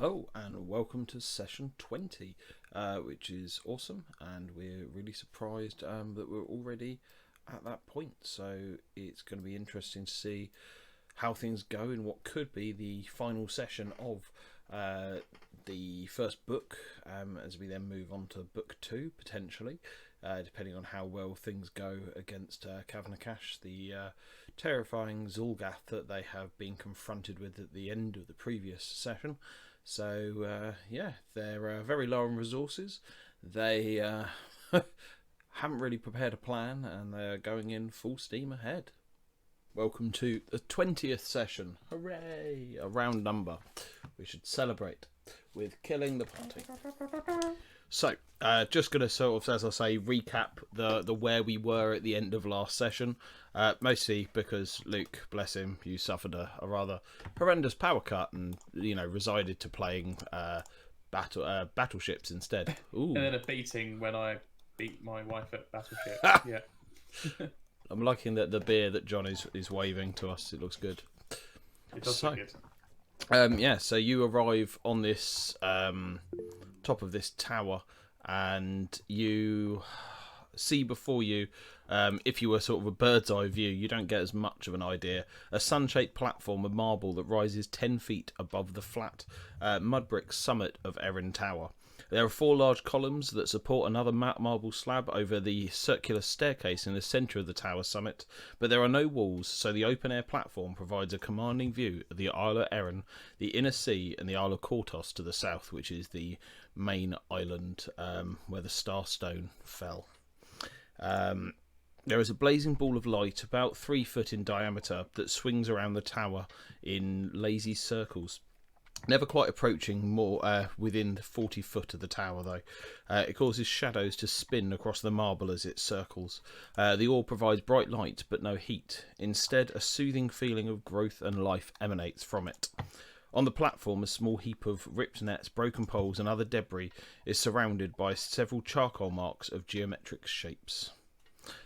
Hello and welcome to session 20, which is awesome, and we're really surprised that we're already at that point. So it's going to be interesting to see how things go in what could be the final session of the first book, as we then move on to book 2 potentially, depending on how well things go against Cavnakash, the terrifying Zul'Gath that they have been confronted with at the end of the previous session. So yeah, they're very low on resources. They haven't really prepared a plan, and they're going in full steam ahead. Welcome to the 20th session. Hooray! A round number. We should celebrate with killing the party. So, just going to sort of, as I say, recap the where we were at the end of last session. Mostly because Luke, bless him, you suffered a rather horrendous power cut and, resided to playing battleships instead. Ooh. And then a beating when I beat my wife at Battleship. Yeah. I'm liking that the beer that John is waving to us. It looks good. It does look good. Yeah, so you arrive on this top of this tower, and you see before you, if you were sort of a bird's eye view, you don't get as much of an idea, a sun-shaped platform of marble that rises 10 feet above the flat mud brick summit of Erran Tower. There are 4 large columns that support another marble slab over the circular staircase in the centre of the tower summit, but there are no walls, so the open-air platform provides a commanding view of the Isle of Erran, the Inner Sea, and the Isle of Kortos to the south, which is the main island where the Starstone fell. There is a blazing ball of light about 3 foot in diameter that swings around the tower in lazy circles. Never quite approaching more within 40 foot of the tower, though. It causes shadows to spin across the marble as it circles. The ore provides bright light, but no heat. Instead, a soothing feeling of growth and life emanates from it. On the platform, a small heap of ripped nets, broken poles, and other debris is surrounded by several charcoal marks of geometric shapes.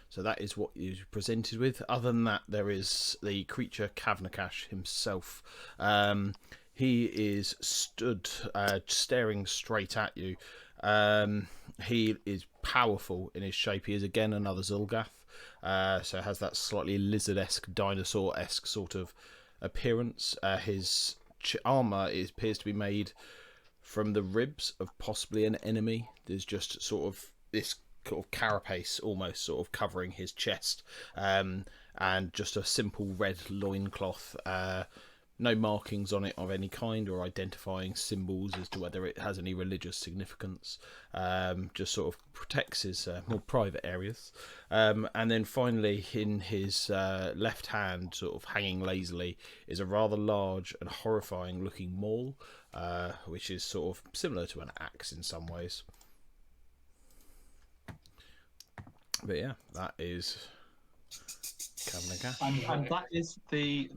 So that is what you're presented with. Other than that, there is the creature Cavnakash himself. He is stood staring straight at you. He is powerful in his shape. He is again another Zul'Gath. So has that slightly lizard-esque, dinosaur-esque sort of appearance. His armour appears to be made from the ribs of possibly an enemy. There's just sort of this sort of carapace almost sort of covering his chest. And just a simple red loincloth. No markings on it of any kind or identifying symbols as to whether it has any religious significance. Just sort of protects his more private areas. And then finally, in his left hand, sort of hanging lazily, is a rather large and horrifying looking maul, which is sort of similar to an axe in some ways. But yeah, that is Cavnakash. And that is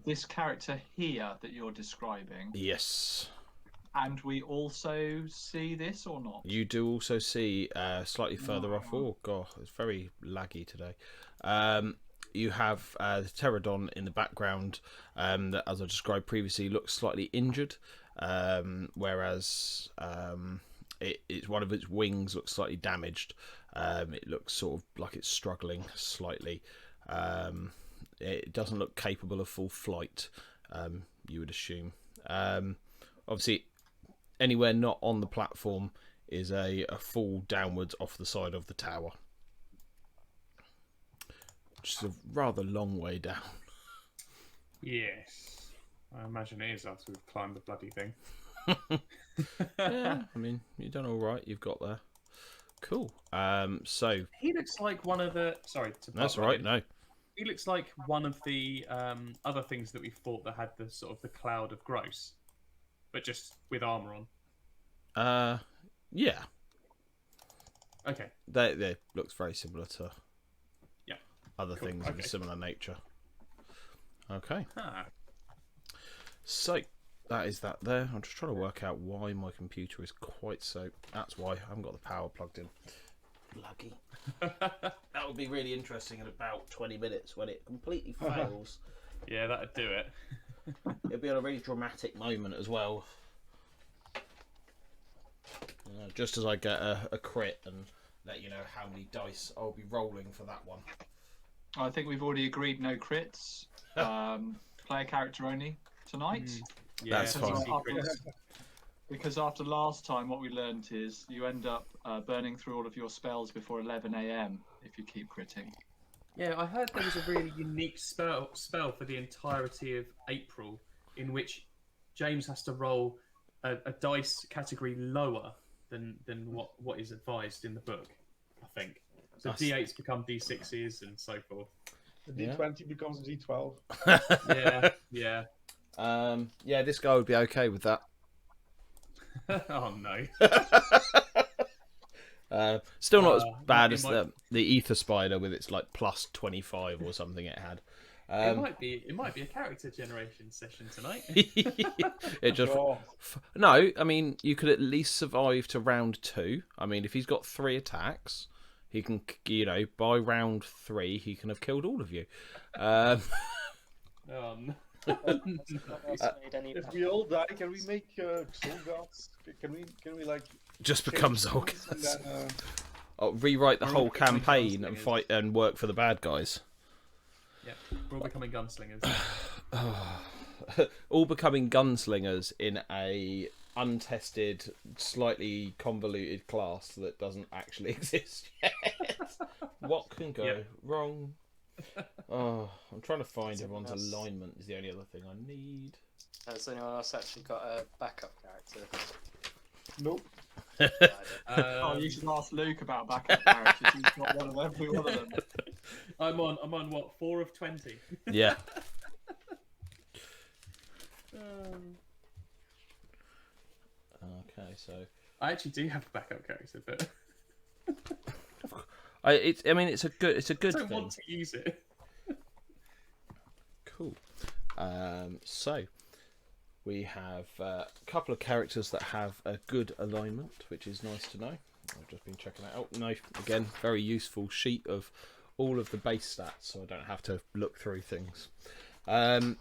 this character here that you're describing. Yes. And we also see this or not? You do also see slightly further off. Oh god, it's very laggy today. You have the pterodon in the background that, as I described previously, looks slightly injured, whereas it's one of its wings looks slightly damaged. It looks sort of like it's struggling slightly. It doesn't look capable of full flight, you would assume. Obviously, anywhere not on the platform is a fall downwards off the side of the tower. Which is a rather long way down. Yes. I imagine it is after we've climbed the bloody thing. Yeah, I mean, you've done all right. You've got there. Cool. So He looks like one of the... Sorry. That's all right, no. He looks like one of the other things that we fought that had the sort of the cloud of gross, but just with armor on. Yeah. Okay. They looks very similar to other Cool. things of a similar nature. Okay. Ah. So that is that there. I'm just trying to work out why my computer is quite so... That's why I haven't got the power plugged in. Lucky. That would be really interesting in about 20 minutes when it completely fails. Yeah, that'd do it. It'd be on a really dramatic moment as well. Just as I get a crit and let you know how many dice I'll be rolling for that one. I think we've already agreed no crits. Player character only tonight. Yeah, That's it's fine. secrets. Because after last time, what we learned is you end up burning through all of your spells before 11 a.m. if you keep critting. Yeah, I heard there was a really unique spell for the entirety of April, in which James has to roll a dice category lower than what is advised in the book. I think so. D8s become D6s and so forth. The D20 becomes a D12. Yeah. Yeah, this guy would be okay with that. Oh no. Still not as bad it as might- the ether spider with its like plus 25 or something it had. It might be a character generation session tonight. It just Oh, no. I mean, you could at least survive to round 2. I mean, if he's got 3 attacks, he can, by round 3, he can have killed all of you. No. if we all die, can we make soul gods? Can we like Just become change Zolg. things and then, I'll rewrite the We're whole all becoming campaign and gunslingers. fight and work for the bad guys. Yeah, we're all becoming gunslingers. All becoming gunslingers in a untested, slightly convoluted class that doesn't actually exist yet. What can go Yep. wrong? Oh, I'm trying to find Someone everyone's else. alignment is the only other thing I need. Has anyone else actually got a backup character? nope. You should ask Luke about backup characters. He's got one of every one of them. I'm on what, 4 of 20? Yeah. Okay, so I actually do have a backup character, but it's a good I don't thing. want to use it. Cool. So we have a couple of characters that have a good alignment, which is nice to know. I've just been checking that out. No, again, very useful sheet of all of the base stats, so I don't have to look through things. Cavnakash,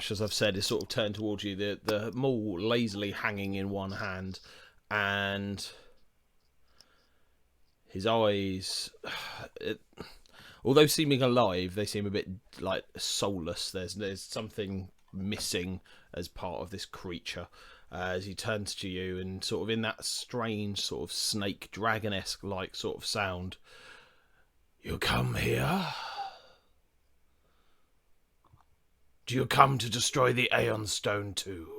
as I've said, is sort of turned towards you, the maul lazily hanging in one hand, and his eyes, although seeming alive, they seem a bit like soulless. There's something missing as part of this creature. As he turns to you and sort of in that strange sort of snake dragon-esque like sort of sound, you come here? Do you come to destroy the Aeon Stone too?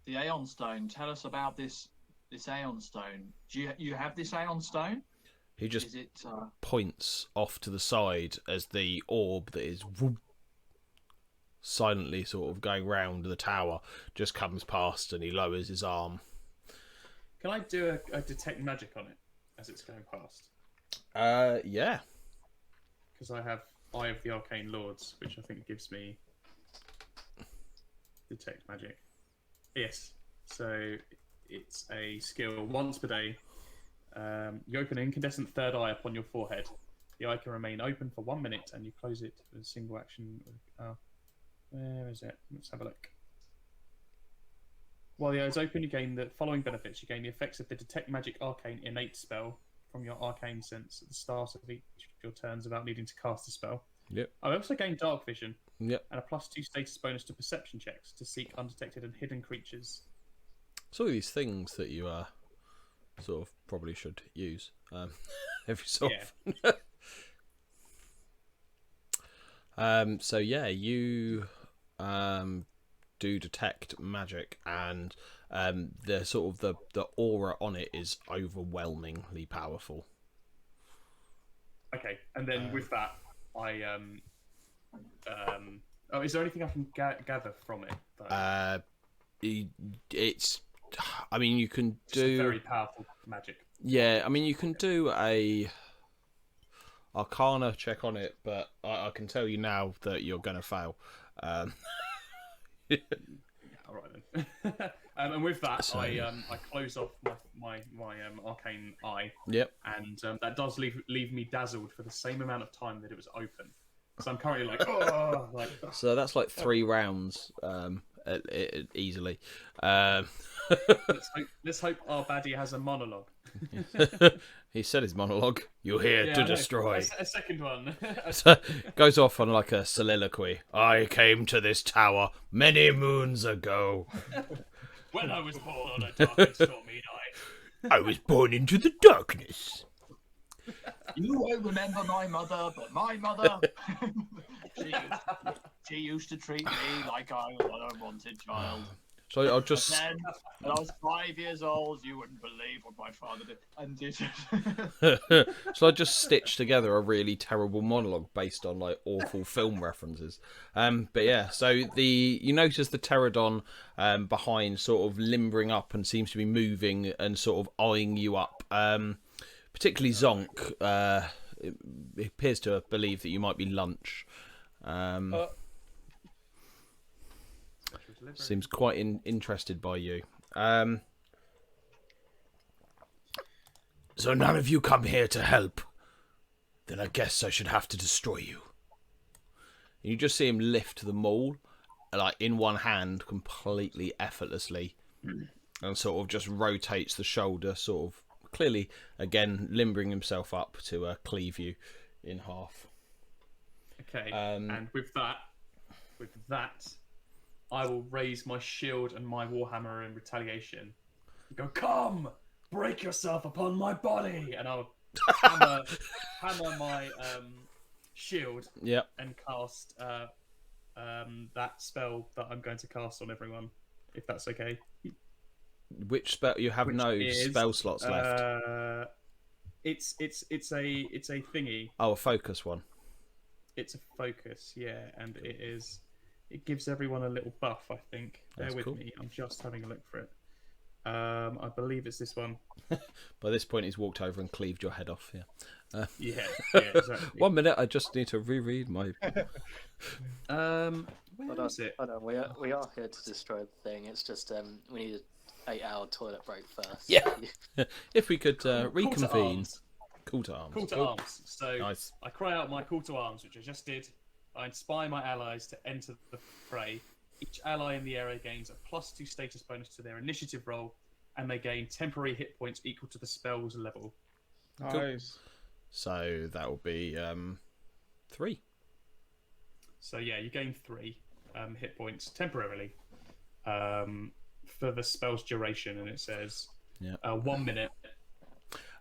The Aeon Stone. Tell us about this Aeon Stone. Do you have this Aeon Stone? He just Is it? points off to the side as the orb that is whoop, silently sort of going round the tower just comes past, and he lowers his arm. Can I do a detect magic on it as it's going past? Yeah. Because I have Eye of the Arcane Lords, which I think gives me detect magic. Yes. So it's a skill once per day. You open an incandescent third eye upon your forehead. The eye can remain open for 1 minute, and you close it with a single action. Where is it? Let's have a look. While the eye is open, you gain the following benefits. You gain the effects of the Detect Magic Arcane Innate spell from your arcane sense at the start of each of your turns without needing to cast a spell. Yep. I also gain Dark Vision Yep. and a +2 status bonus to perception checks to seek undetected and hidden creatures. So all these things that you sort of probably should use every so often. So yeah, you do detect magic, and the sort of the aura on it is overwhelmingly powerful. Okay, and then with that, I oh, is there anything I can gather from it? Though? It's, I mean, you can Just a do very powerful magic. Yeah, I mean, you can do a Arcana check on it, but I can tell you now that you're going to fail. Yeah, all right then. And with that, So- I close off my arcane eye, Yep. and that does leave me dazzled for the same amount of time that it was open. So I'm currently like, oh, like. So that's like 3 rounds, easily. Let's hope our baddie has a monologue. He said his monologue. You're here Yeah, to I know. destroy. A second one. So, goes off on like a soliloquy. I came to this tower many moons ago. When I was born on a dark and stormy night. I was born into the darkness. You won't remember my mother, but my mother, she used to treat me like I was an unwanted child. So I'll just. Then, when I was 5 years old, you wouldn't believe what my father did. And did. So I just stitched together a really terrible monologue based on like awful film references. But yeah, so you notice the pterodon behind sort of limbering up and seems to be moving and sort of eyeing you up. Particularly Zonk, it appears to believe that you might be lunch. Seems quite interested by you. So none of you come here to help. Then I guess I should have to destroy you. And you just see him lift the maul, like in one hand, completely effortlessly, and sort of just rotates the shoulder, sort of clearly again limbering himself up to cleave you in half. Okay, and with that, I will raise my shield and my warhammer in retaliation. Go, come, break yourself upon my body, and I'll hammer my shield. Yep. And cast that spell that I'm going to cast on everyone, if that's okay. Which spell? You have no spell slots left. It's a thingy. Oh, a focus one. It's a focus, yeah, and it gives everyone a little buff, I think. That's Bear with cool. me, I'm just having a look for it. I believe it's this one. By this point, he's walked over and cleaved your head off. Yeah. Yeah, exactly. 1 minute, I just need to reread my. Where is it? Hold on, we are here to destroy the thing. It's just we need an 8-hour toilet break first. Yeah. If we could Call to reconvene. arms. Call to arms. Call to Cool. arms. So Nice. I cry out my call to arms, which I just did. I inspire my allies to enter the fray. Each ally in the area gains a +2 status bonus to their initiative roll, and they gain temporary hit points equal to the spell's level. Nice. So that will be 3. So yeah, you gain 3 hit points temporarily for the spell's duration, and it says 1 minute.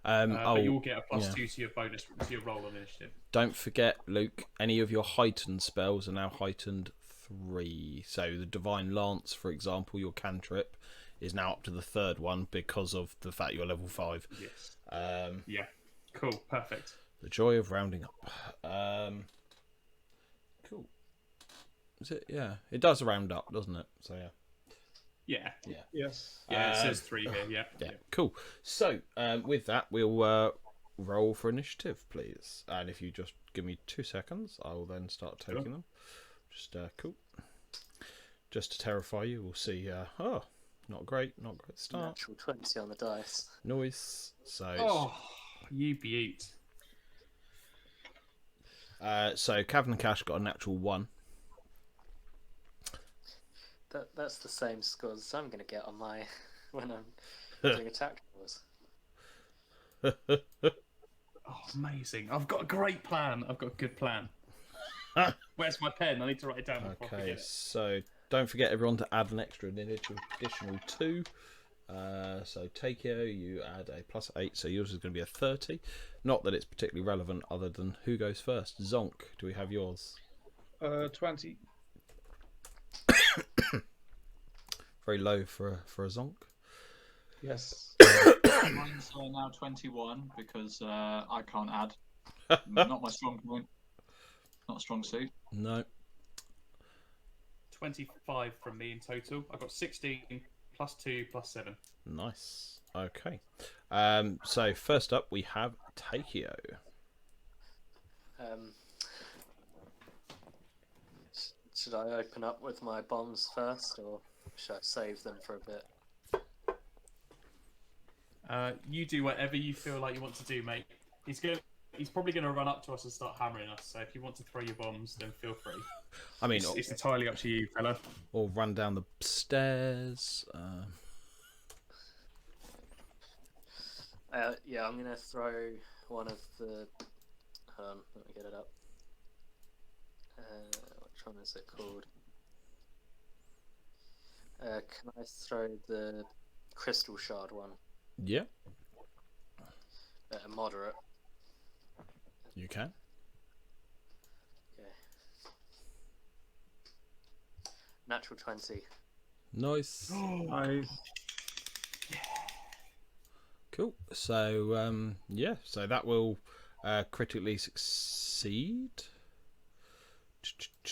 But you will get a +2 to your bonus to your roll on initiative. Don't forget, Luke, any of your heightened spells are now heightened 3. So the Divine Lance, for example, your cantrip, is now up to the 3rd one because of the fact you're level 5. Yes. Yeah. Cool. Perfect. The joy of rounding up. Cool. Is it? Yeah. It does round up, doesn't it? So yeah. Yeah. Yeah. Yes. Yeah. It says 3 here. Yeah. Yeah. Cool. So with that, we'll roll for initiative, please. And if you just give me 2 seconds, I will then start taking them. Just cool. Just to terrify you, we'll see. Not great start. Natural 20 on the dice. Noise. So. Oh, you beaut. So Cavnakash got a natural 1. That's the same scores I'm going to get on my when I'm doing attack rolls. Oh, amazing! I've got a great plan. I've got a good plan. Where's my pen? I need to write it down. Before I Okay, forget it. so don't forget everyone to add an additional 2. So Takeo, you add a +8, so yours is going to be a 30. Not that it's particularly relevant, other than who goes first. Zonk, do we have yours? 20. Very low for a Zonk. Yes. Mine's now 21 because I can't add. Not my strong point. Not a strong suit. No. 25 from me in total. I've got 16 +2 +7. Nice. Okay. So first up we have Takeo. Should I open up with my bombs first, or should I save them for a bit? You do whatever you feel like you want to do, mate. He's going he's probably going to run up to us and start hammering us. So if you want to throw your bombs, then feel free. I mean, It's entirely up to you, fella. or run down the stairs. Yeah, I'm gonna throw one of the. Hold on, let me get it up. Which one is it called? Can I throw the crystal shard one? Yeah, At a moderate. you can. Okay. Natural 20. Nice. Nice. Cool. So yeah, so that will critically succeed.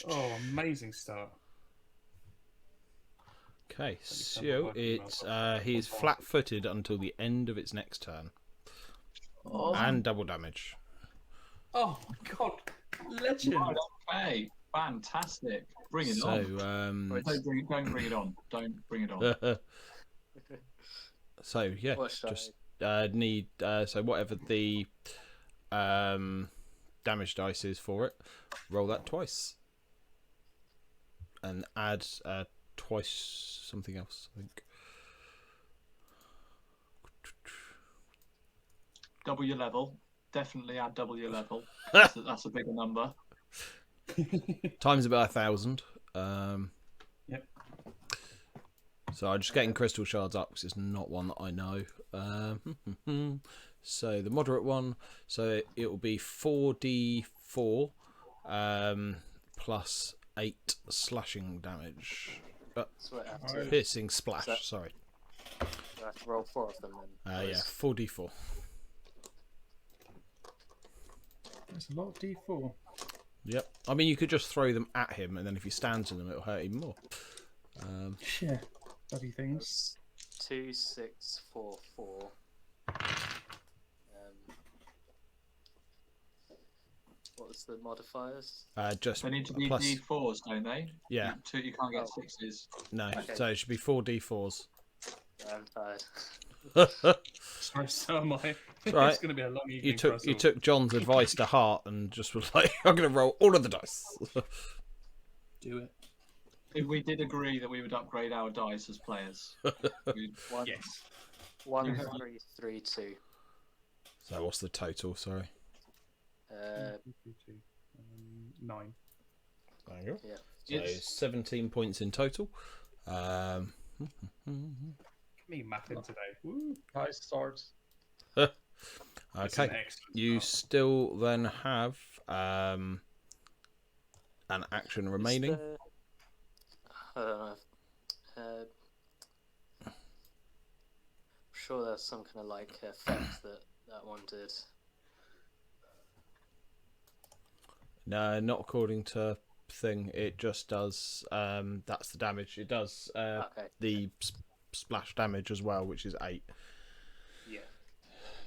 Oh, amazing start. Okay, so it's he's flat-footed until the end of its next turn, and double damage. Oh my god, legend! Right, okay, fantastic. Bring it So on. Don't bring it on. Don't bring it on. so yeah, What should just need so whatever the damage dice is for it, roll that twice, and add twice something else, I think. Double your level. Definitely add double your level. That's a bigger number. Times about 1,000. Yep. So I'm just getting crystal shards up because it's not one that I know. So the moderate one, so it will be 4d4 plus 8 slashing damage. So I have to, Piercing splash, that- sorry. I have to roll 4 of them then. Yeah, 4d4. That's a lot of D4. Yep. I mean, you could just throw them at him, and then if he stands in them, it'll hurt even more. Yeah. Bloody things. 2, 6, 4, 4. What was the modifiers? Just They need to be plus, D4s, don't they? yeah, You can't get Oh. 6s. no. Okay. So it should be 4d4s. Yeah, I'm tired. Sorry, so am I. right. It's going to be a long evening. You for us took all. John's advice to heart and just was like, I'm going to roll all of the dice. Do it. We did agree that we would upgrade our dice as players. One, Yes. 1, 3, 3, 2. So what's the total? Sorry. 9. There you go. Yeah. So Yes. 17 points in total. Me mathing today. Woo. Nice start. That's Okay. an excellent You start. still then have an action remaining. Is there- I don't know. I'm sure there's some kind of like effect that one did. No, not according to thing. It just does. That's the damage. It does Okay. the splash damage as well, which is 8. Yeah.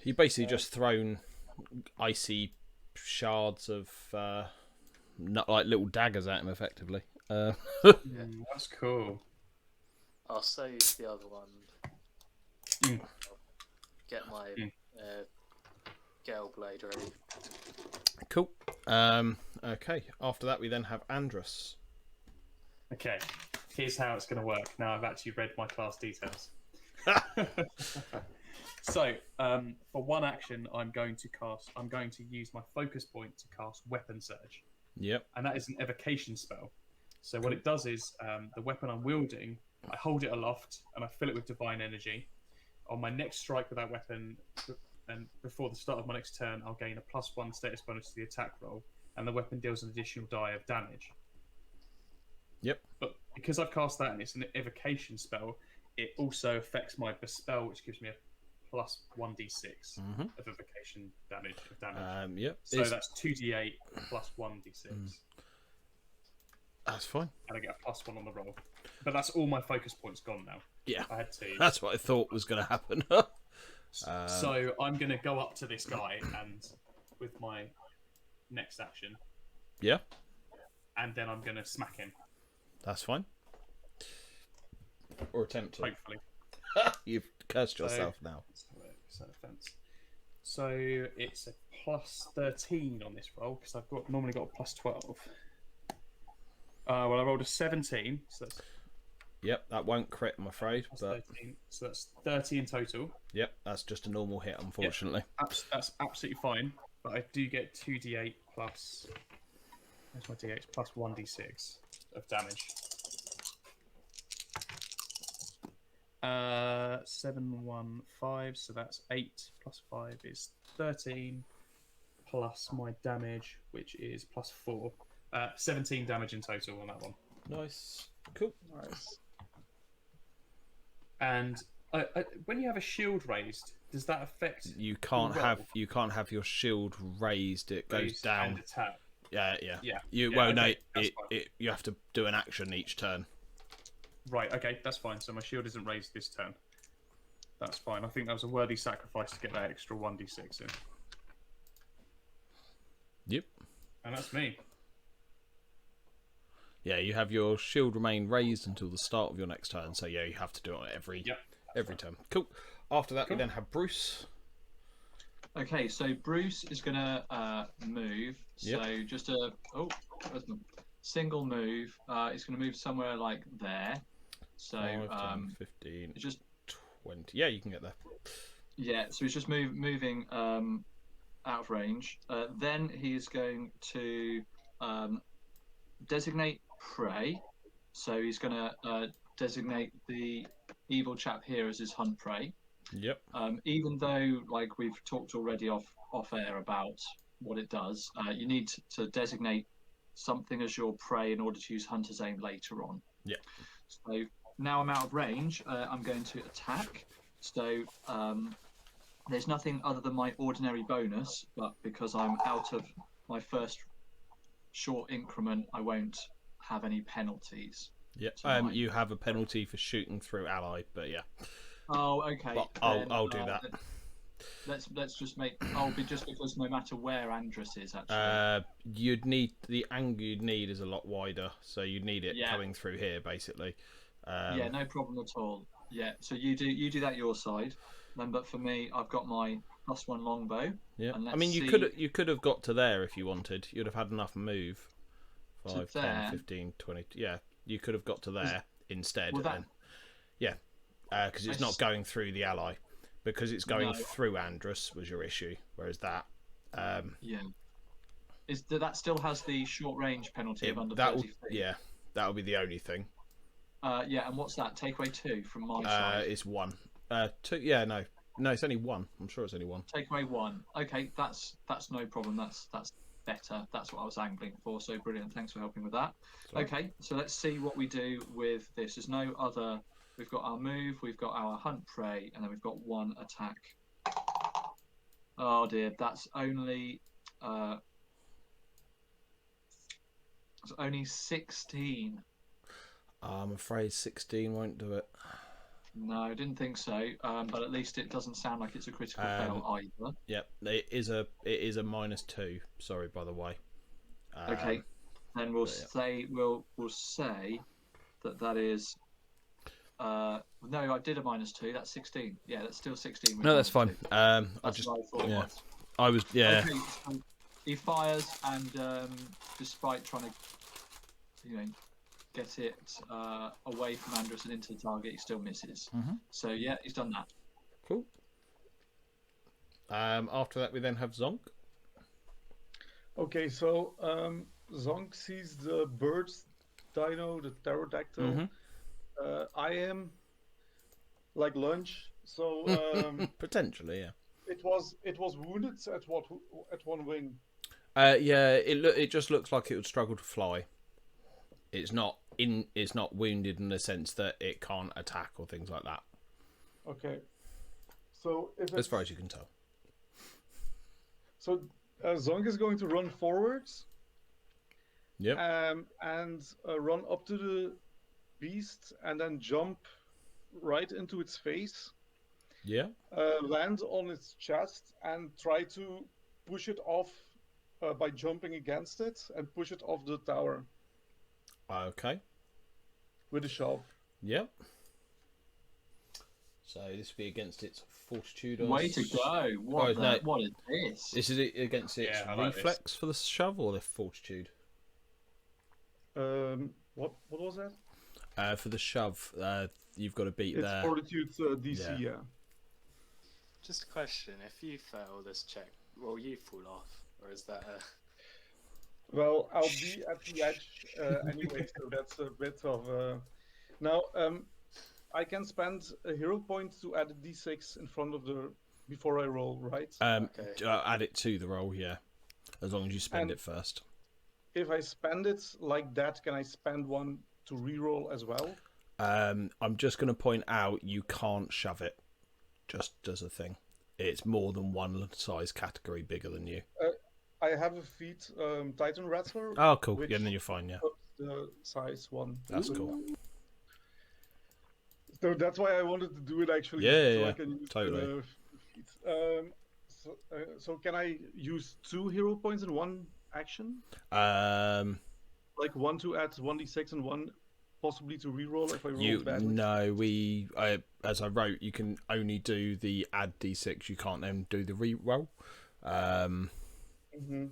You basically just thrown icy shards of not like little daggers at him, effectively. That's cool. I'll save the other one. Mm. Get my Gale Blade ready. Cool. Okay. After that, we then have Andrus. Okay, here's how it's going to work. Now I've actually read my class details. So, for one action, I'm going to use my focus point to cast Weapon Surge, Yep. and that is an evocation spell. So what it does is, the weapon I'm wielding, I hold it aloft and I fill it with divine energy. On my next strike with that weapon, and before the start of my next turn, I'll gain a +1 status bonus to the attack roll, and the weapon deals an additional die of damage. Yep. But because I've cast that and it's an evocation spell, it also affects my Bespell, which gives me a +1d6 of evocation damage. Yep. So that's 2d8 plus 1d6. That's fine. And I get a +1 on the roll. But that's all my focus points gone now. Yeah. I had 2. That's what I thought was going to happen. So I'm going to go up to this guy and with my next action, Yeah. and then I'm going to smack him, That's fine. Or attempt to. hopefully. You've cursed yourself now. So offense. So it's a plus 13 on this roll because I've normally got a plus 12. Well, I rolled a 17, so that's Yep, that won't crit, I'm afraid. plus But 13. So that's 30 in total. yep, that's just a normal hit, unfortunately. That's absolutely fine. But I do get 2d8 plus. Where's my d8? Plus 1d6 of damage. 7, 1, 5. So that's 8 plus 5 is 13. Plus my damage, which is plus 4. 17 damage in total on that one. Nice. Cool. Nice. And when you have a shield raised, does that affect? You can't roll? have your shield raised. It goes Raised down. and attack. Yeah. Yeah. You Yeah, well, okay, no, that's fine. you have to do an action each turn. Right. Okay, that's fine. So my shield isn't raised this turn. That's fine. I think that was a worthy sacrifice to get that extra 1d6 in. Yep. And that's me. Yeah, you have your shield remain raised until the start of your next turn. So yeah, you have to do it every turn. Cool. After that, we then have Bruce. Okay, so Bruce is going to move. Yep. So just that's a single move. It's going to move somewhere like there. So 5, 10, 15, just 20. Yeah, you can get there. yeah. So he's just moving out of range. Then he is going to designate prey. So he's going to designate the evil chap here as his hunt prey. Yep. Even though, like we've talked already off air about what it does, you need to designate something as your prey in order to use hunter's aim later on. Yeah. So now I'm out of range. I'm going to attack. So there's nothing other than my ordinary bonus, but because I'm out of my first short increment, I won't have any penalties. Yeah. tonight. You have a penalty for shooting through ally, but yeah. Oh, okay. But Then, I'll do that. Let's just make. I'll be just because no matter where Andrus is actually. You'd need the angle you'd need is a lot wider, so you'd need it Yeah. coming through here basically. Yeah, no problem at all. Yeah, so you do that your side. Then, but for me, I've got my +1 longbow. Yeah. And I mean, you could have got to there if you wanted. You'd have had enough move. 5, 10, there. 15, 20. Yeah, you could have got to there instead. Well, that- and, yeah, because it's not going through the ally. Because it's going No. through Andrus was your issue, whereas that. Yeah. That still has the short range penalty of under that 30 will, feet? yeah, that'll be the only thing. Yeah, and what's that? Take away 2 from my side. It's 1. 2. Yeah, no, it's only 1. I'm sure it's only 1. Take away 1. Okay, that's no problem. That's better. That's what I was angling for. So brilliant. Thanks for helping with that. Sorry. Okay, so let's see what we do with this. There's no other. We've got our move, we've got our hunt prey, and then we've got 1 attack. Oh dear, that's only 16. I'm afraid 16 won't do it. No, I didn't think so. But at least it doesn't sound like it's a critical fail either. Yep, it is a -2. Sorry, by the way. Okay, then we'll yeah. say we'll say that is. No, I did a -2. That's 16. Yeah, that's still 16. with No, that's fine. -2. I That's just what I thought it yeah. was. I was yeah. Okay, so he fires, and despite trying to, get it away from Andrus and into the target, he still misses. Mhm. So yeah, he's done that. Cool. After that, we then have Zonk. Okay, so Zonk sees the birds, dino, the pterodactyl. Mhm. I am like lunch, so Potentially, yeah. it was wounded at one wing. Yeah, it just looks like it would struggle to fly. It's not wounded in the sense that it can't attack or things like that. Okay, so if As far as you can tell. so, Zonk is going to run forwards. Yep. And run up to the beast and then jump right into its face. Yeah. Land on its chest and try to push it off by jumping against it and push it off the tower Okay. with a shove. Yep. So this would be against its fortitude. Way to go! What, Oh, no. what is this? This is against its Yeah, I like reflex for the shove or the fortitude? What was that? For the shove, you've got to beat It's their... fortitude DC, yeah. Just a question: if you fail this check, will you fall off, or is that a? Well, I'll be at the edge anyway, so that's a bit of Now, I can spend a hero point to add a d6 in front of the before I roll, right? Okay. Add it to the roll, yeah. As long as you spend And- it first. If I spend it like that, can I spend one to reroll as well? I'm just going to point out you can't shove it. Just as a thing. It's more than one size category bigger than you. I have a feat, Titan Rattler. Oh, cool. Which- Yeah, then you're fine, yeah. ups the size one. That's cool. So that's why I wanted to do it actually. Yeah, so yeah, I can use totally. the feat. So can I use 2 hero points in one action? Like one to add 1d6 and one possibly to reroll if I roll badly? No, as I wrote, you can only do the add d6. You can't then do the re-roll. Mhm.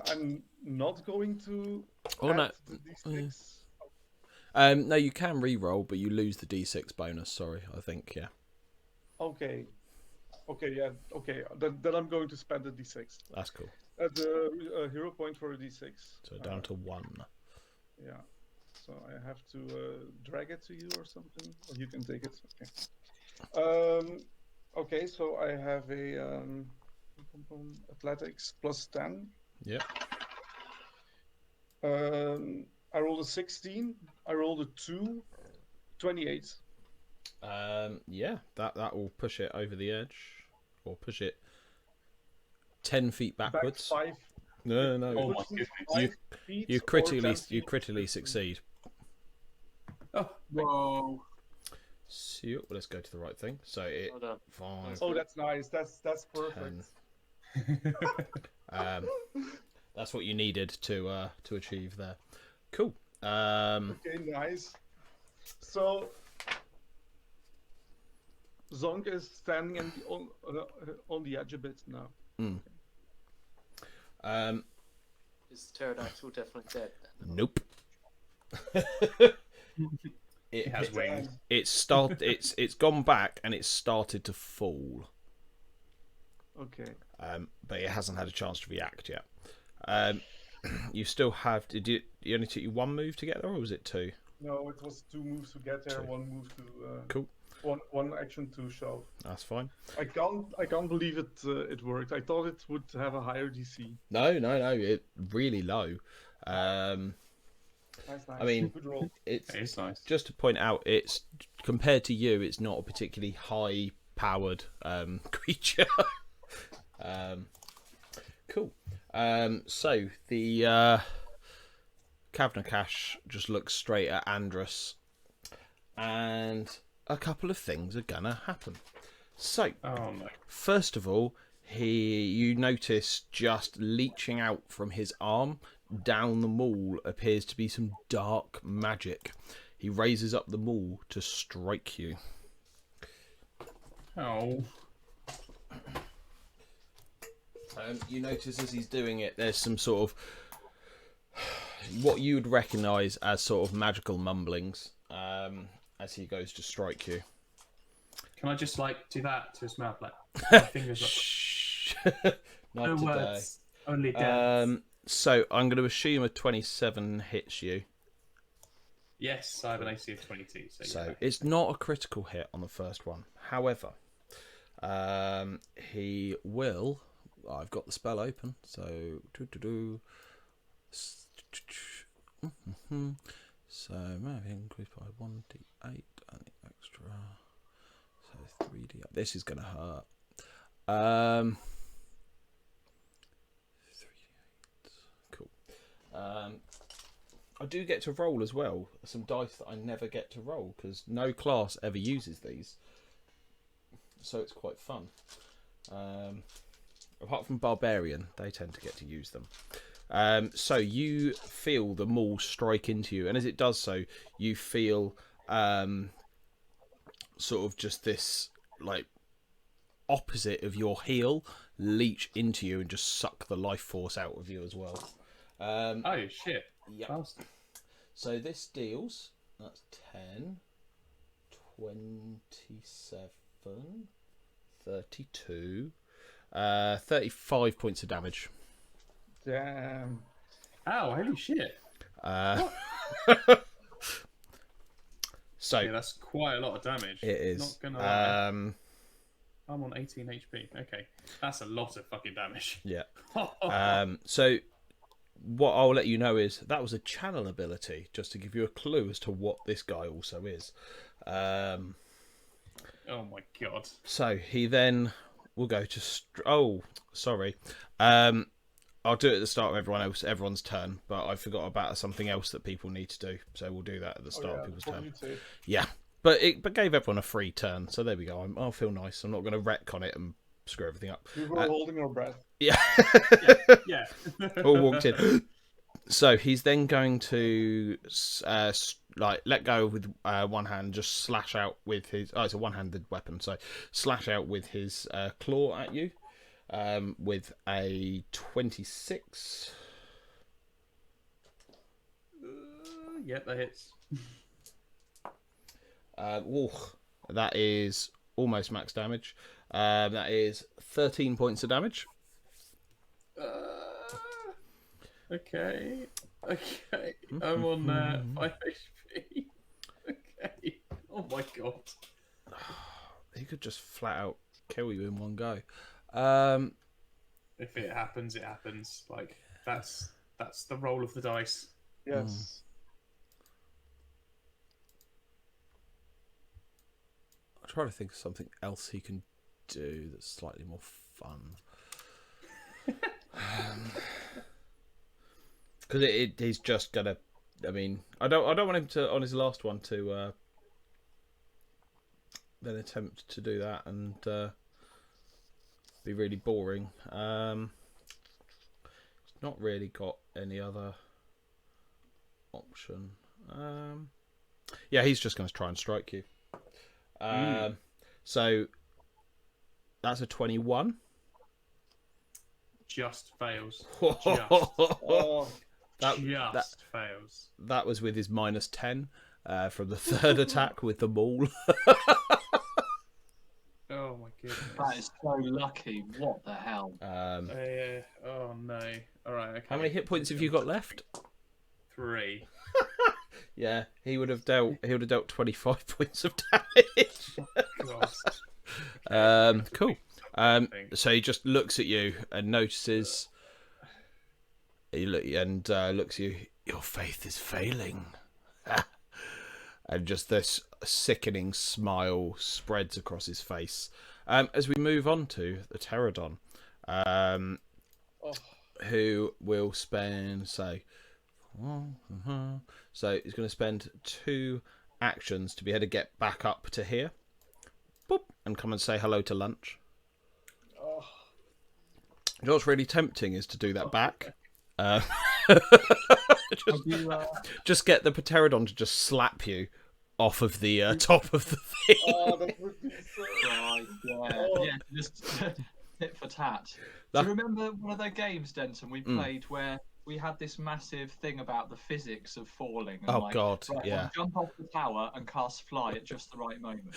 I'm not going to Oh, no. add the d6. No, you can re-roll, but you lose the d6 bonus. Sorry, I think, yeah. Okay. Okay, yeah. Okay, then I'm going to spend a d6. That's cool. The hero point for a d6. So down to 1. Yeah. So I have to drag it to you or something, or you can take it. Okay. Okay. So I have a athletics plus 10. Yep. I rolled a 16. I rolled a 2. 28. Yeah, that will push it over the edge, or push it 10 feet backwards. Back 5. No, no, Oh no. my goodness. You critically succeed. Oh, Whoa! So well, let's go to the right thing. So it Hold on. 5, Oh, that's nice. That's perfect. 10. That's what you needed to achieve there. Cool. Okay, nice. So Zonk is standing on the edge a bit now. Is the pterodactyl definitely dead then? Nope. it has wings. It's gone back and it's started to fall. Okay. But it hasn't had a chance to react yet. You still have. Did you only took you 1 move to get there, or was it 2? No, it was 2 moves to get there, 2. 1 move to Cool. one action to shove. That's fine. I can't believe it worked. I thought it would have a higher DC. No, it really low. Nice. I mean, good roll. It's nice. Just to point out, it's compared to you, it's not a particularly high powered creature. Cool. So the Cavnakash just looks straight at Andrus, and a couple of things are gonna happen. So, Oh no. first of all, you notice just leeching out from his arm down the maul appears to be some dark magic. He raises up the maul to strike you. Oh. You notice as he's doing it, there's some sort of what you would recognise as sort of magical mumblings as he goes to strike you. Can I just do that to his mouth, my fingers up? Shh. No Not today. words, only dance. So I'm going to assume a 27 hits you. Yes, I have an AC of 22. So yeah. it's not a critical hit on the first one. However, he will. I've got the spell open, so so maybe increase by 1d8 and the extra, so 3d. This is going to hurt. 3d8. Cool. I do get to roll as well some dice that I never get to roll because no class ever uses these, so it's quite fun. Apart from Barbarian, they tend to get to use them. So you feel the maul strike into you, and as it does so, you feel sort of just this like opposite of your heel leech into you and just suck the life force out of you as well. Oh shit! Yeah. Bastard. So this deals. That's 10, 27, 32, 35 points of damage. Damn. Ow! Holy shit! So Yeah, that's quite a lot of damage. it is. Not gonna lie. I'm on 18 HP. Okay, that's a lot of fucking damage. Yeah. So what I'll let you know is that was a channel ability, just to give you a clue as to what this guy also is. Oh my god. So he then will go to... Oh, sorry. I'll do it at the start of everyone's turn, but I forgot about something else that people need to do, so we'll do that at the start of people's turn. Yeah, but it gave everyone a free turn, so there we go. I'll feel nice. I'm not going to retcon it and screw everything up. We were holding our breath. Yeah. Yeah. All walked in. So he's then going to let go with one hand, just slash out with his... Oh, it's a one-handed weapon, so slash out with his claw at you. With a 26. Yep, that hits. That is almost max damage. That is 13 points of damage. Okay. I'm on 5 HP. Okay. Oh my god. He could just flat out kill you in one go. If it happens, it happens. Like that's the roll of the dice. Yes. I'll try to think of something else he can do that's slightly more fun. Because he's just gonna. I mean, I don't want him to on his last one to then attempt to do that and be really boring. He's not really got any other option. Yeah, he's just going to try and strike you. So that's a 21. Just fails. Just That fails. That was with his minus 10 from the third attack with the maul. Oh my goodness. That is so lucky. What the hell? Oh no. All right. Okay. How many hit points have you got left? 3. Yeah, he would have dealt 25 points of damage. God. Cool. So he just looks at you and notices. Looks at you. Your faith is failing, and just this sickening smile spreads across his face. As we move on to the pterodon, who will spend so he's going to spend 2 actions to be able to get back up to here, boop, and come and say hello to lunch. You know what's really tempting is to do that back. Just get the pterodon to just slap you off of the top of the thing. That would be so... Right, yeah, just tit for tat. Do you remember one of the games, Denton, we played where we had this massive thing about the physics of falling? And God, right, yeah. Jump off the tower and cast fly at just the right moment.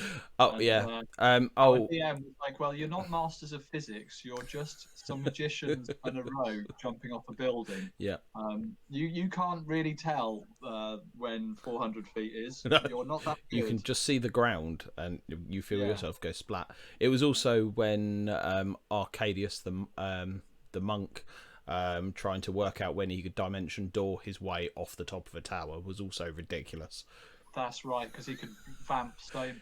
Yeah. Our DM was like, well, you're not masters of physics. You're just some magicians in a row jumping off a building. Yeah. You can't really tell when 400 feet is. No. You're not that good. You can just see the ground and you feel yourself go splat. It was also when Arcadius, the monk, trying to work out when he could dimension door his way off the top of a tower was also ridiculous. That's right, because he could vamp so many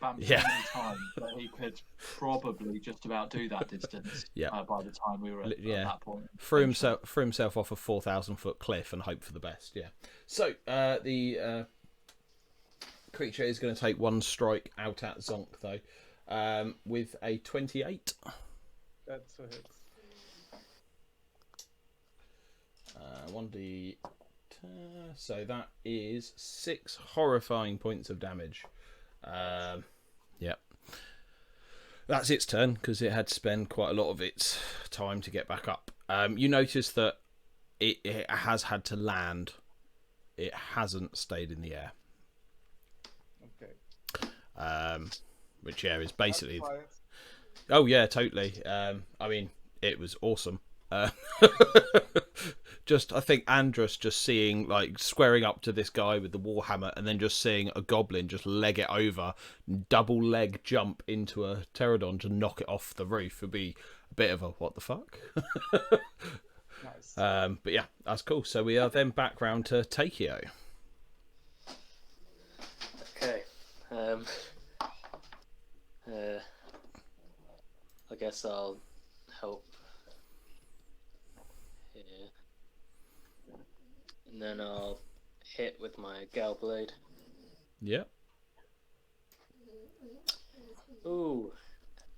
times that he could probably just about do that distance. By the time we were at that point, threw himself off a 4,000-foot cliff and hope for the best. Yeah. So the creature is going to take 1 strike out at Zonk though, with a 28. That's a hit. 1d. So that is 6 horrifying points of damage. Yep. That's its turn because it had to spend quite a lot of its time to get back up. You notice that it has had to land. It hasn't stayed in the air. Okay. Which is basically. That's fine. Oh yeah, totally. I mean, it was awesome. I think Andrus just seeing, like, squaring up to this guy with the warhammer and then just seeing a goblin just leg it over, double leg jump into a pterodon to knock it off the roof would be a bit of a what the fuck. Nice. But yeah, that's cool. So we are then back round to Takeo. Okay. I guess I'll help here. And then I'll hit with my Gal Blade. Yeah. Ooh,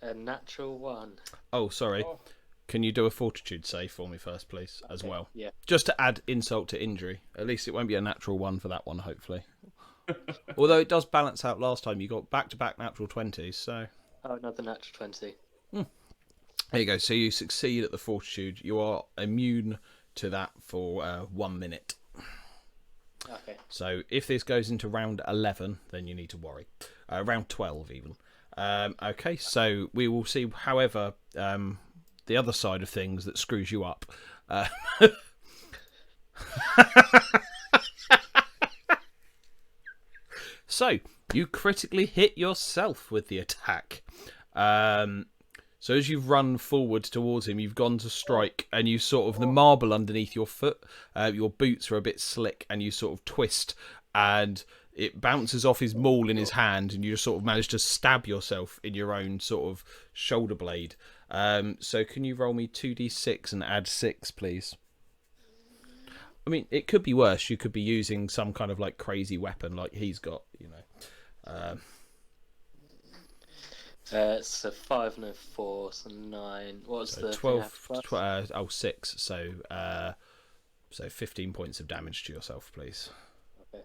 a natural 1. Oh, sorry. Oh, Can you do a fortitude save for me first, please, as Okay, well? Yeah. Just to add insult to injury. At least it won't be a natural 1 for that one, hopefully. Although it does balance out last time. You got back-to-back natural 20s, so... Oh, another natural 20. There you go. So you succeed at the fortitude. You are immune to that for 1 minute. Okay. So if this goes into round 11, then you need to worry. Round 12, even. Okay, so we will see, however, the other side of things that screws you up. So, you critically hit yourself with the attack. So as you've run forward towards him, you've gone to strike, and you sort of, the marble underneath your foot, your boots are a bit slick, and you sort of twist, and it bounces off his maul in his hand, and you just sort of manage to stab yourself in your own sort of shoulder blade. So can you roll me 2d6 and add 6, please? I mean, it could be worse. You could be using some kind of like crazy weapon like he's got, you know. It's a 5 and a 4, so 9. What was So the 12, 6. So 15 points of damage to yourself, please. Okay.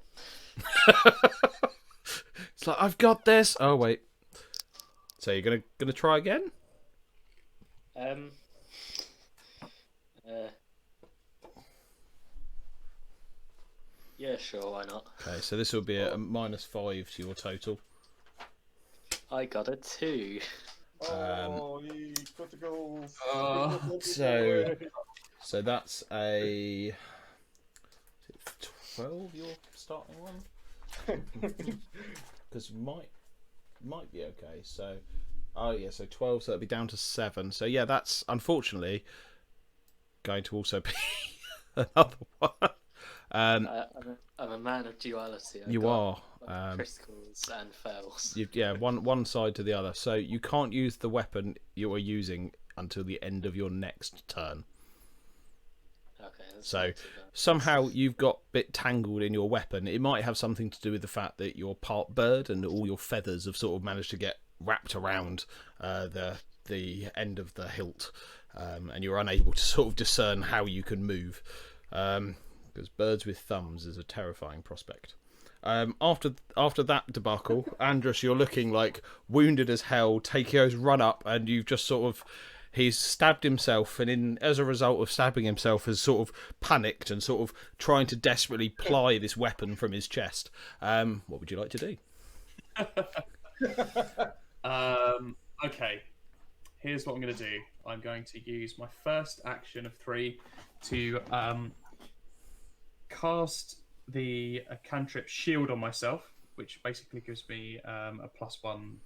It's like, I've got this. Oh wait. So you're gonna try again? Yeah, sure, why not? Okay, so this will be a -5 to your total. I got a 2. oh, critical. So that's a 12. Your starting one, because might be okay. So, oh yeah, so 12. So that'll be down to 7. So yeah, that's unfortunately going to also be another one. I'm a man of duality. You are. Criticals and fails. One side to the other. So you can't use the weapon you are using until the end of your next turn. Okay. So somehow you've got a bit tangled in your weapon. It might have something to do with the fact that you're part bird and all your feathers have sort of managed to get wrapped around the end of the hilt, and you're unable to sort of discern how you can move. Because birds with thumbs is a terrifying prospect. After that debacle, Andrus, you're looking like wounded as hell. Takeo's run up, and you've just sort of, he's stabbed himself, and as a result of stabbing himself, has sort of panicked and sort of trying to desperately ply this weapon from his chest. What would you like to do? Okay. Here's what I'm going to do. I'm going to use my first action of 3 to cast the cantrip shield on myself, which basically gives me a +1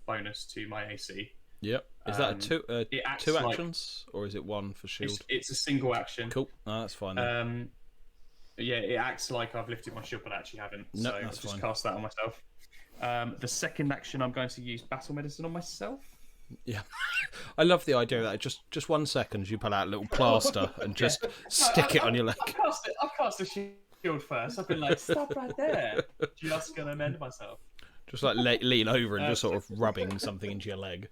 bonus to my AC. Yep. Is that two like, actions, or is it one for shield? It's a single action. Cool. No, that's fine. Then. Yeah, it acts like I've lifted my shield, but I actually haven't. No, so I'll that's just fine. cast that on myself. The second action, I'm going to use battle medicine on myself. Yeah, I love the idea of that. Just 1 second, you pull out a little plaster and just stick it on your leg. I've cast a shield first. I've been like, stop right there. Just gonna mend myself. Just like lean over and just sort of rubbing something into your leg.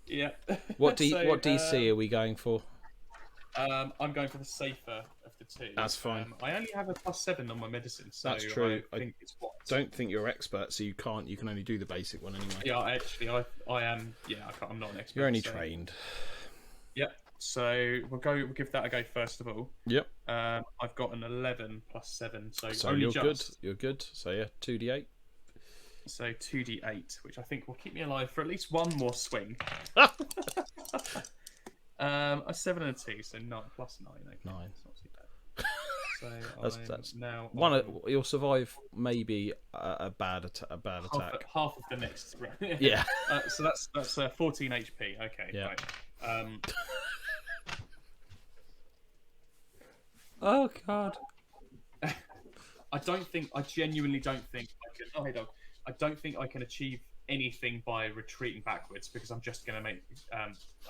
Yeah. What DC are we going for? I'm going for the safer of the two. That's fine. I only have a +7 on my medicine, so That's true. I think it's what. Don't think you're expert, so you can't. You can only do the basic one anyway. Yeah, actually, I am. Yeah, I'm not an expert. You're only so- trained. Yep. So we'll give that a go first of all. Yep. I've got an 11 +7, so So only you're good. just. You're good. So yeah, 2d8. So 2d8, which I think will keep me alive for at least one more swing. A 7 and a 2, so 9 plus 9. Okay. 9. That's not too bad. So That's now one. You'll survive maybe a bad attack. half of the next round. Yeah. So that's 14 HP. Okay. Yeah. Right. Oh God. I genuinely don't think I can. Oh, hey dog. I don't think I can achieve anything by retreating backwards because I'm just going to make.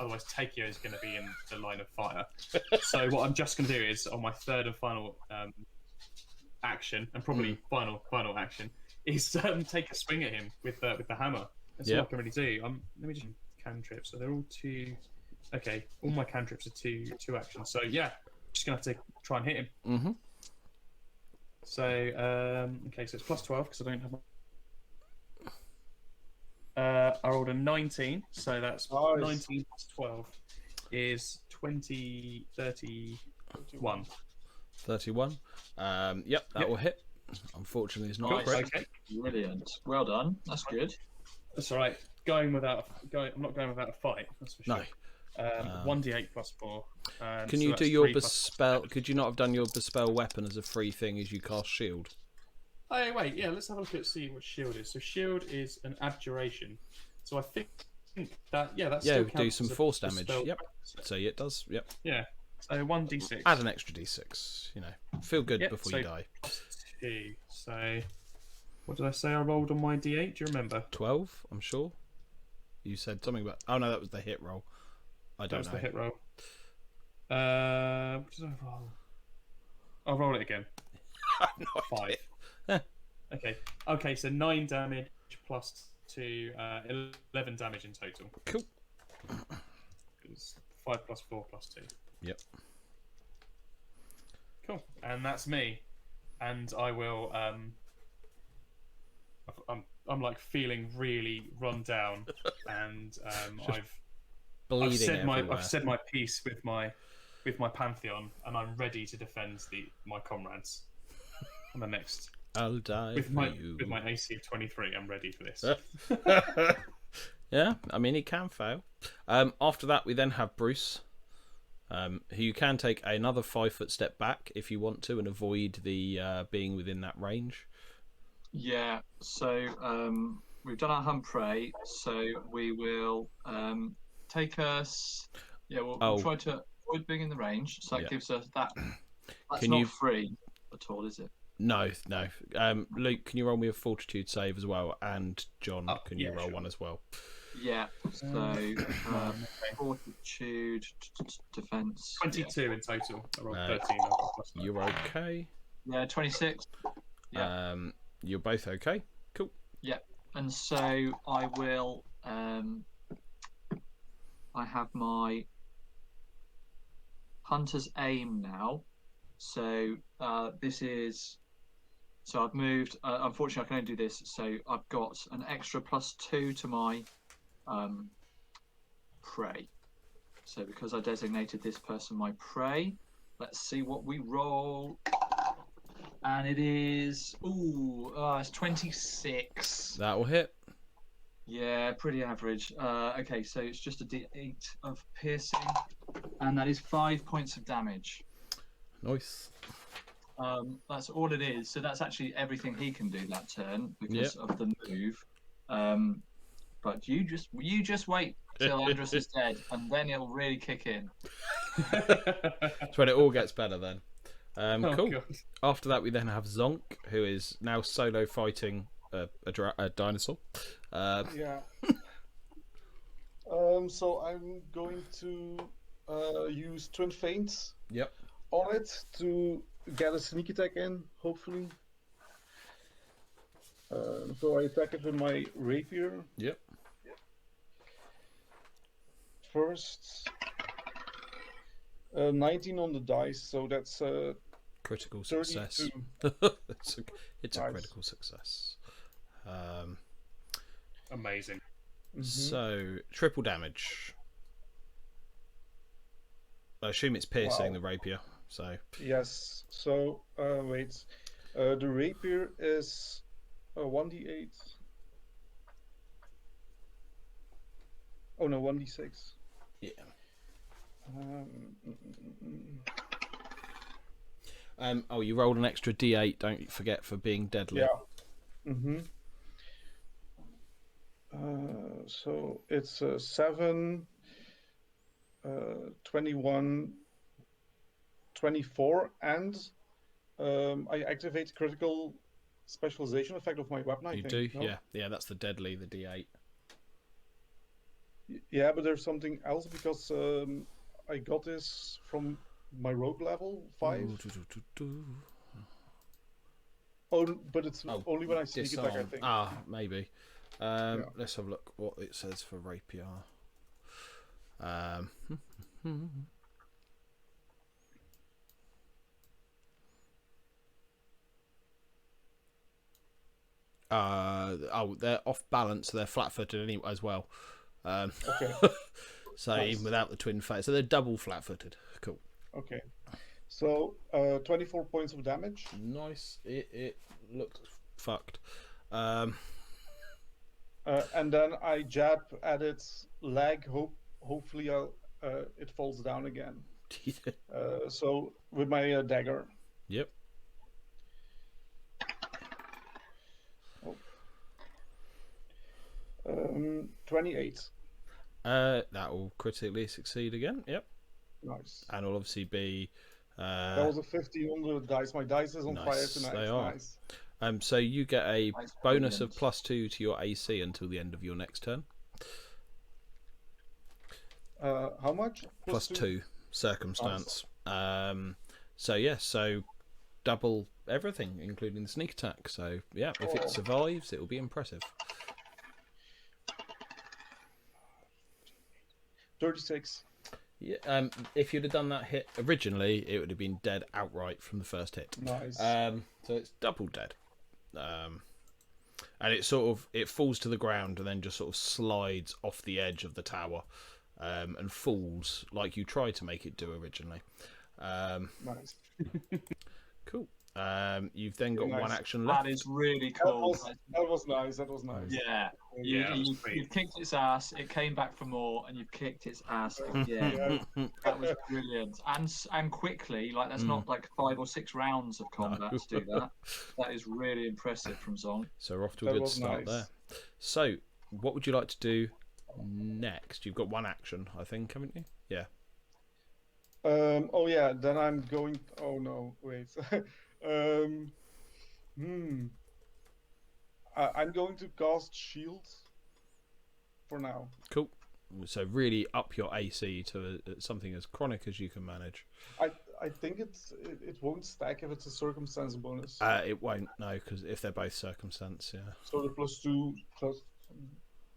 Otherwise, Takeo is going to be in the line of fire. So what I'm just going to do is on my third and final action, and probably final action, is take a swing at him with the hammer. That's all I can really do. Let me just cantrips. So they're all 2. Okay, all my cantrips are two actions. So yeah, just gonna have to try and hit him. Mm-hmm. So okay, so it's +12 because I don't have. I rolled a 19, so that's Nice. 19 plus 12 is 20, 31. 31. Yep, that will hit. Unfortunately, it's not Nice. correct. Okay, Brilliant. Well done. That's good. that's all right. I'm not going without a fight. That's for sure. No. 1d8 plus 4. Can so you that's do your 3 plus- spell? Could you not have done your bespell weapon as a free thing as you cast shield? Oh wait, yeah. Let's have a look at see what shield is. So shield is an abjuration. So I think that that Yeah, still do counts some as a force damage. spell. Yep. So yeah, it does. Yep. Yeah. So 1d6. Add an extra d6. You know, feel good Yep, before so you die. +2. So what did I say I rolled on my d8? Do you remember? 12. I'm sure. You said something about. Oh no, that was the hit roll. I That don't was know. the hit roll. What did I roll? I'll roll it again. No 5. idea. Eh. Okay, so 9 damage plus 2, 11 damage in total. Cool. It's 5 plus 4 plus 2. Yep. Cool. And that's me. And I will. I'm like feeling really run down, and Bleeding everywhere. I've said my piece with my pantheon, and I'm ready to defend my comrades. On the next. I'll die With for my you. AC of 23, I'm ready for this. Yeah, I mean he can fail. After that, we then have Bruce, who you can take another 5-foot step back if you want to and avoid the being within that range. Yeah. So we've done our hunt prey. So we will take us. Yeah, we'll try to avoid being in the range. So that gives us that. That's Can not you- free at all, is it? No. Luke, can you roll me a fortitude save as well? And John, can you yeah, roll sure. one as well? Yeah. So fortitude, defense. 22 in total. I rolled No. 13. I've got plus 9. You're okay. Yeah, 26. Yeah. You're both okay. Cool. And so I will. I have my hunter's aim now. So this is. So I've moved. Unfortunately, I can only do this. So I've got an extra +2 to my prey. So because I designated this person my prey, let's see what we roll. And it is. It's 26. That will hit. Yeah, pretty average. Okay, so it's just a d8 of piercing, and that is 5 points of damage. Nice. That's all it is. So that's actually everything he can do that turn because Yep. of the move. But you just wait till Andrus is dead, and then it'll really kick in. That's when it all gets better then. Oh, Cool. God. After that, we then have Zonk, who is now solo fighting a dinosaur. Yeah. So I'm going to use Twin Feints Yep. on it to get a sneak attack in, hopefully. So I attack it with my rapier Yep. first. 19 on the dice, so that's Critical 32. success. It's a Nice. critical success. Amazing. So triple damage. I assume it's piercing Wow. the rapier. So Yes. So wait, the rapier is 1d8. Oh no, 1d6. yeah. Oh, you rolled an extra D8. Don't forget for being deadly. Yeah. So it's 7, 21, 24, and I activate critical specialization effect of my weapon. I You think. do, No? yeah. That's the deadly, the D8. Yeah, but there's something else because I got this from my rogue level 5. Oh, but it's only when I sneak attack, I Disarm. think. Ah, maybe. Let's have a look what it says for rapier. They're off balance. So they're flat-footed anyway as well. Okay. So Nice. even without the twin face, so they're double flat-footed. Cool. Okay. So 24 points of damage. Nice. It looks fucked. And then I jab at its leg. Hopefully, it falls down again. So with my dagger. Yep. 28. That will critically succeed again. Yep. Nice. And will obviously be. That was a 50 on the dice. My dice is on Nice, fire tonight. they are. Nice. So you get a Nice, bonus brilliant. of +2 to your AC until the end of your next turn. How much? +2 circumstance. So double everything, including the sneak attack. So yeah, if it survives, it will be impressive. 36. Yeah. If you'd have done that hit originally, it would have been dead outright from the first hit. Nice. So it's double dead. And it falls to the ground and then just sort of slides off the edge of the tower, and falls like you tried to make it do originally. Nice. Cool. You've then got Nice. one action left. That is really That cool. was nice. That was nice. Yeah. Yeah, that was You've sweet. kicked its ass. It came back for more, and you've kicked its ass again. That was brilliant, and quickly. Like that's not like 5 or 6 rounds of combat to do that. That is really impressive from Zong. So we're off to a That good was start nice. there. So what would you like to do next? You've got one action, I think, haven't you? Yeah. Oh yeah. Then I'm going. Oh no. Wait. I'm going to cast shield for now. Cool. So really up your AC to something as chronic as you can manage. I think it won't stack if it's a circumstance bonus. It won't, no, because if they're both circumstance, yeah. So the +2 plus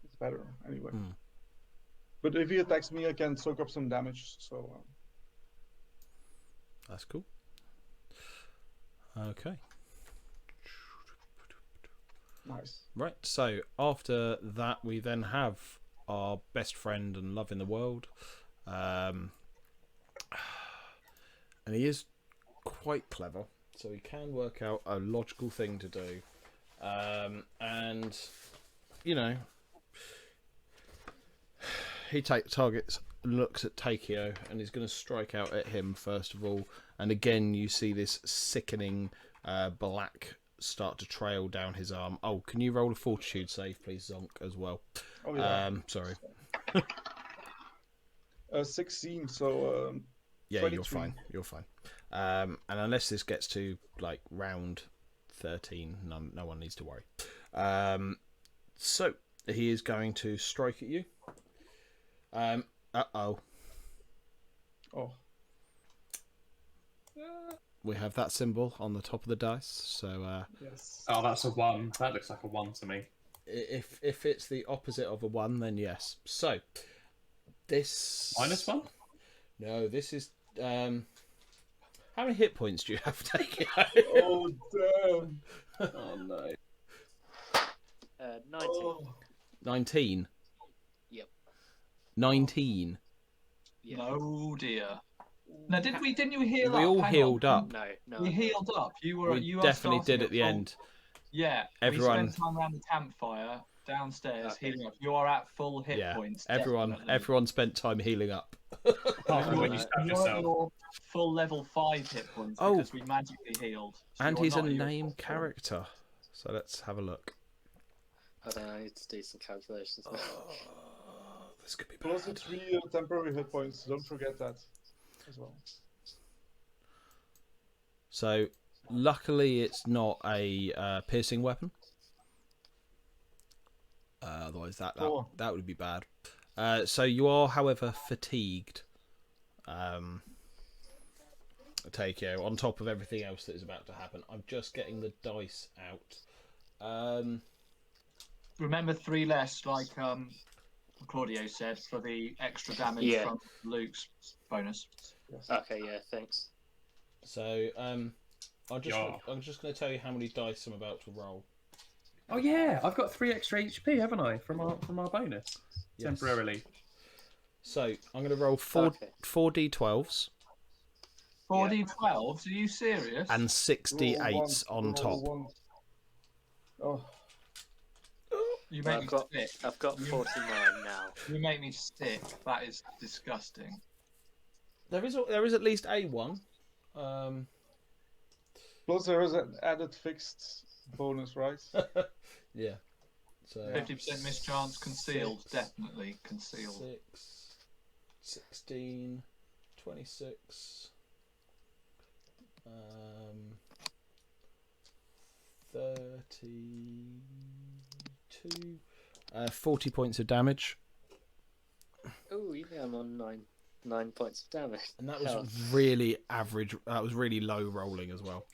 it's better anyway. Hmm. But if he attacks me, I can soak up some damage. So That's cool. Okay. nice. Right, so after that, we then have our best friend and love in the world. And he is quite clever, so he can work out a logical thing to do. And, you know, he targets, looks at Takeo, and he's going to strike out at him first of all. And again, you see this sickening black start to trail down his arm. Oh, can you roll a fortitude save, please, Zonk, as well? Oh yeah. Sorry. 16. So Yeah, 23. you're fine. You're fine. And unless this gets to like round 13, no one needs to worry. So he is going to strike at you. Oh. We have that symbol on the top of the dice. So Yes. Oh, that's a 1. That looks like a 1 to me. if it's the opposite of a 1, then yes. So this -1? No, this is How many hit points do you have, Takeo? Oh damn! Oh no. 19. Oh. 19. Yep. 19. Yeah. No dear. Now, didn't you heal We up? all Hang healed on. up. No. We healed up. We You are definitely starting did at the full- end. Yeah. Everyone- We spent time around the campfire downstairs Okay. healing up. You are at full hit Yeah. points. Everyone definitely. spent time healing up. Apart from when you You're- stab you're at yourself. your full level 5 hit points Oh. because we magically healed. So And you're he's a not at your name full- character. So let's have a look. Hold on, I need to do some calculations now. This could be Plus the bad. 3 temporary hit points. Don't forget that as well. So, luckily, it's not a piercing weapon. Otherwise, that would be bad. So you are, however, fatigued. Takeo, on top of everything else that is about to happen. I'm just getting the dice out. Remember 3 less, like Claudio said, for the extra damage Yeah. from Luke's bonus. Okay, yeah, thanks. So, I'm just Yeah. going to tell you how many dice I'm about to roll. Oh yeah, I've got 3 extra HP, haven't I, from our bonus Yes. temporarily. So I'm going to roll four d12s 4d12s? Are you serious? and 6 d8s on top. Oh, You Well, make me sick. I've got 49 now. You make me sick. That is disgusting. There is at least a one. plus there is an added fixed bonus, right? Yeah. So 50% mischance concealed. 6, Definitely concealed. 6, 16, 26, 32, 40 points of damage. Oh, yeah, I'm on 9 points of damage. And that was Hell. really average. That was really low rolling as well.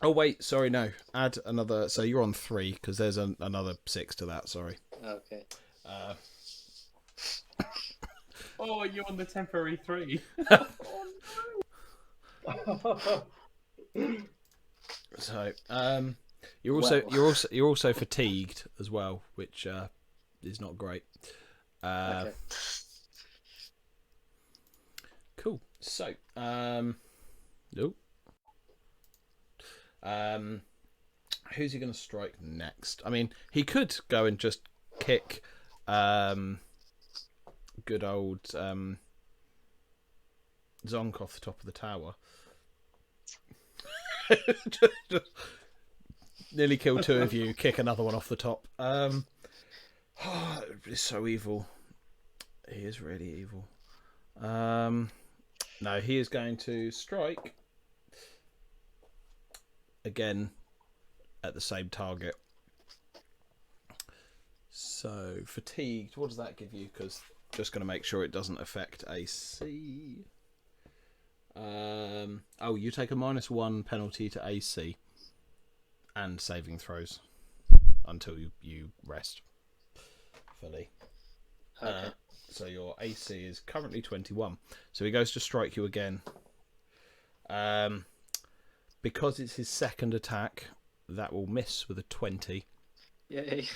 Oh wait, sorry, no. Add another. So you're on 3 because there's another 6 to that. Sorry. Okay. Oh, you're on the temporary 3. So you're also fatigued as well, which is not great. Okay. Cool. So who's he going to strike next? I mean, he could go and just kick good old Zonk off the top of the tower. just nearly kill 2 of you, kick another one off the top. It's so evil. He is really evil. No, he is going to strike again at the same target. So fatigued, what does that give you? Because just going to make sure it doesn't affect AC. Oh, you take a -1 penalty to AC and saving throws until you rest fully. Okay. So your AC is currently 21. So he goes to strike you again. Because it's his second attack, that will miss with a 20. Yay.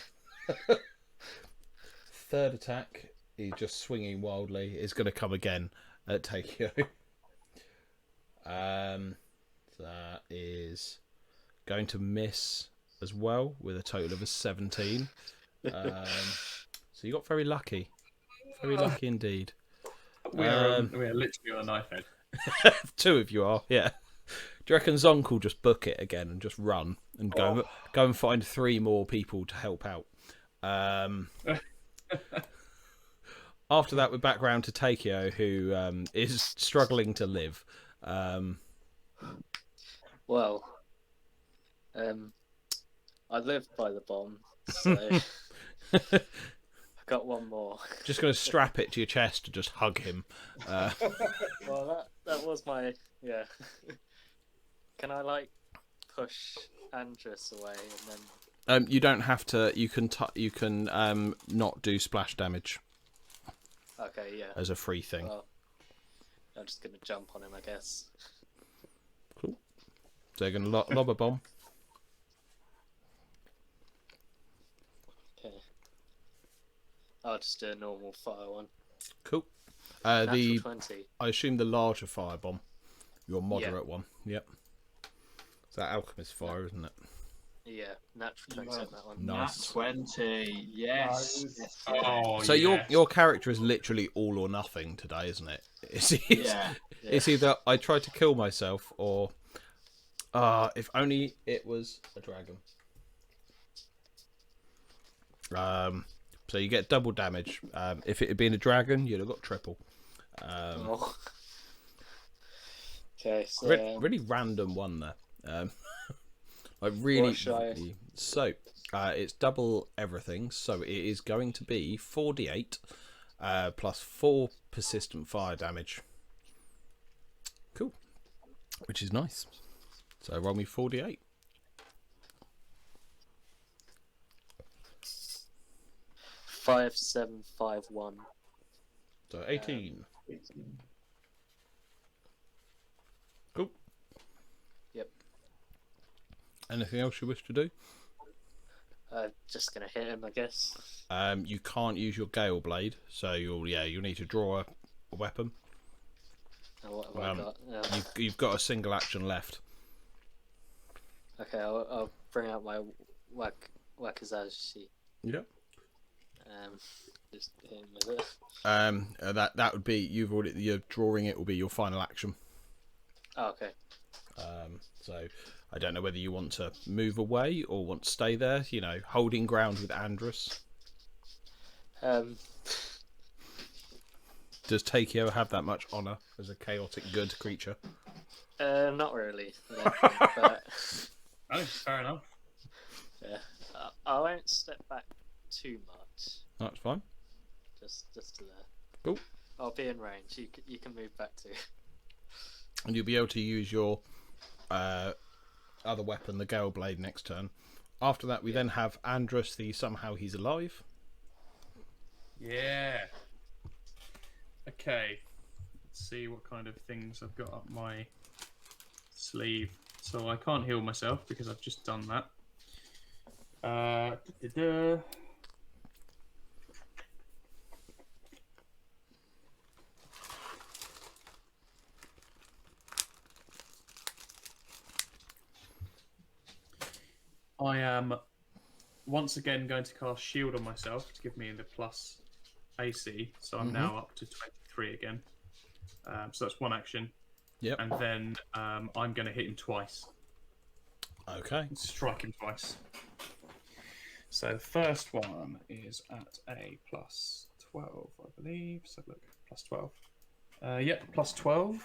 Third attack, he's just swinging wildly, is going to come again at Takeo. That is going to miss as well with a total of a 17. So you got very lucky. Very lucky indeed. We're literally on a knife edge. 2 of you are, yeah. Do you reckon Zonk will just book it again and just run and go and find 3 more people to help out? After that, we're back round to Takeo, who is struggling to live. Well, I lived by the bomb, so I got one more. Just going to strap it to your chest to just hug him. Well, that was my Can I push Andrus away and then? You don't have to. You can not do splash damage Okay, yeah. as a free thing. Well, I'm just gonna jump on him, I guess. Cool. So you're going to lob a bomb. Okay. I'll just do a normal fire one. Cool. Natural 20. I assume the larger firebomb, your moderate one. Yep. It's that alchemist fire, isn't it? Yeah, natural 20 on that one. Nice. Nat 20. Yes. Nice. Yes. Oh, So yes. your character is literally all or nothing today, isn't it? Yeah. It's either I try to kill myself or if only it was a dragon. So you get double damage. If it had been a dragon, you'd have got triple. Oh. Okay, so Really random one there. Like really. What should I- So it's double everything. So it is going to be 4d8 plus 4 persistent fire damage. Cool. Which is nice. So roll me 4d8. 5, 7, 5, 1. So 18. Cool. Yep. Anything else you wish to do? Just gonna hit him, I guess. You can't use your Gale Blade, so you'll need to draw a weapon. What have I got? You've got a single action left. Okay, I'll bring out my Wakazashi. Yep. Just hit him with it. That would be you're drawing it will be your final action. Oh, okay. So I don't know whether you want to move away or want to stay there. You know, holding ground with Andrus. Does Takeo have that much honor as a chaotic good creature? Not really. I don't think, but Oh, fair enough. yeah, I won't step back too much. That's fine. Just to there. Cool. I'll be in range. You can move back too. And you'll be able to use your other weapon, the Gale Blade, next turn. After that, we then have Andrus, somehow he's alive. Yeah. Okay. Let's see what kind of things I've got up my sleeve. So I can't heal myself because I've just done that. I am once again going to cast Shield on myself to give me the plus AC, so I'm now up to 23 again. So that's one action. Yep. And then I'm going to hit him twice. Okay. Strike him twice. So the first one is at a plus 12, I believe. So look, plus 12. Yep, plus 12.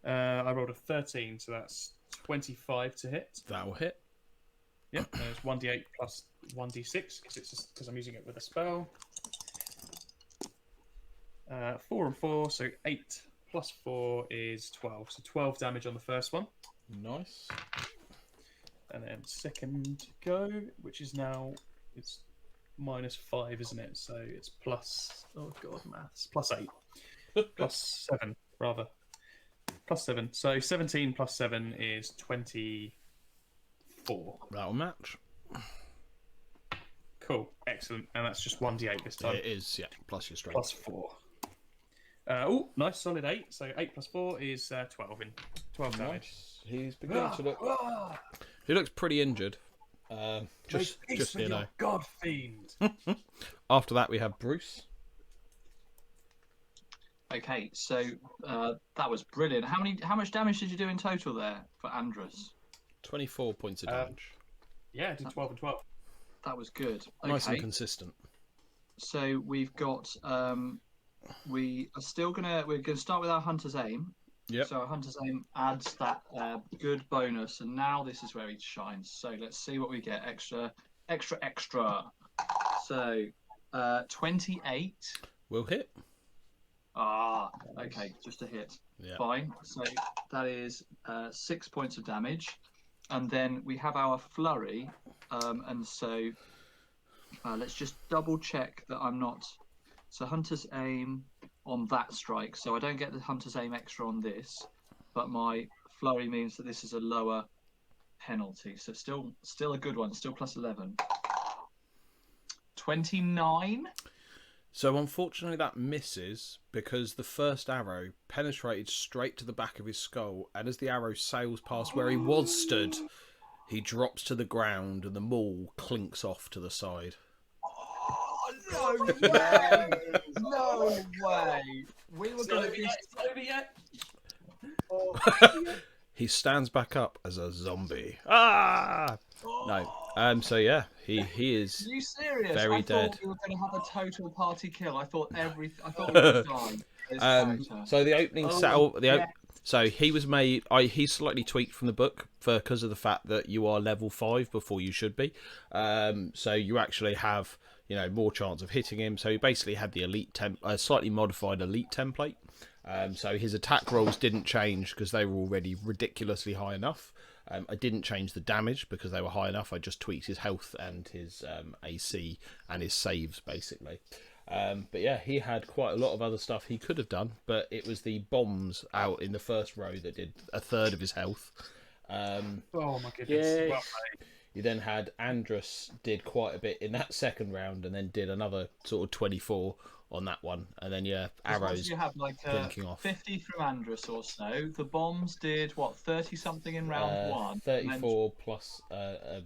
I rolled a 13, so that's 25 to hit. That will hit. Yep, there's 1d8 plus 1d6 because I'm using it with a spell. 4 and 4, so 8 plus 4 is 12. So 12 damage on the first one. Nice. And then second go, which is now it's -5, isn't it? So it's plus maths. Plus 8. Plus 7, rather. Plus 7. So 17 plus 7 is 24. That'll match. Cool. Excellent. And that's just 1d8 this time. It is, yeah. Plus your strength. Plus 4. Oh, nice solid 8. So 8 plus 4 is 12 in 12 damage. Nice. He's beginning to look. He looks pretty injured. Just so you know. God fiend. After that, we have Bruce. Okay, so that was brilliant. How much damage did you do in total there for Andrus? 24 points of damage. Yeah, I did 12 and 12. That was good. Nice Okay, and consistent. so we've got we're gonna start with our hunter's aim. Yep. So our hunter's aim adds that good bonus, and now this is where he shines. So let's see what we get. Extra. So 28. Will hit. Okay, just a hit. Yeah. Fine. So that is 6 points of damage, and then we have our flurry, and so let's just double check that I'm not. So hunter's aim. on that strike, so I don't get the Hunter's Aim extra on this, but my flurry means that this is a lower penalty. So still a good one, still plus 11. 29. So unfortunately that misses because the first arrow penetrated straight to the back of his skull, and as the arrow sails past where he was stood, he drops to the ground and the maul clinks off to the side. Oh, no way! No way! We were going to be... He stands back up as a zombie. Ah! No. So yeah, he is. Are you serious? Very I dead. thought we were going to have a total party kill. I thought we would die. So the opening so he was made. He's slightly tweaked from the book because of the fact that you are level 5 before you should be. So you actually have more chance of hitting him. So he basically had the elite slightly modified elite template. So his attack rolls didn't change because they were already ridiculously high enough. I didn't change the damage because they were high enough. I just tweaked his health and his AC and his saves, basically. But yeah, he had quite a lot of other stuff he could have done, but it was the bombs out in the first row that did a third of his health. Oh my goodness. Well, you then had Andrus did quite a bit in that second round and then did another sort of 24 on that one. And then, arrows you have like blinking off. 50 from Andrus or so. The bombs did, 30 something in round 1? 34 then... plus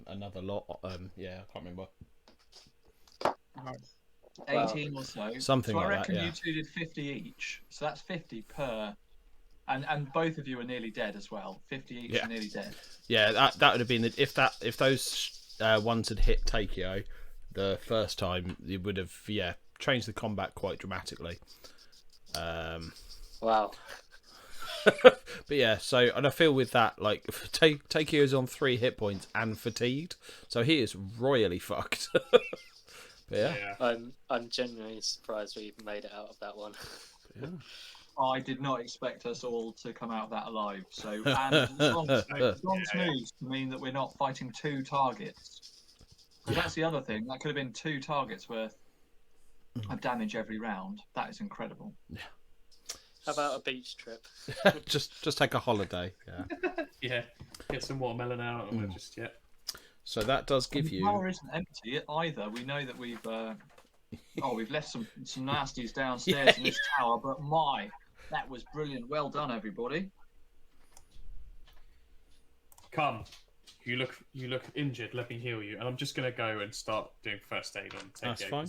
another lot. I can't remember. 18 or so. Something so like that, I reckon you two did 50 each. So that's 50 per. And both of you are nearly dead as well. 50 each are nearly dead. Yeah, that would have been if those ones had hit Takeo the first time, it would have changed the combat quite dramatically. Wow. But so and I feel with that, like Takeo's on 3 hit points and fatigued, so he is royally fucked. But I'm genuinely surprised we even made it out of that one. Yeah. I did not expect us all to come out of that alive. So, and it's gone smooth to mean that we're not fighting 2 targets. That's the other thing. That could have been 2 targets worth of damage every round. That is incredible. Yeah. How about a beach trip? just take a holiday. Yeah. Get some watermelon out and So that does give you. The tower isn't empty either. We know that we've we've left some nasties downstairs in this tower, but that was brilliant. Well done, everybody. Come. You look injured. Let me heal you. And I'm just gonna go and start doing first aid on Takeo. That's fine.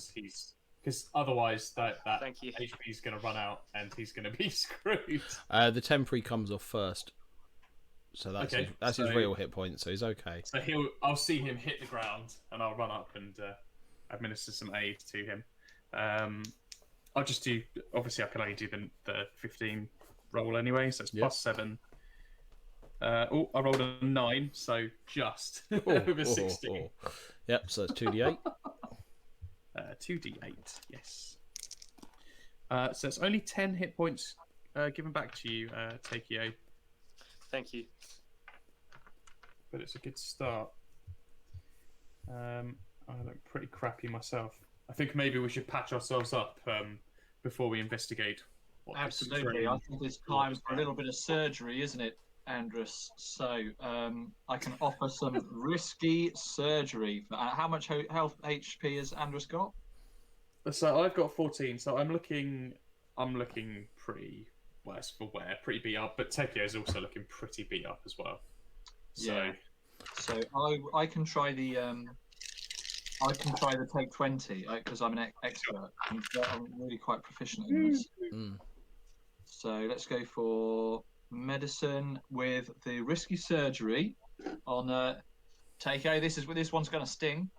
Because otherwise that Thank you. HP is gonna run out and he's gonna be screwed. The temporary comes off first, so that's his real hit point. So he's okay. So I'll see him hit the ground and I'll run up and administer some aid to him. I'll just do. Obviously, I can only do the 15 roll anyway, so it's plus 7. I rolled a 9, so just over 16. Yep, so it's 2d8. 2d8, yes. So it's only 10 hit points given back to you, Takeo. Thank you. But it's a good start. I look pretty crappy myself. I think maybe we should patch ourselves up before we investigate. Absolutely. I think it's time for a little bit of surgery, isn't it, Andrus? So I can offer some risky surgery. How much health HP has Andrus got? So I've got 14. So I'm looking pretty worse for wear, pretty beat up. But Takeo is also looking pretty beat up as well. So I can try the take 20 because I'm an expert. I'm really quite proficient in this. So let's go for medicine with the risky surgery on Takeo. This one's going to sting.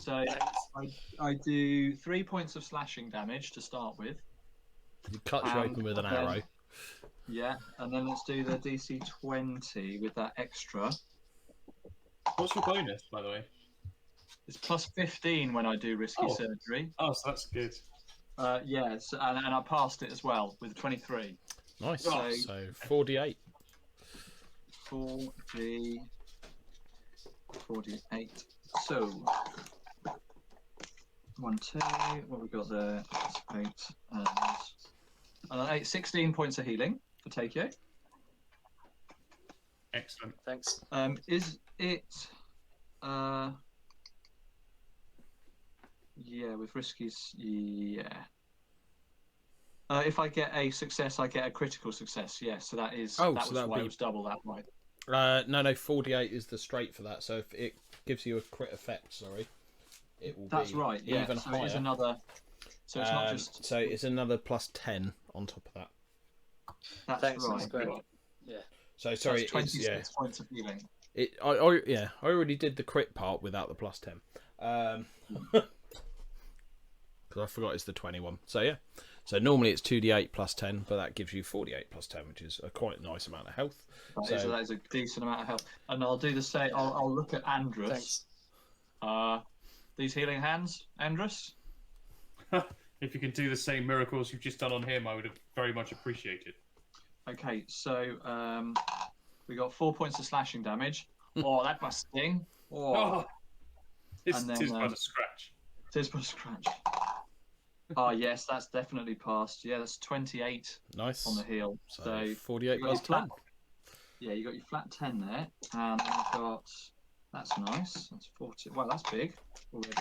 So I do 3 points of slashing damage to start with. He cuts you open with an arrow. Yeah, and then let's do the DC 20 with that extra. What's your bonus, by the way? It's plus 15 when I do risky surgery. Oh, so that's good. Yes, and I passed it as well with 23. Nice. So 48. 48. So 1, 2. What we got there? 8 and And 16 points of healing for Takeo. Excellent. Thanks. Is it? Yeah, with riskies, yeah. If I get a success, I get a critical success. Yeah, so that is. Oh, that so was that would why be- it was double that, right? No, 48 is the straight for that. So if it gives you a crit effect, sorry, it will That's be right. Yeah, even so higher. it is another. So it's not just. So it's another plus 10 on top of that. That's Thanks, right. that's great. yeah. Yeah. So sorry, That's 26 it's points of healing. I already did the crit part without the plus 10. Because I forgot it's the 21. So yeah. So normally it's 2d8 plus 10, but that gives you 48 plus 10, which is a quite nice amount of health. That is a decent amount of health. And I'll do the same. I'll look at Andrus. Thanks. These healing hands, Andrus. If you can do the same miracles you've just done on him, I would have very much appreciated. Okay, so we got 4 points of slashing damage. Oh, that must sting. Oh, it's And then, but a scratch. Tis but a scratch. Oh yes, that's definitely passed. Yeah, that's 28 Nice. on the heel. So 48 you got plus your flat, 10. Yeah, you got your flat 10 there, and you've got. That's nice. That's 14. Well, that's big already.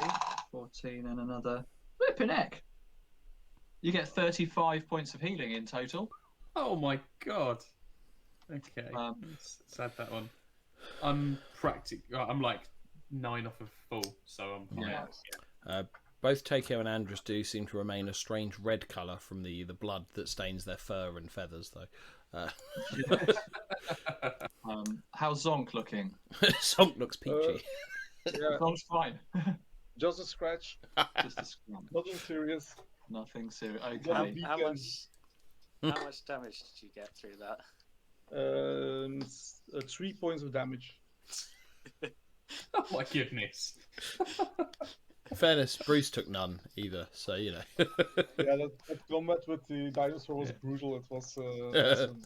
14 and another. Flipping heck. You get 35 points of healing in total. Oh my god. Okay. Let's add that one. I'm like 9 off of full, so I'm fine. Yeah. Both Takeo and Andrus do seem to remain a strange red colour from the blood that stains their fur and feathers, though. How's Zonk looking? Zonk looks peachy. Yeah, Zonk's fine. just a scratch. Just a scrum. Nothing serious. Nothing serious. Yeah, Okay. we How can- much damage did you get through that? 3 points of damage. Oh my goodness. In fairness, Bruce took none either, so you know. Yeah, that combat with the dinosaur was brutal. It was. Awesome.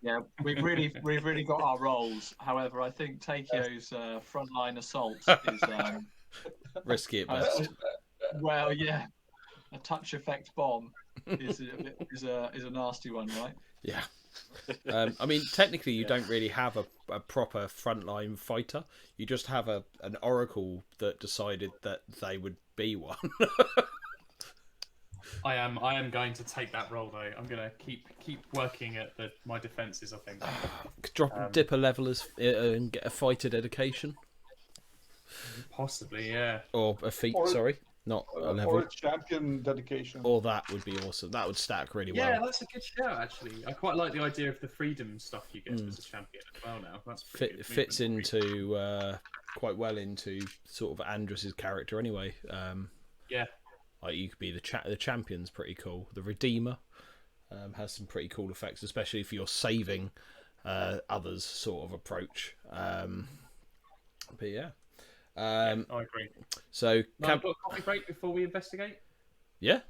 Yeah, we've really got our roles. However, I think Takeo's frontline assault is Risky at best. well, yeah, a touch effect bomb is a nasty one, right? Yeah. I mean, technically, you don't really have a proper frontline fighter. You just have an oracle that decided that they would be one. I am going to take that role though. I'm going to keep working at my defences, I think. Dip a level and get a fighter dedication. Possibly, yeah. Or a feat, Or- sorry. Not a Or level. a champion dedication. Or that would be awesome. That would stack really Yeah, well. that's a good shout, actually. I quite like the idea of the freedom stuff you get as a champion as well now. That's pretty good. Fits Movement. into quite well into sort of Andrus's character anyway. Yeah. Like you could be the champion's pretty cool. The Redeemer has some pretty cool effects, especially if you're saving others sort of approach. But yeah. I agree. So Now, I've got a coffee break before we investigate. yeah.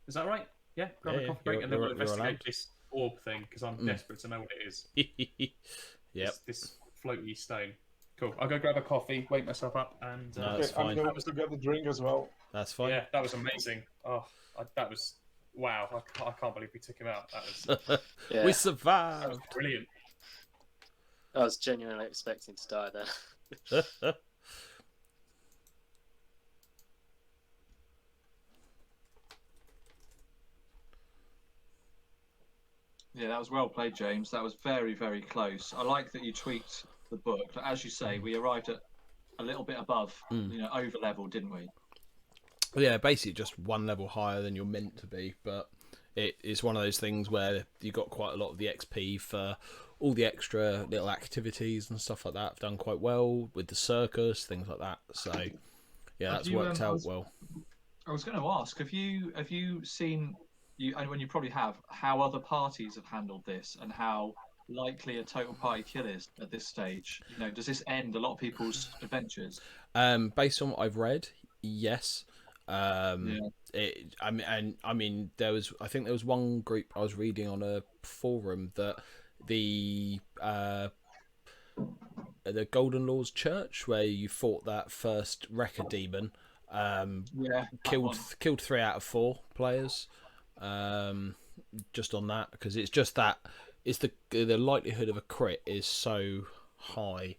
Is that right? Yeah, grab Yeah, a coffee break you're- and then we'll you're investigate allowed. this orb thing because I'm desperate to know what it is. Yep. This floaty stone. Cool. I'll go grab a coffee, wake myself up, and No, Okay, that's I'm fine. going to get the drink as well. That's fine. yeah, that was amazing. Oh, that was wow. I can't believe we took him out. That was Yeah. We survived. brilliant. I was genuinely expecting to die there. Yeah, that was well played, James. That was very, very close. I like that you tweaked the book. As you say, we arrived at a little bit above, over level, didn't we? Yeah, basically just one level higher than you're meant to be, but it's one of those things where you got quite a lot of the XP for all the extra little activities and stuff like that. I've done quite well with the circus, things like that. So yeah, that's worked out well. I was going to ask, have you seen and when you probably have, how other parties have handled this and how likely a total party kill is at this stage? Does this end a lot of people's adventures? Based on what I've read, yes. I mean, I think there was one group I was reading on a forum that the Golden Laws Church, where you fought that first Wrecker demon, killed 3 out of 4 players. just on that, because it's just that it's the likelihood of a crit is so high,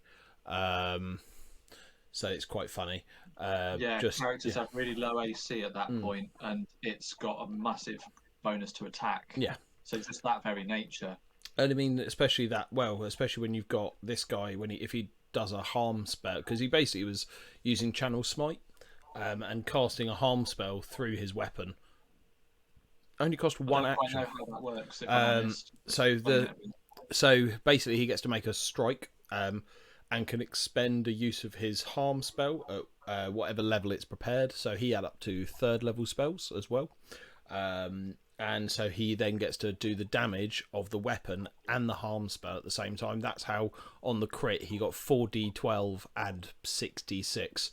so it's quite funny. Characters have really low AC at that point, and it's got a massive bonus to attack. Yeah. So it's just that very nature. And I mean, especially when you've got this guy, if he does a harm spell, because he basically was using Channel Smite, and casting a harm spell through his weapon. Only cost one action. I don't quite know how that works, if I'm honest. So basically, he gets to make a strike, and can expend a use of his harm spell at whatever level it's prepared. So he had up to 3rd level spells as well. And so he then gets to do the damage of the weapon and the harm spell at the same time. That's how on the crit he got 4d12 and 6d6.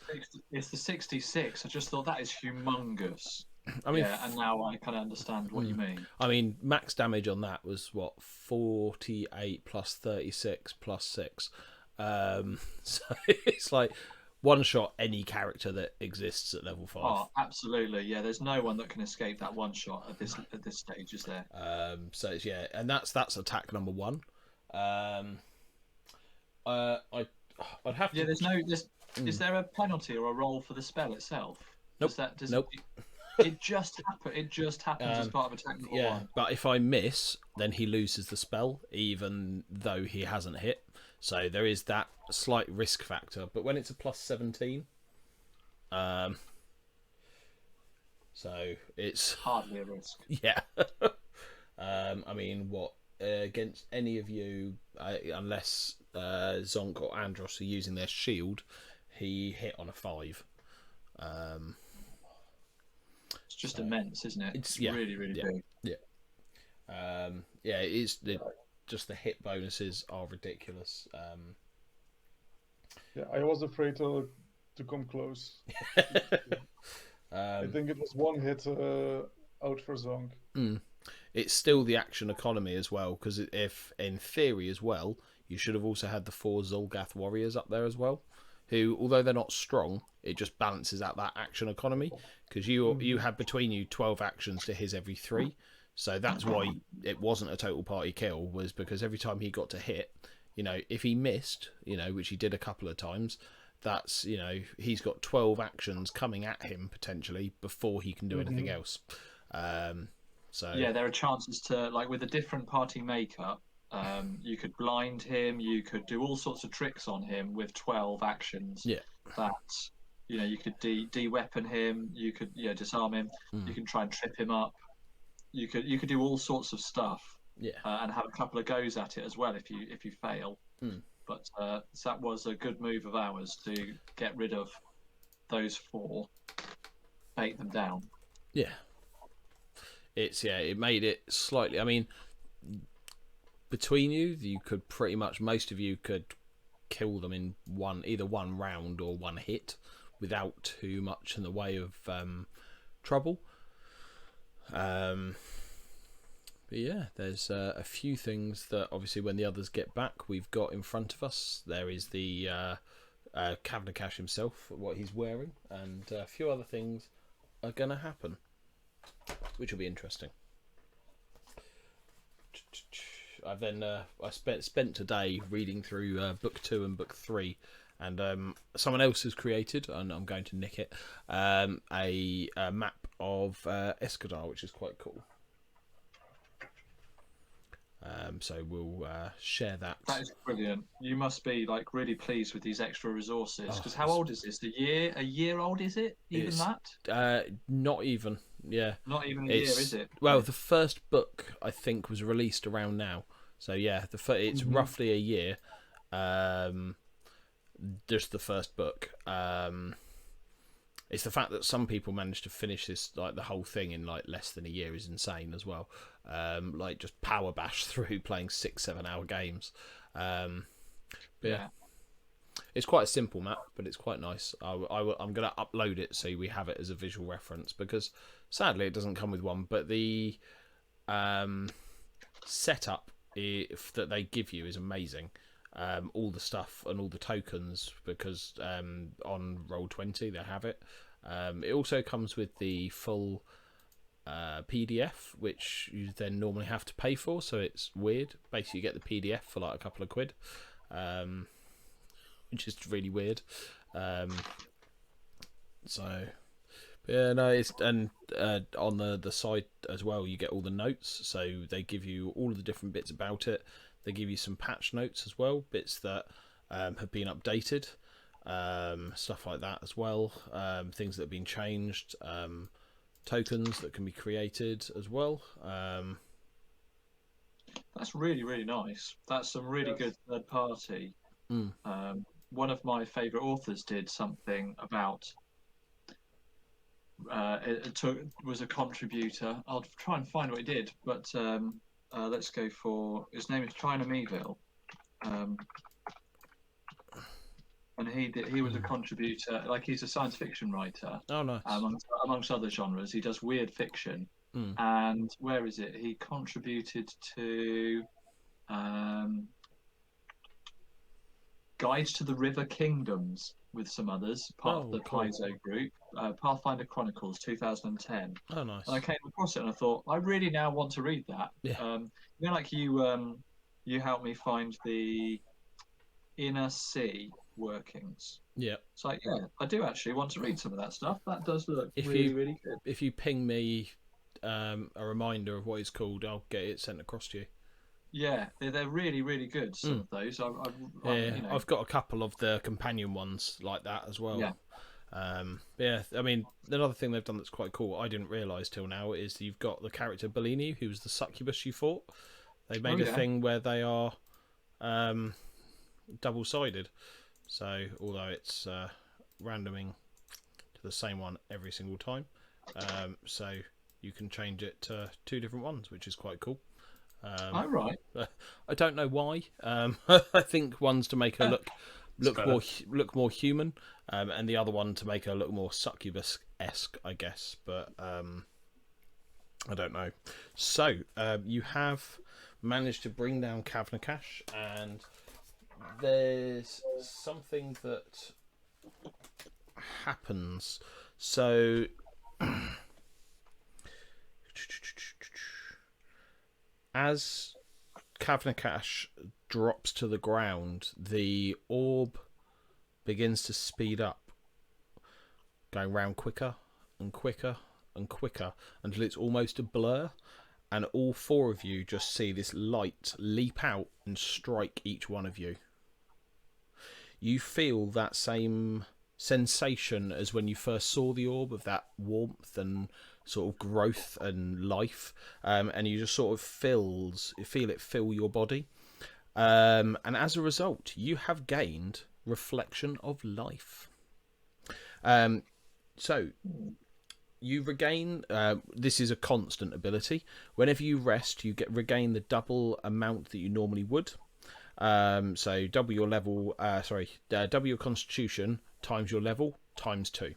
It's the 66. I just thought that is humongous. I mean, and now I kind of understand what you mean. I mean, max damage on that was 48 plus 36 plus 6. So it's like one shot any character that exists at level 5. Oh, absolutely. Yeah, there's no one that can escape that one shot at this stage, is there? So it's, and that's attack number 1. I'd have to. Yeah, is there a penalty or a roll for the spell itself? Nope. Nope. It just happens as part of attack number 1. But if I miss, then he loses the spell, even though he hasn't hit. So there is that slight risk factor. But when it's a plus 17, so it's hardly a risk. Yeah. I mean, against any of you, unless Zonk or Andros are using their shield, he hit on a 5. It's just immense, isn't it? It's really, really big. Yeah. It is. Just the hit bonuses are ridiculous. I was afraid to come close. I think it was one hit out for Zonk. It's still the action economy as well, because if in theory as well, you should have also had the 4 Zolgath warriors up there as well, who, although they're not strong, it just balances out that action economy, because you had between you 12 actions to his every 3. So that's why it wasn't a total party kill, was because every time he got to hit, if he missed, which he did a couple of times, that's, he's got 12 actions coming at him potentially before he can do anything else. So there are chances to, like with a different party makeup, you could blind him, you could do all sorts of tricks on him with 12 actions. Yeah. That, you could de-weapon him, you could disarm him, you can try and trip him up. You could do all sorts of stuff, and have a couple of goes at it as well if you fail. But that was a good move of ours to get rid of those 4, bait them down. Yeah, it made it slightly. I mean, between you could pretty much, most of you could kill them in either one round or one hit without too much in the way of trouble. But there's a few things that obviously when the others get back we've got in front of us. There is the Cavnakash himself, what he's wearing, and a few other things are going to happen, which will be interesting. I spent today reading through book 2 and book 3, and someone else has created, and I'm going to nick it, a map of Escadar, which is quite cool. So we'll share that. That is brilliant. You must be really pleased with these extra resources, because how old is this? A year old, is it? That? Not even. Yeah. Not even a year, is it? Well, the first book I think was released around now. So it's roughly a year. Just the first book. It's the fact that some people managed to finish this, the whole thing in less than a year, is insane as well. Just power bash through playing 6-7 hour games. It's quite a simple map, but it's quite nice. I'm going to upload it so we have it as a visual reference, because sadly it doesn't come with one. But the setup that they give you is amazing. All the stuff and all the tokens, because on Roll20 they have it. It also comes with the full PDF, which you then normally have to pay for, so it's weird. Basically, you get the PDF for like a couple of quid, which is really weird. So, yeah, no, it's on the side as well. You get all the notes, so they give you all of the different bits about it. They give you some patch notes as well, bits that have been updated, stuff like that as well. Things that have been changed. Tokens that can be created as well. That's really, really nice. That's some really good third party. One of my favourite authors did something about. Was a contributor. I'll try and find what he did, but let's go for his name is China Meeville. And he was a contributor, like he's a science fiction writer. Oh, nice. Amongst other genres, he does weird fiction. And where is it? He contributed to Guides to the River Kingdoms with some others, part of the Paizo group. Pathfinder Chronicles 2010. Oh, nice. And I came across it and I thought, I really now want to read that. Yeah. Like you helped me find the Inner Sea workings. Yeah. It's like, yeah, I do actually want to read some of that stuff. That does look really good. If you ping me a reminder of what it's called, I'll get it sent across to you. Yeah, they're really, really good. Some of those. I've got a couple of the companion ones like that as well. Yeah. I mean, another thing they've done that's quite cool, I didn't realise till now, is you've got the character Bellini, who's the succubus you fought. They made a thing where they are double-sided. So, although it's randoming to the same one every single time, so you can change it to 2 different ones, which is quite cool. Right. I don't know why. I think one's to make her look more human, and the other one to make her look more succubus-esque, I guess. But I don't know. So you have managed to bring down Cavnakash, and there's something that happens. So as Cavnakash drops to the ground, the orb begins to speed up, going round quicker and quicker and quicker until it's almost a blur, and all 4 of you just see this light leap out and strike each one of you. You feel that same sensation as when you first saw the orb, of that warmth and sort of growth and life, and you just sort of feel it fill your body, and as a result you have gained reflection of life. So you regain, this is a constant ability. Whenever you rest, you regain the double amount that you normally would. So double your level, double your constitution times your level times 2.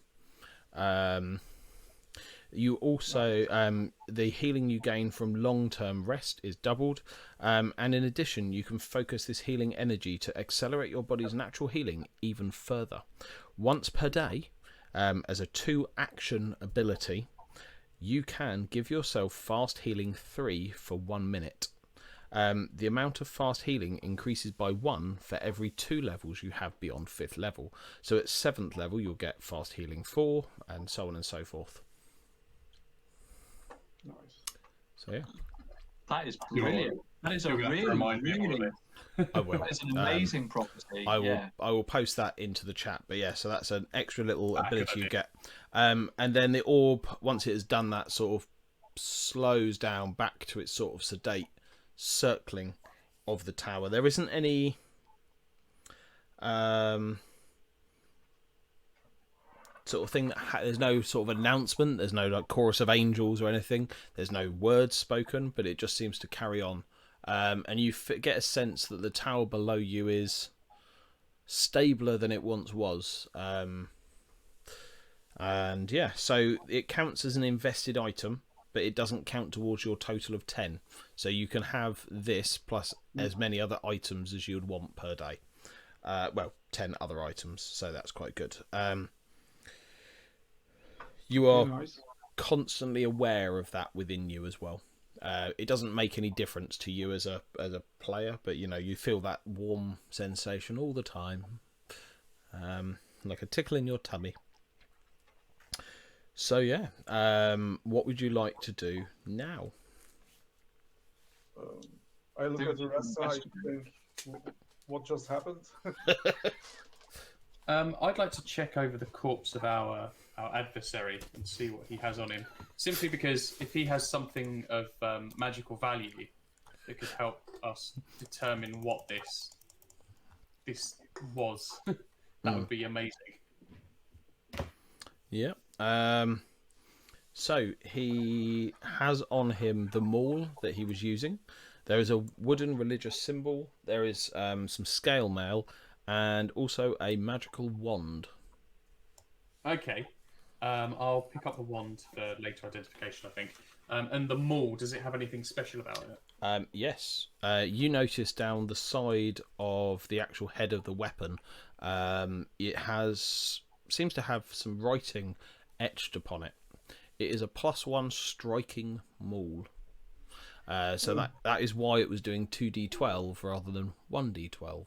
You also, the healing you gain from long-term rest is doubled, and in addition you can focus this healing energy to accelerate your body's natural healing even further. Once per day, as a 2-action ability, you can give yourself fast healing 3 for 1 minute. The amount of fast healing increases by 1 for every 2 levels you have beyond 5th level. So at 7th level you'll get fast healing 4, and so on and so forth. Nice. So yeah, that is brilliant. That is a really I will. That is an amazing property. I will post that into the chat. But yeah, so that's an extra little ability you get. And then the orb, once it has done that, sort of slows down back to its sort of sedate circling of the tower. There isn't any sort of thing that there's no sort of announcement, there's no like chorus of angels or anything, there's no words spoken, but it just seems to carry on, and you get a sense that the tower below you is stabler than it once was, and yeah, so it counts as an invested item, but it doesn't count towards your total of 10, so you can have this plus as many other items as you would want per day. 10 other items, so that's quite good. You are constantly aware of that within you as well. It doesn't make any difference to you as a player, but you feel that warm sensation all the time, like a tickle in your tummy. So yeah, what would you like to do now? I look at the rest and I think, what just happened? I'd like to check over the corpse of our adversary and see what he has on him. Simply because if he has something of magical value that could help us determine what this was, that would be amazing. Yeah. So he has on him the maul that he was using. There is a wooden religious symbol. There is some scale mail, and also a magical wand. Okay. I'll pick up the wand for later identification, I think. And the maul, does it have anything special about it? Yes. You notice down the side of the actual head of the weapon, it seems to have some writing etched upon it. It is a +1 striking maul. So that is why it was doing 2d12 rather than 1d12.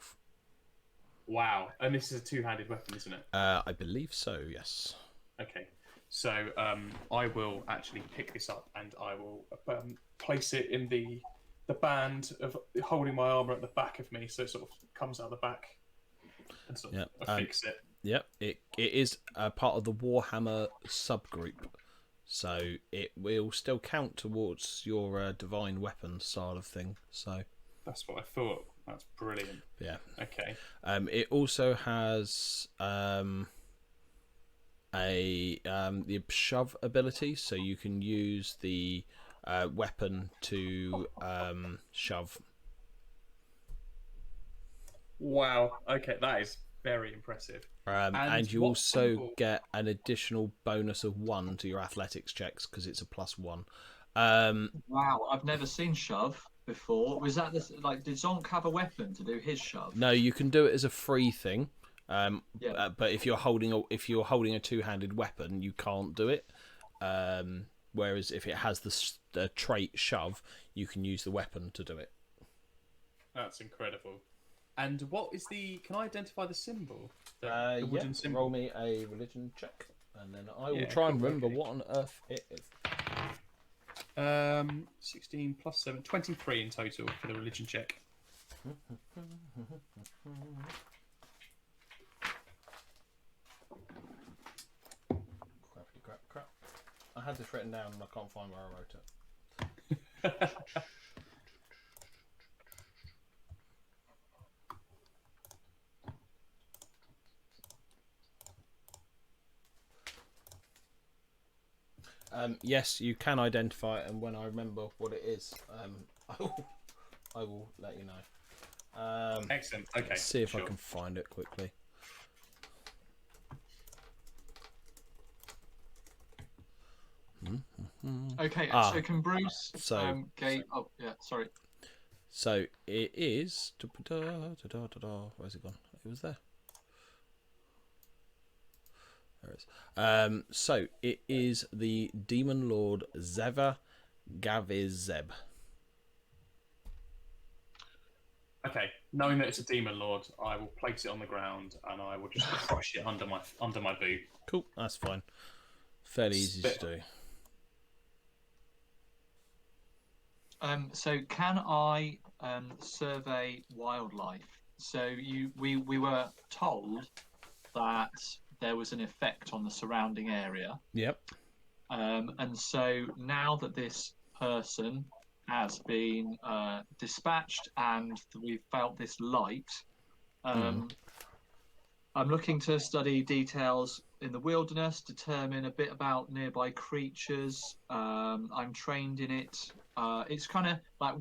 Wow. And this is a two-handed weapon, isn't it? I believe so, yes. Okay. So I will actually pick this up and I will place it in the band of holding my armour at the back of me, so it sort of comes out the back and sort of affix it. Yep, it is a part of the Warhammer subgroup, so it will still count towards your divine weapon side of thing. So that's what I thought. That's brilliant. Yeah. Okay. It also has the shove ability, so you can use the weapon to shove. Wow. Okay, that is very impressive. And you also get an additional bonus of 1 to your athletics checks because it's a +1. Wow, I've never seen shove before. Was that did Zonk have a weapon to do his shove? No, you can do it as a free thing. But if you're holding a two-handed weapon, you can't do it. Whereas if it has the trait shove, you can use the weapon to do it. That's incredible. And what is can I identify the symbol? The wooden symbol? Roll me a religion check, and then I will try and remember what on earth it is. 16 plus 7, 23 in total for the religion check. Crap. I had this written down and I can't find where I wrote it. Yes, you can identify it, and when I remember what it is, I will let you know. Excellent. Okay. Let's see if I can find it quickly. Okay, so can Bruce Gate? Oh, yeah, sorry. So it is. Where's it gone? It was there. There it is. So it is the Demon Lord Zeva Gavizeb. Okay, knowing that it's a Demon Lord, I will place it on the ground and I will just crush it under my boot. Cool, that's fine. Fairly easy to do. So can I survey wildlife? So we were told that there was an effect on the surrounding area. Yep. And so now that this person has been dispatched and we felt this light, I'm looking to study details in the wilderness, determine a bit about nearby creatures. I'm trained in it. It's kind of like,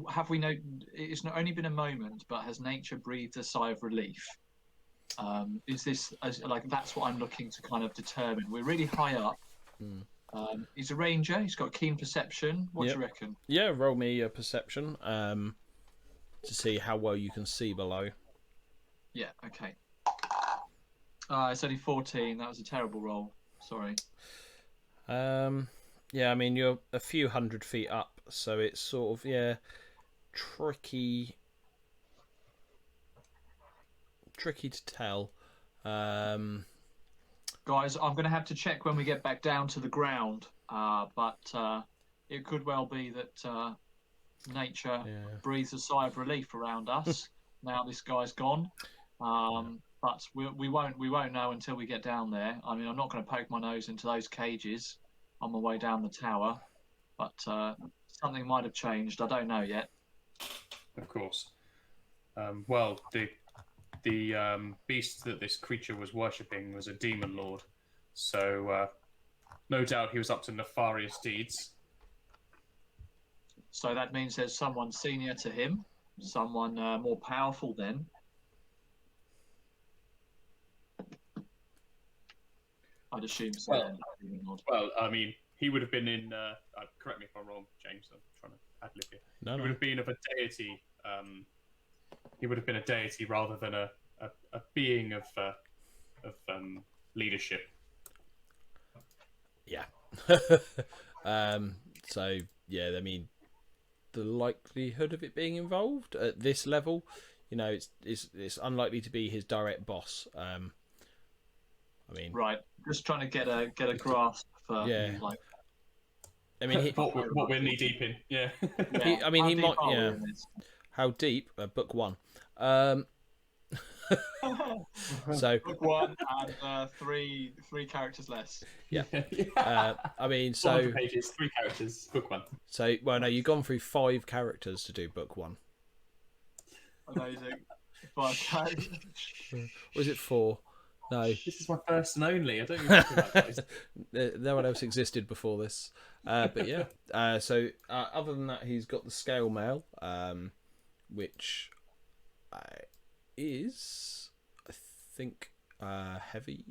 it's not only been a moment, but has nature breathed a sigh of relief? Is this that's what I'm looking to kind of determine? We're really high up. He's a ranger. He's got keen perception. What do you reckon? Yeah, roll me a perception to see how well you can see below. Yeah. Okay. It's only 14. That was a terrible roll. Sorry. Yeah, I mean, you're a few hundred feet up, so it's sort of, tricky to tell. Guys, I'm going to have to check when we get back down to the ground. But it could well be that nature breathes a sigh of relief around us now this guy's gone. But we won't know until we get down there. I mean, I'm not going to poke my nose into those cages on my way down the tower, but something might have changed. I don't know yet. Of course. Well, the beast that this creature was worshipping was a demon lord, so no doubt he was up to nefarious deeds. So that means there's someone senior to him, someone more powerful then. I'd assume so. Well, I mean, he would have been in. Correct me if I'm wrong, James. I'm trying to ad-lib here. No, he would have been of a deity. He would have been a deity rather than a being of leadership. Yeah. So yeah, I mean, the likelihood of it being involved at this level, it's unlikely to be his direct boss. I mean, right. Just trying to get a grasp for like. I mean, what we're knee deep in. Yeah. He might. Yeah. How deep? Book 1. So book 1 and three characters less. Yeah. I mean, so 400 pages, 3 characters, book 1. So, well, no, you've gone through 5 characters to do book 1. Amazing. 5 characters. Was it 4? No. This is my first and only. I don't even think about that. No one else existed before this. But yeah. So, other than that, he's got the scale mail, which is, I think, heavy.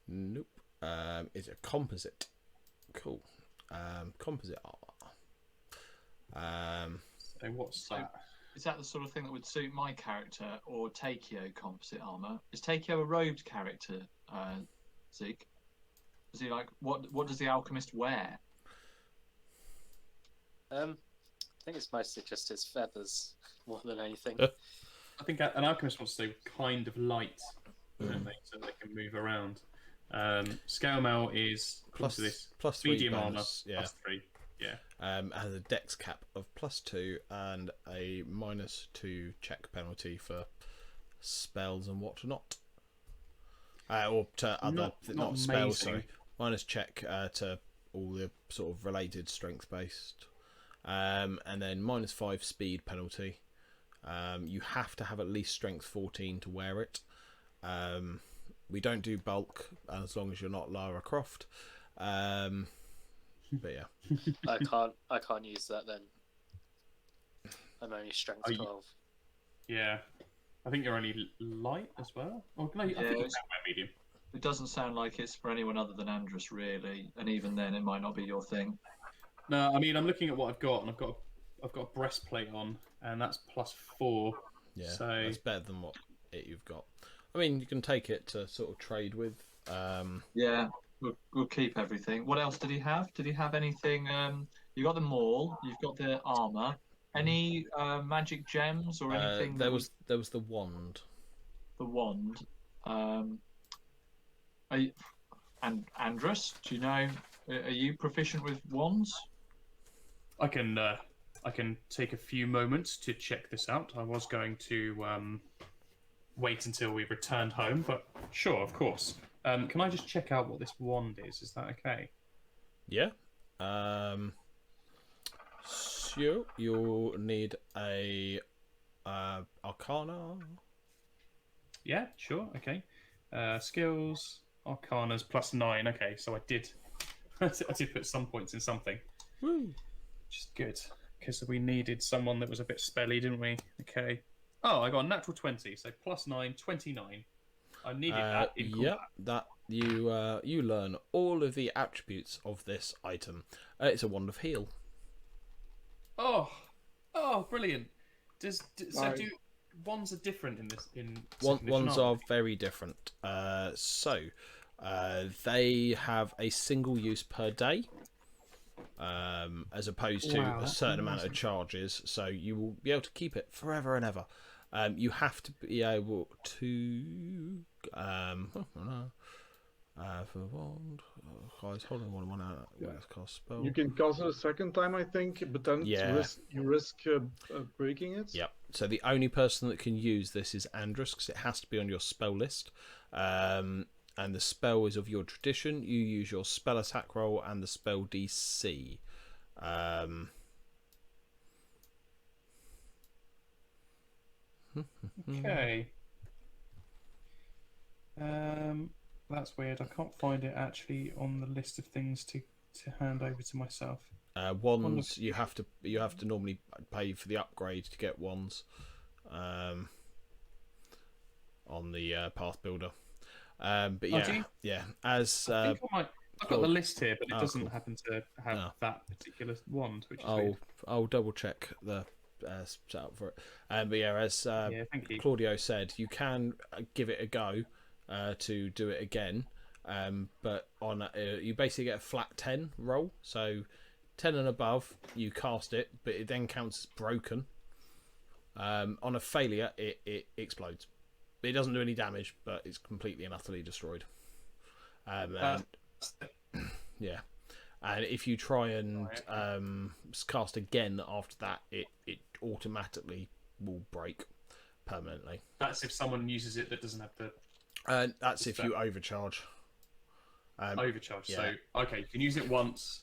Nope. It's a composite. Cool. Composite armor. So what's that? Is that the sort of thing that would suit my character, or Takeo composite armor? Is Takeo a robed character, Zeke? Is he like what does the alchemist wear? I think it's mostly just his feathers more than anything. I think an alchemist wants to kind of light, don't they, so they can move around. Scale mail is plus this plus 3 medium bonus, armor, plus 3. Yeah. Has a dex cap of +2 and a -2 check penalty for spells and whatnot. Or to other, not spells, sorry. Minus check to all the sort of related strength based. And then -5 speed penalty. You have to have at least strength 14 to wear it. We don't do bulk as long as you're not Lara Croft. But yeah, I can't use that then. I'm only strength 12. Yeah, I think you're only light as well. Oh no, I think you're medium. It doesn't sound like it's for anyone other than Andrus, really, and even then, it might not be your thing. No, I mean I'm looking at what I've got, and I've got a breastplate on, and that's +4. Yeah, so that's better than what you've got. I mean, you can take it to sort of trade with. Yeah. We'll keep everything. What else did he have? Did he have anything? You got the maul. You've got the armor. Any magic gems or anything? There was the wand. The wand. And Andrus, do you know? Are you proficient with wands? I can take a few moments to check this out. I was going to wait until we returned home, but sure, of course. Can I just check out what this wand is? Is that okay? Yeah. So you'll need a Arcana. Yeah, sure. Okay. Skills, Arcanas +9. Okay, so I did put some points in something. Woo. Which is good because we needed someone that was a bit spelly, didn't we? Okay. Oh, I got a natural 20, so +9, 29. I needed that in combat. Yep, that you learn all of the attributes of this item. It's a wand of heal. Oh, brilliant! wands are different in this. In Ones are very different. They have a single use per day, as opposed to Wow, a that's certain amount of amazing. charges. So you will be able to keep it forever and ever. You have to be able to. For wand, guys, hold on one out. Let's cast spell. You can cast it a second time, I think, but then you risk breaking it. Yep. So the only person that can use this is Andrus, because it has to be on your spell list. And the spell is of your tradition. You use your spell attack roll and the spell DC. Okay. That's weird. I can't find it actually on the list of things to hand over to myself. Wands, you have to normally pay for the upgrade to get wands, on the Path Builder. But yeah, do you? yeah. As I think I've got the list here, but it doesn't cool. happen to have that particular wand, which is I'll weird. double check the setup for it. But yeah, as Thank you. Claudio said, you can give it a go to do it again. But on you basically get a flat 10 roll, so 10 and above you cast it, but it then counts as broken. On a failure, it explodes. It doesn't do any damage, but it's completely and utterly destroyed. Yeah, and if you try and cast again after that, it automatically will break permanently. That's if someone uses it that doesn't have the That's if you overcharge. overcharge. Yeah. So okay, you can use it once,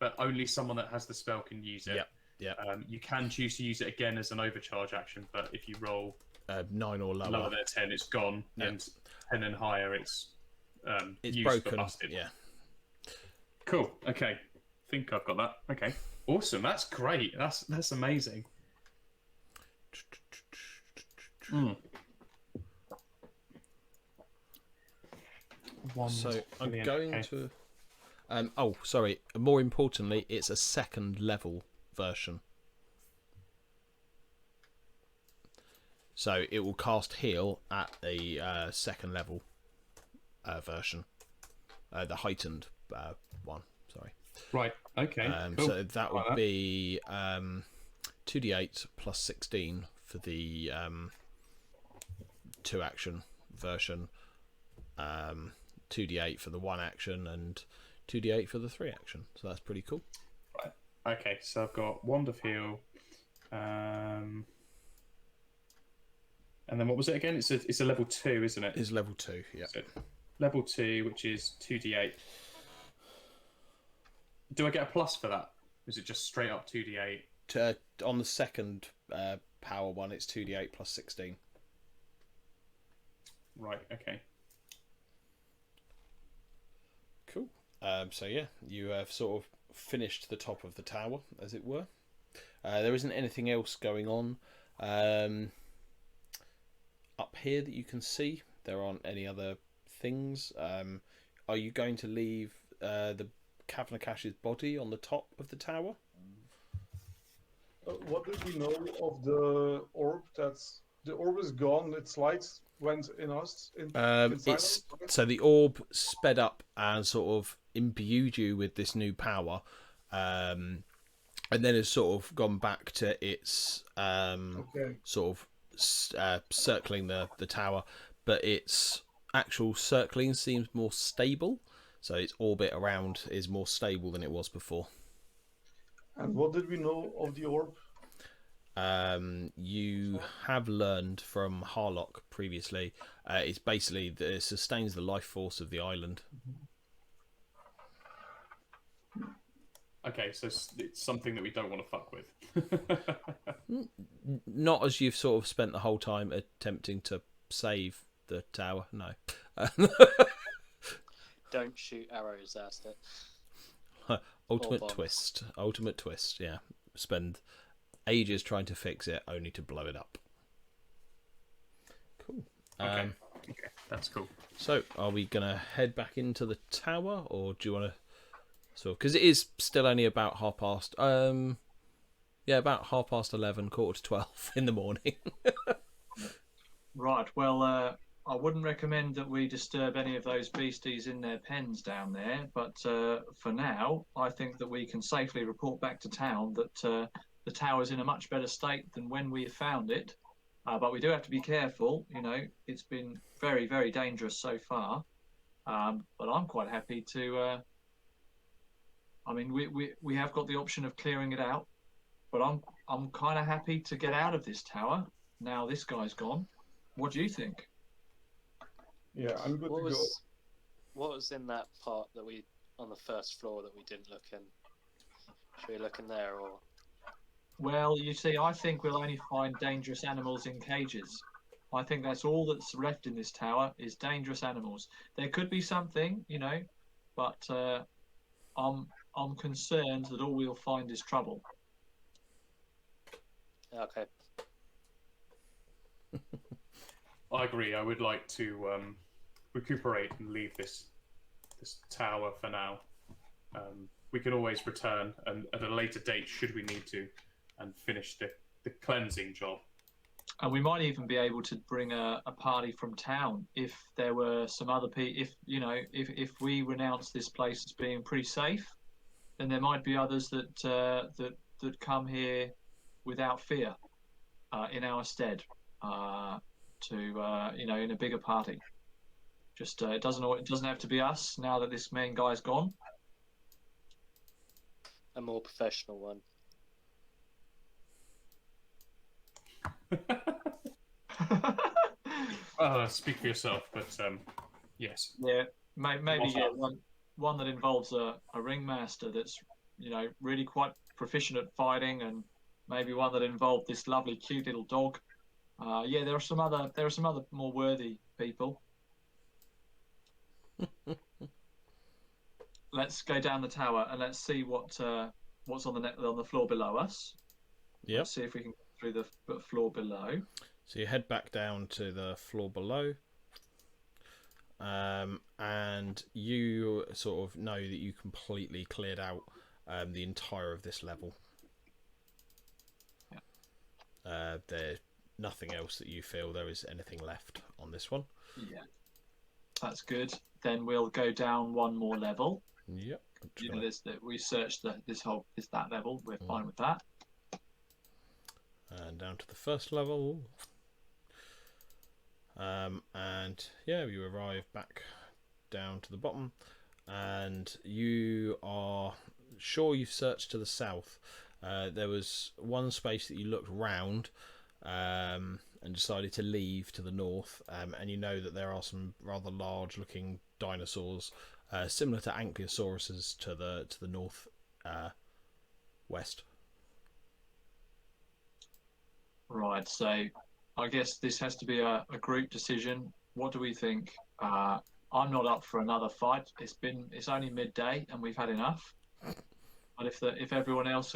but only someone that has the spell can use it. Yeah. You can choose to use it again as an overcharge action, but if you roll 9 or lower, than a 10, it's gone, and 10 and higher, it's used but broken. busted. Yeah. Cool. Okay. Think I've got that. Okay. Awesome. That's great. That's amazing. So I'm Brilliant. going Okay. to. Oh, sorry. More importantly, it's a second level version. So it will cast heal at the second level version, the heightened one. Sorry. Right. Okay. Cool. So that would Like that. be 2d8 plus 16 for the 2 action version, 2d8 for the 1 action, and 2d8 for the 3 action. So that's pretty cool. Right. Okay. So I've got Wand of Heal. And then what was it again? It's a level 2, isn't it? Is level 2, yeah. So level 2, which is 2d8. Do I get a plus for that? Or is it just straight up 2d8? On the second power one, it's 2d8 plus 16. Right. Okay. Cool. So yeah, you have sort of finished the top of the tower, as it were. There isn't anything else going on up here that you can see. There aren't any other things. Are you going to leave the Cavnakash's body on the top of the tower? What did we know of the orb? The orb is gone. Its lights went in us. So the orb sped up and sort of imbued you with this new power, and then has sort of gone back to its sort of circling the tower, but its actual circling seems more stable. So its orbit around is more stable than it was before. And what did we know of the orb? You have learned from Harlock previously. It's basically it sustains the life force of the island. Okay, so it's something that we don't want to fuck with. Not as you've sort of spent the whole time attempting to save the tower. No. Don't shoot arrows at it. Ultimate bombs. twist. Ultimate twist. Yeah. Spend ages trying to fix it, only to blow it up. Cool. Okay. Okay, that's cool. So, are we gonna head back into the tower, or do you want to? So, because it is still only about 11, 11:15 in the morning. Right. Well, I wouldn't recommend that we disturb any of those beasties in their pens down there. But for now, I think that we can safely report back to town that the tower's in a much better state than when we found it. But we do have to be careful. You know, it's been very, very dangerous so far. But I'm quite happy to. I mean, we have got the option of clearing it out, but I'm kind of happy to get out of this tower now this guy's gone. What do you think? Yeah, I'm good What to go. what was in that part that we on the first floor that we didn't look in? Should we look in there or? Well, you see, I think we'll only find dangerous animals in cages. I think that's all that's left in this tower is dangerous animals. There could be something, you know, but I'm concerned that all we'll find is trouble. Okay. I agree. I would like to recuperate and leave this tower for now. We can always return and at a later date, should we need to, and finish the cleansing job. And we might even be able to bring a party from town if there were some other people. If you know, if we renounce this place as being pretty safe, then there might be others that come here without fear in our stead to you know, in a bigger party. Just it doesn't have to be us now that this main guy's gone. A more professional one. Speak for yourself, but yes. Yeah, maybe yeah, one that involves a ringmaster that's, you know, really quite proficient at fighting, and maybe one that involved this lovely, cute little dog. Yeah, there are some other more worthy people. Let's go down the tower and let's see what's on the floor below us. Yep. Let's see if we can get through the floor below. So you head back down to the floor below, and you sort of know that you completely cleared out the entire of this level. Yeah. There's nothing else that you feel there is anything left on this one. Yeah, that's good. Then we'll go down one more level. Yep. You know, we searched that level. We're fine with that. And down to the first level. And yeah, you arrive back down to the bottom, and you are sure you've searched to the south. There was one space that you looked round and decided to leave to the north, and you know that there are some rather large looking dinosaurs similar to ankylosauruses to the north west. Right, so I guess this has to be a group decision. What do we think? I'm not up for another fight. It's only midday and we've had enough. But if everyone else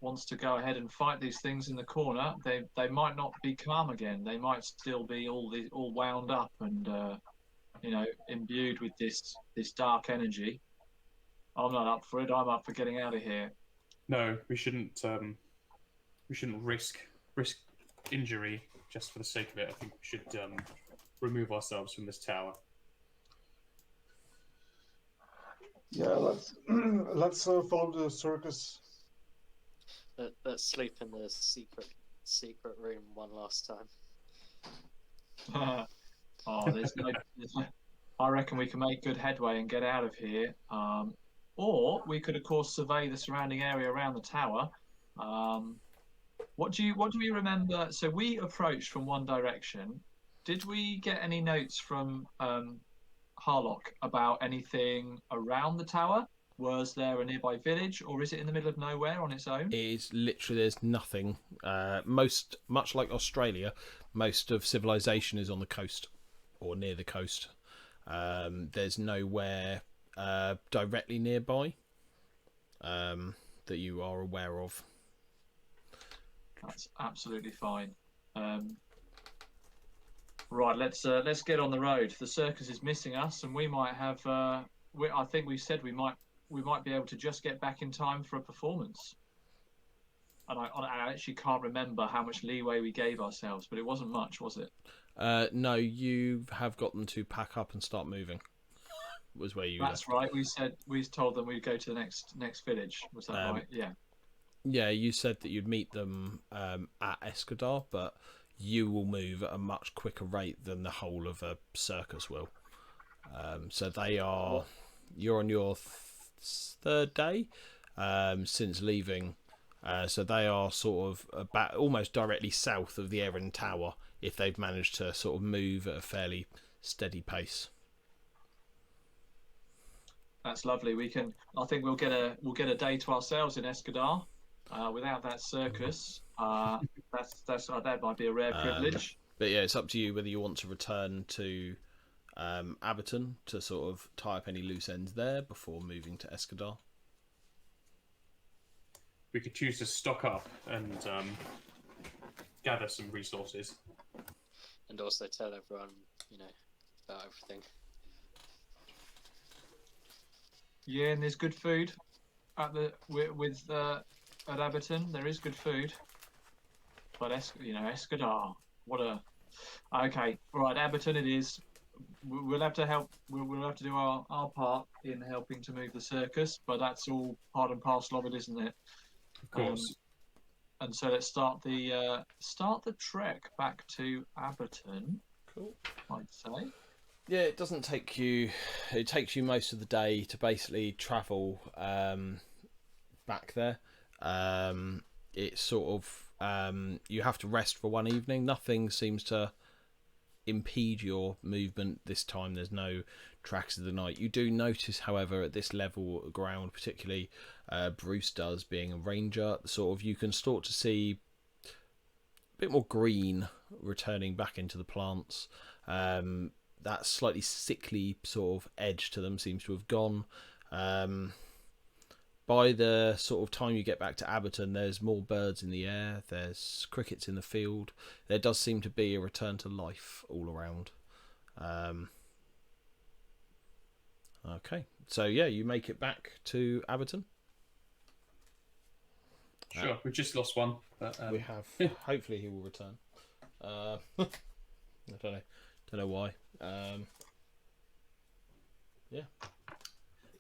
wants to go ahead and fight these things in the corner, they might not be calm again. They might still be all wound up and you know, imbued with this dark energy. I'm not up for it. I'm up for getting out of here. No, we shouldn't risk injury just for the sake of it. I think we should remove ourselves from this tower. Yeah, let's follow the circus. Let's sleep in the secret room one last time. I reckon we can make good headway and get out of here. Or we could, of course, survey the surrounding area around the tower. What do we remember? So we approached from one direction. Did we get any notes from Harlock about anything around the tower? Was there a nearby village, or is it in the middle of nowhere on its own? It's literally, there's nothing. Much like Australia, most of civilization is on the coast or near the coast. There's nowhere directly nearby that you are aware of. That's absolutely fine. Right, let's get on the road. The circus is missing us, and we might have. I think we said we might be able to just get back in time for a performance. and I actually can't remember how much leeway we gave ourselves, but it wasn't much, was it? No, you have got them to pack up and start moving. Was where you That's left. right. We told them we'd go to the next village. Was that right? Yeah. Yeah, you said that you'd meet them at Escadar, but you will move at a much quicker rate than the whole of a circus will. So they are. You're on your third day since leaving. So they are sort of about almost directly south of the Erran Tower if they've managed to sort of move at a fairly steady pace. That's lovely. I think we'll get a day to ourselves in Escadar. Without that circus, that might be a rare privilege. But yeah, it's up to you whether you want to return to Aberton to sort of tie up any loose ends there before moving to Escadar. We could choose to stock up and gather some resources. And also tell everyone, about everything. Yeah, and there's good food at at Aberton. There is good food, but Escadar. Okay, right, Aberton it is. We'll have to help. We'll have to do our part in helping to move the circus, but that's all part and parcel of it, isn't it? Of course. And so let's start the trek back to Aberton. Cool. I'd say. Yeah, it doesn't take you. It takes you most of the day to basically travel back there. It's sort of you have to rest for one evening. Nothing seems to impede your movement this time. There's no tracks of the night. You do notice, however, at this level of ground, particularly Bruce does, being a ranger, sort of you can start to see a bit more green returning back into the plants. That slightly sickly sort of edge to them seems to have gone. By the sort of time you get back to Aberton, there's more birds in the air, there's crickets in the field. There does seem to be a return to life all around. Okay, so yeah, you make it back to Aberton. Sure, we've just lost one. But, We have. Hopefully he will return. I don't know why. Yeah.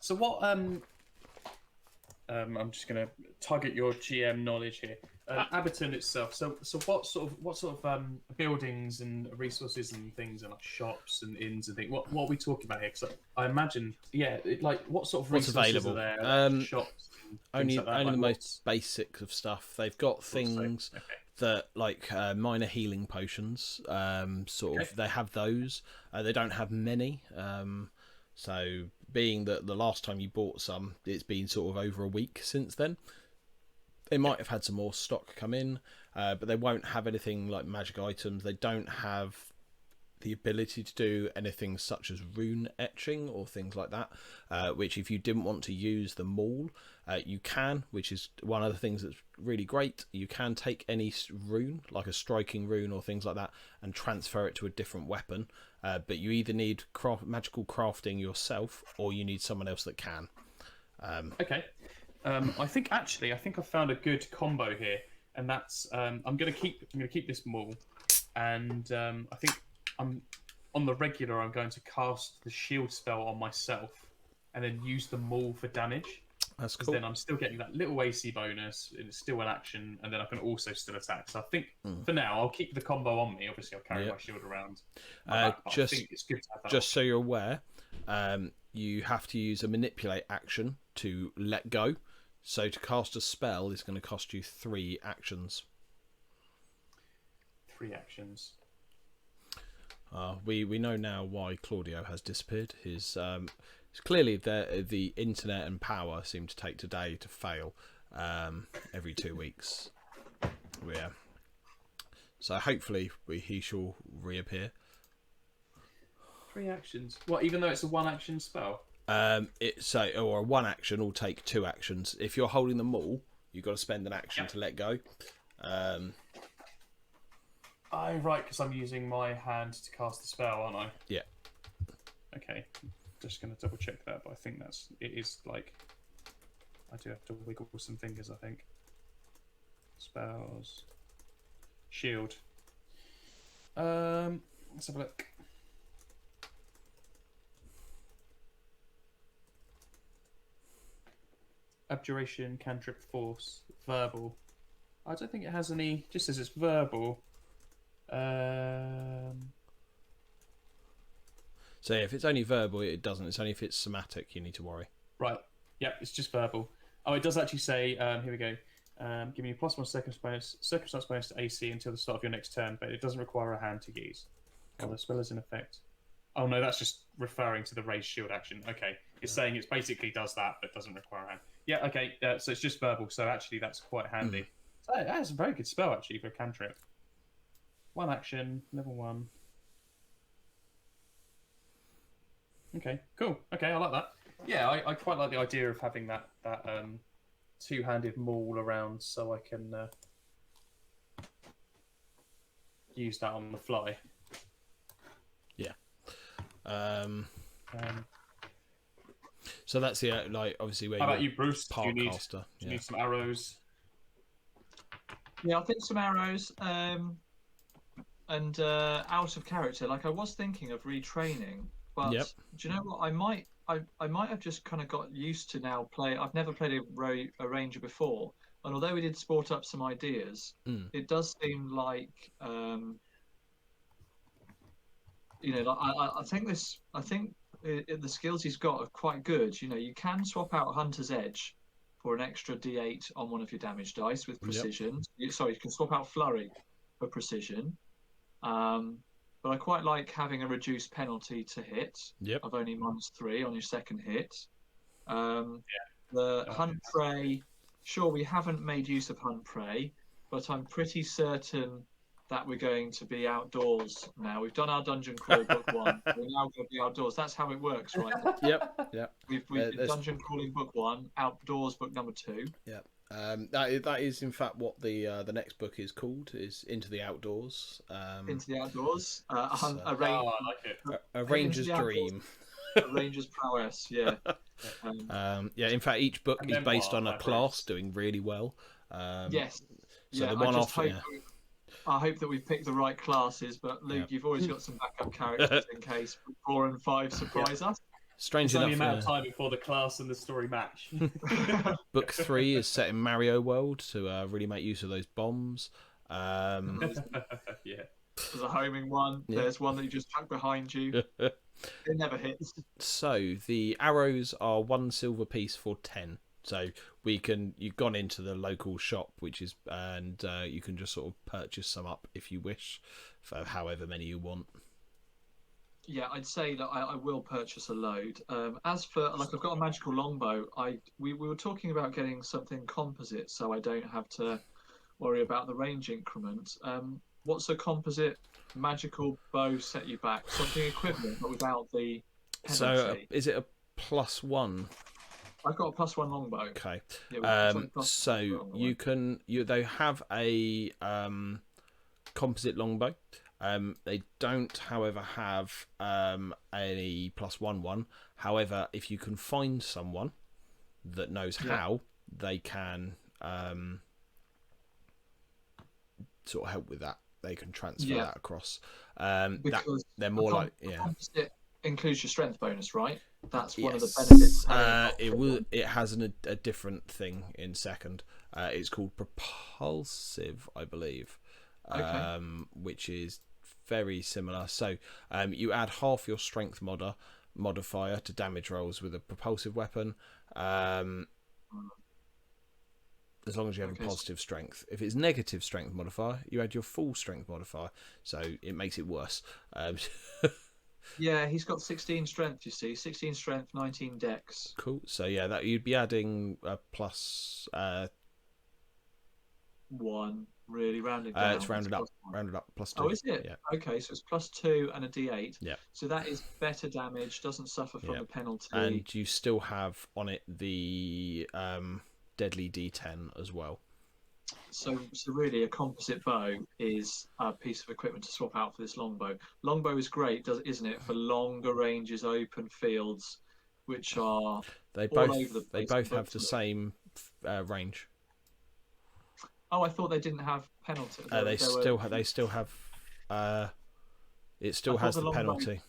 So what? I'm just going to target your GM knowledge here. Aberton itself. So what sort of buildings and resources and things and like shops and inns and things? What are we talking about here? Because I imagine, what sort of What's resources available? are there? Like shops. And Only things like that. only the Like most basic of stuff. They've got things Okay. that like minor healing potions. Okay. They have those. They don't have many. So being that the last time you bought some, it's been sort of over a week since then. They might have had some more stock come in, but they won't have anything like magic items. They don't have the ability to do anything such as rune etching or things like that, which if you didn't want to use the maul, you can, which is one of the things that's really great. You can take any rune, like a striking rune or things like that, and transfer it to a different weapon, but you either need magical crafting yourself or you need someone else that can. Okay. I think I found a good combo here, and that's I'm gonna keep this maul, and I think I'm on the regular. I'm going to cast the shield spell on myself, and then use the maul for damage. That's Because cool. then I'm still getting that little AC bonus. It's still an action, and then I can also still attack. So I think for now I'll keep the combo on me. Obviously, I'll carry my shield around. My back, but I think it's good to have that Just so you're aware, you have to use a manipulate action to let go. So to cast a spell is going to cost you 3 actions. 3 actions. We know now why Claudio has disappeared. It's clearly the internet and power seem to take today to fail every 2 weeks. Yeah. So hopefully he shall reappear. 3 actions. What? Even though it's a 1-action spell. Or a 1 action will take 2 actions. If you're holding them all, you've got to spend an action to let go. Oh, right, because I'm using my hand to cast the spell, aren't I? Yeah. Okay. Just going to double check that, but I think it is like I do have to wiggle some fingers, I think. spells. Shield. Let's have a look. Abjuration, cantrip, force, verbal. I don't think it has any. Just says it's verbal. So if it's only verbal, it doesn't. It's only if it's somatic you need to worry. Right. Yep, it's just verbal. Oh, it does actually say. Here we go. Give me a +1 circumstance bonus to AC until the start of your next turn, but it doesn't require a hand to use. While the spell is in effect. Oh no, that's just referring to the raised shield action. Okay, it's saying it basically does that, but doesn't require a hand. Yeah. Okay. So it's just verbal. So actually, that's quite handy. So that is a very good spell actually for a cantrip. 1 action, level 1. Okay, cool. Okay, I like that. Yeah, I quite like the idea of having that two-handed maul around, so I can use that on the fly. Yeah. So that's the like obviously where How about you, Bruce? Do you Parkcaster. need some arrows? Yeah, I think some arrows. And out of character, like I was thinking of retraining, but Yep. do you know what? I might have just kind of got used to now play. I've never played a ranger before, and although we did sport up some ideas, it does seem like like, I think the skills he's got are quite good. You know, you can swap out Hunter's Edge for an extra D8 on one of your damage dice with precision. Sorry, you can swap out Flurry for precision. But I quite like having a reduced penalty to hit of only -3 on your second hit. The Hunt Prey, sure, we haven't made use of Hunt Prey, but I'm pretty certain that we're going to be outdoors now. We've done our Dungeon Crawl book 1. We're now going to be outdoors. That's how it works, right? Yep. We've been Dungeon Crawling book 1, outdoors book number 2. Yep. That is in fact what the next book is called, is Into the Outdoors. Into the outdoors. A I like it. A ranger's dream. A ranger's prowess, yeah. In fact, each book is based on a class doing really well. Yes. So the one off. I hope that we've picked the right classes, but Luke, you've always got some backup characters in case 4 and 5 surprise us. Strange It's enough, only a matter of time before the class and the story match. Book 3 is set in Mario World to really make use of those bombs. Yeah. There's a homing one. Yeah. There's one that you just tuck behind you. It never hits. So the arrows are 1 silver piece for 10. So you've gone into the local shop, and you can just sort of purchase some up if you wish, for however many you want. Yeah, I'd say that I will purchase a load. As for, like, I've got a magical longbow. We were talking about getting something composite, so I don't have to worry about the range increment. What's a composite magical bow set you back? Something equivalent, but without the penalty. So is it a +1? I've got a +1 longbow. Okay. Yeah, So they have a composite longbow. They don't, however, have a +1 one. However, if you can find someone that knows how, they can sort of help with that. They can transfer that across. Because they're more like composite includes your strength bonus, right? That's one of the benefits. It has a different thing in second. It's called propulsive, I believe, which is very similar. So you add half your strength modifier to damage rolls with a propulsive weapon, as long as you have a positive strength. If it's negative strength modifier, you add your full strength modifier, so it makes it worse. Yeah, he's got 16 strength, you see. 16 strength, 19 dex. Cool. So yeah, that you'd be adding a plus 1, really rounded down. It's rounded up +2. Oh, is it? Yeah. Okay, so it's +2 and a d8. Yeah. So that is better damage, doesn't suffer from the penalty. And you still have on it the deadly d10 as well. So really, a composite bow is a piece of equipment to swap out for this longbow. Longbow is great, isn't it, for longer ranges, open fields, which are They all over the place. both have the same range. Oh, I thought they didn't have penalty. They still have. It still I thought has the the longbow penalty.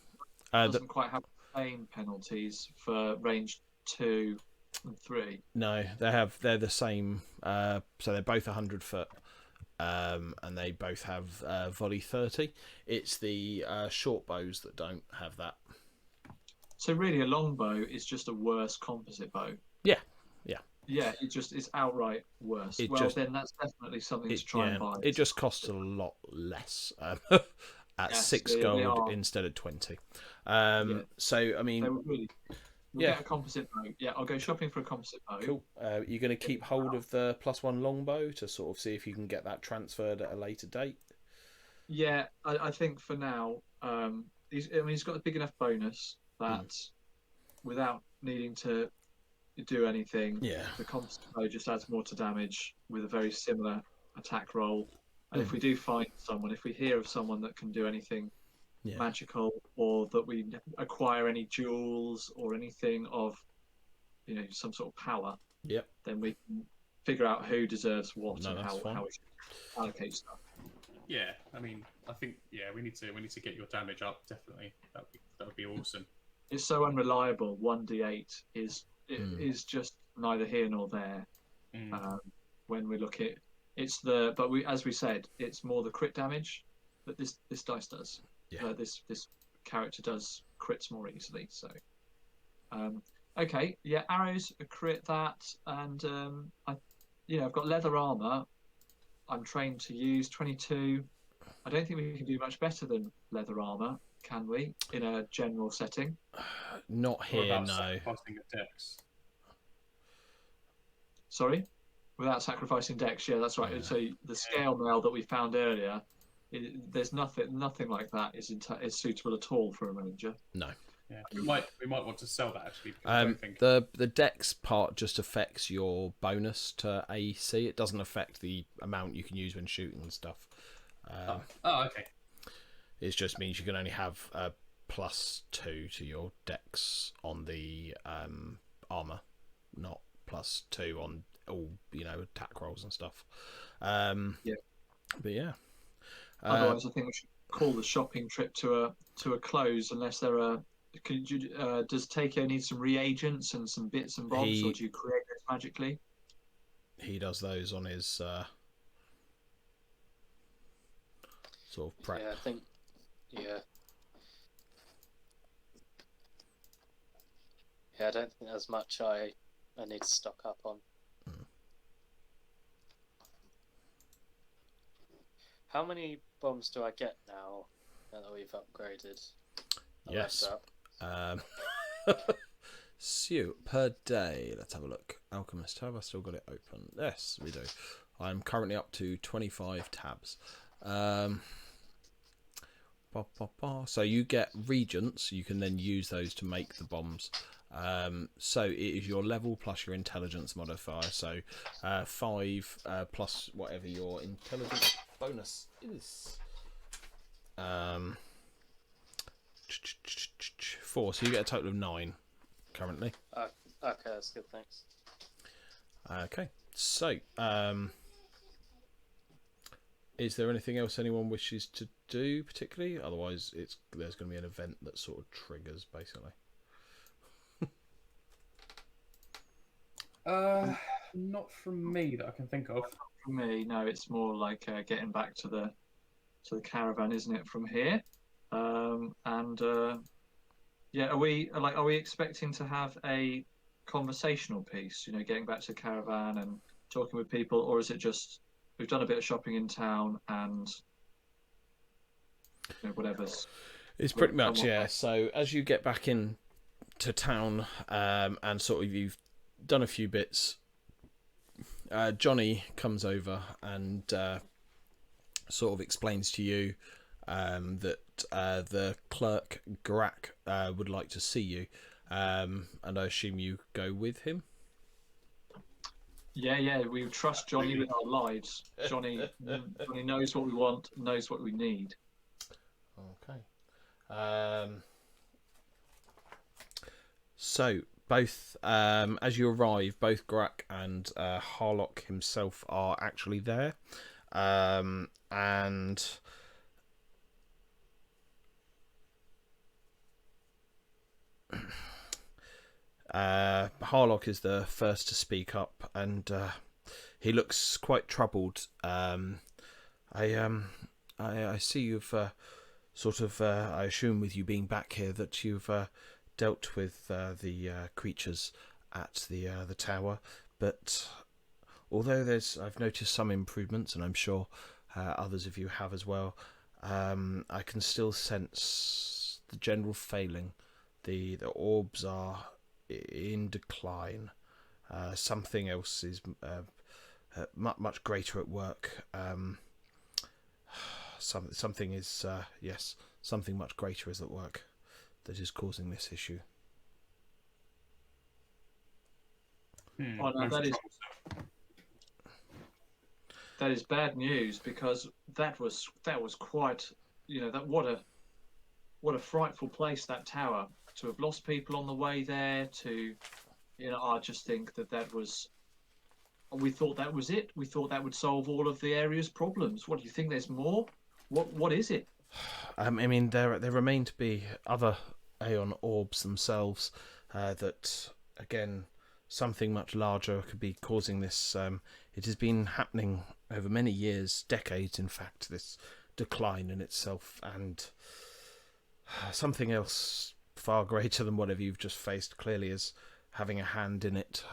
doesn't quite have the same penalties for range 2 and 3. No, they have. They're the same. So they're both 100 foot, and they both have volley 30. It's the short bows that don't have that. So really, a longbow is just a worse composite bow. Yeah. Yeah, it's outright worse. Then that's definitely something to try and buy. It just costs a lot less at 6 gold instead of 20. So I mean, we'll get a composite bow. Yeah, I'll go shopping for a composite bow. Cool. You're going to keep hold of the +1 longbow to sort of see if you can get that transferred at a later date. Yeah, I think for now, he's got a big enough bonus that without needing to do anything, the composite bow just adds more to damage with a very similar attack roll. And if we do find someone, if we hear of someone that can do anything magical, or that we acquire any jewels or anything of, some sort of power, then we can figure out who deserves what and how we should allocate stuff. Yeah, I mean, I think we need to get your damage up. Definitely, that would be awesome. It's so unreliable. 1d8 is just neither here nor there. When we look at as we said, it's more the crit damage that this dice does. This character does crits more easily. So, okay, arrows crit that, and I've got leather armor. I'm trained to use 22. I don't think we can do much better than leather armor, can we? In a general setting. Not here, no. Sacrificing a dex. Sorry, without sacrificing dex. Yeah, that's right. Yeah. So the scale mail that we found earlier, there's nothing like that is suitable at all for a ranger. No. Yeah, we might want to sell that actually. The dex part just affects your bonus to AC. It doesn't affect the amount you can use when shooting and stuff. Okay. It just means you can only have a +2 to your dex on the armor, not +2 on all attack rolls and stuff. But yeah. Otherwise, I think we should call the shopping trip to a close, unless there are. Does Takeo need some reagents and some bits and bobs, or do you create this magically? He does those on his sort of prep. Yeah, I think. Yeah, I don't think there's much I need to stock up on. How many bombs do I get now that we've upgraded? Yes. So per day, let's have a look. Alchemist, have I still got it open? Yes, we do. I'm currently up to 25 tabs. So you get regents. You can then use those to make the bombs. So it is your level plus your intelligence modifier. So 5 plus whatever your intelligence bonus is. 4. So you get a total of 9 currently. Okay, that's good. Thanks. Okay. So is there anything else anyone wishes to do particularly? Otherwise, there's going to be an event that sort of triggers basically. Not from me that I can think of. For me, no. It's more like getting back to the caravan, isn't it? From here, are we expecting to have a conversational piece? Getting back to the caravan and talking with people, or is it just we've done a bit of shopping in town and whatever's? It's pretty much So as you get back in to town, and sort of you've done a few bits, Johnny comes over and sort of explains to you that the clerk Garak would like to see you, and I assume you go with him. Yeah, we trust Johnny with our lives. Johnny knows what we want, knows what we need. Okay. So both as you arrive, both Grak and Harlock himself are actually there, and Harlock is the first to speak up, and he looks quite troubled. I see you've sort of, I assume with you being back here, that you've dealt with the creatures at the tower. But although I've noticed some improvements, and I'm sure others of you have as well, I can still sense the general failing. The orbs are in decline. Something else is much greater at work. Something is something much greater is at work that is causing this issue. Oh, no, that is bad news, because that was quite, what a frightful place, that tower, to have lost people on the way there. I just think that was. We thought that was it. We thought that would solve all of the area's problems. What do you think? There's more? What is it? I mean, there remain to be other Aeon orbs themselves. That again, something much larger could be causing this. It has been happening over many years, decades, in fact. This decline in itself, and something else far greater than whatever you've just faced clearly is having a hand in it.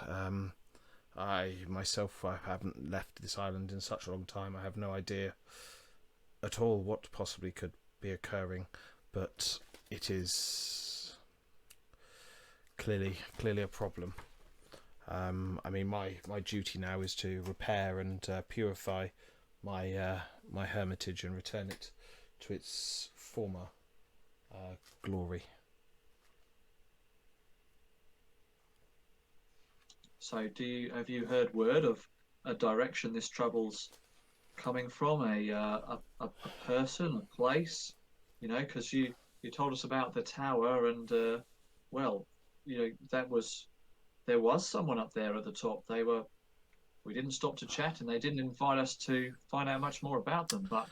I myself, I haven't left this island in such a long time. I have no idea at all what possibly could be occurring, but it is clearly a problem. I mean, my duty now is to repair and purify my my hermitage and return it to its former glory. So, have you heard word of a direction this trouble's coming from? A person, a place? Because you told us about the tower, and there was someone up there at the top. We didn't stop to chat, and they didn't invite us to find out much more about them. But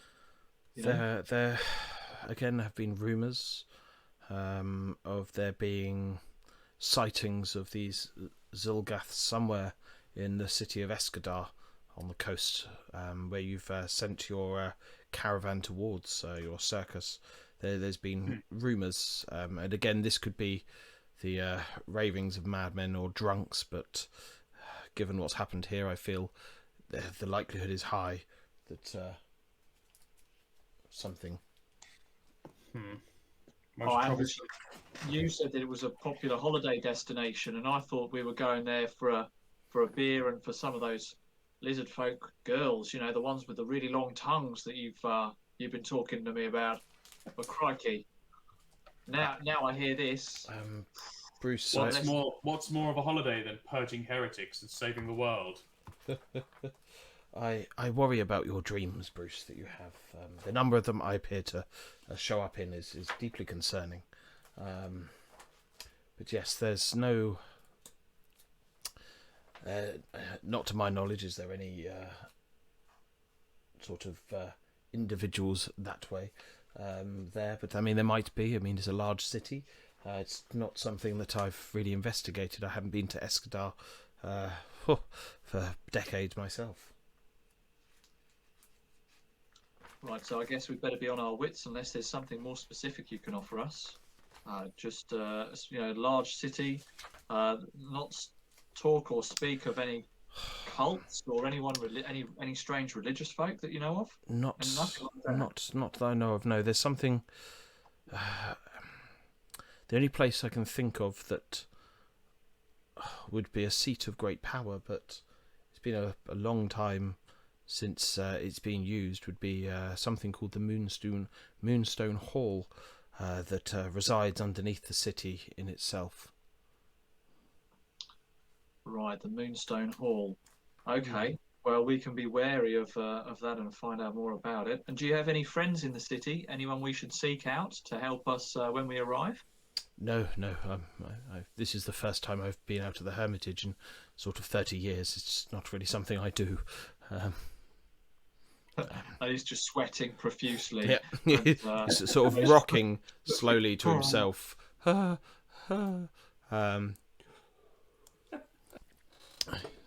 there again have been rumours of there being sightings of these Zilgaths somewhere in the city of Escadar on the coast, where you've sent your caravan towards, your circus. There's been rumours, and again, this could be the ravings of madmen or drunks, but given what's happened here, I feel the likelihood is high that something. You said that it was a popular holiday destination, and I thought we were going there for a beer and for some of those lizard folk girls, the ones with the really long tongues that you've been talking to me about. But crikey, now I hear this. Bruce, what's more of a holiday than purging heretics and saving the world? I worry about your dreams, Bruce, that you have. The number of them I appear to show up in is deeply concerning. But yes, there's no... not to my knowledge, is there any sort of individuals that way there? But I mean, there might be. I mean, it's a large city. It's not something that I've really investigated. I haven't been to Escadar for decades myself. Right, so I guess we'd better be on our wits unless there's something more specific you can offer us. Just large city, not talk or speak of any cults or any strange religious folk that you know of. Not that I know of. No, there's something. The only place I can think of that would be a seat of great power, but it's been a long time since it's been used, would be something called the Moonstone Hall that resides underneath the city in itself. Right, the Moonstone Hall. Okay, well, we can be wary of that and find out more about it. And do you have any friends in the city? Anyone we should seek out to help us when we arrive? No. This is the first time I've been out of the Hermitage in sort of 30 years. It's not really something I do. And he's just sweating profusely. Yeah, he's sort of rocking slowly to himself.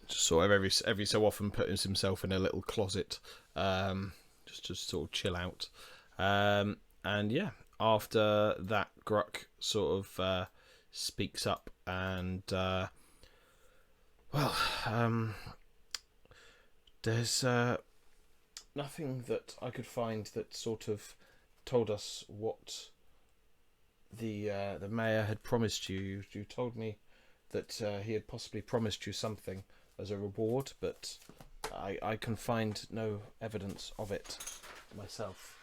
Just sort of every so often puts himself in a little closet, just to sort of chill out. And yeah, after that, Gruck sort of speaks up and there's nothing that I could find that sort of told us what the mayor had promised you. You told me that he had possibly promised you something as a reward, but I can find no evidence of it myself.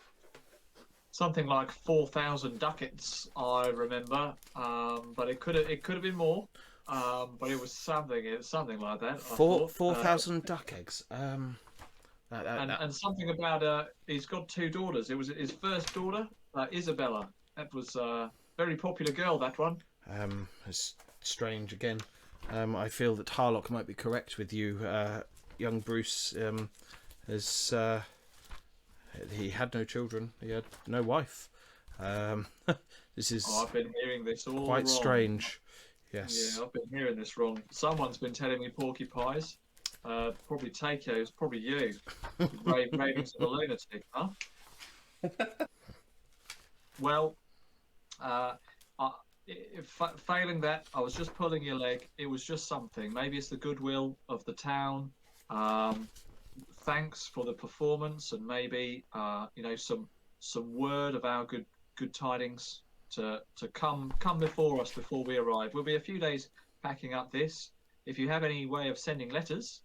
Something like 4,000 ducats, I remember, but it could have been more. But it was something like that. 4,000 duck eggs. And something about he's got 2 daughters. It was his first daughter, Isabella. That was a very popular girl, that one. It's strange again. I feel that Harlock might be correct with you. Young Bruce he had no children. He had no wife. This is I've been hearing this all quite wrong. strange. Yes. Yeah, I've been hearing this wrong. Someone's been telling me porcupines. Probably Takeo, probably you. Ravings of a lunatic, huh? Well, failing that, I was just pulling your leg. It was just something. Maybe it's the goodwill of the town. Thanks for the performance, and maybe some word of our good tidings to come before us before we arrive. We'll be a few days packing up this. If you have any way of sending letters,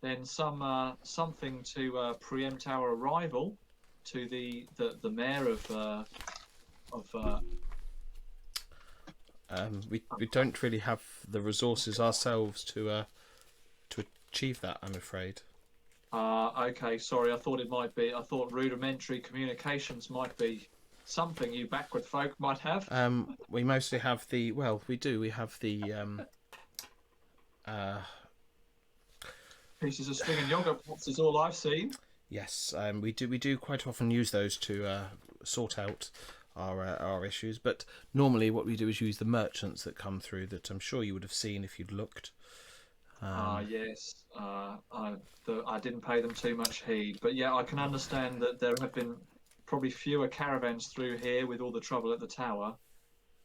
then something to preempt our arrival to the mayor of we don't really have the resources ourselves to achieve that, I'm afraid. Okay, sorry. I thought rudimentary communications might be something you backward folk might have. We mostly have we have the pieces of string and yogurt pots is all I've seen. Yes, we do quite often use those to sort out our issues, but normally what we do is use the merchants that come through, that I'm sure you would have seen if you'd looked. Yes. I didn't pay them too much heed, but yeah, I can understand that there have been probably fewer caravans through here with all the trouble at the tower.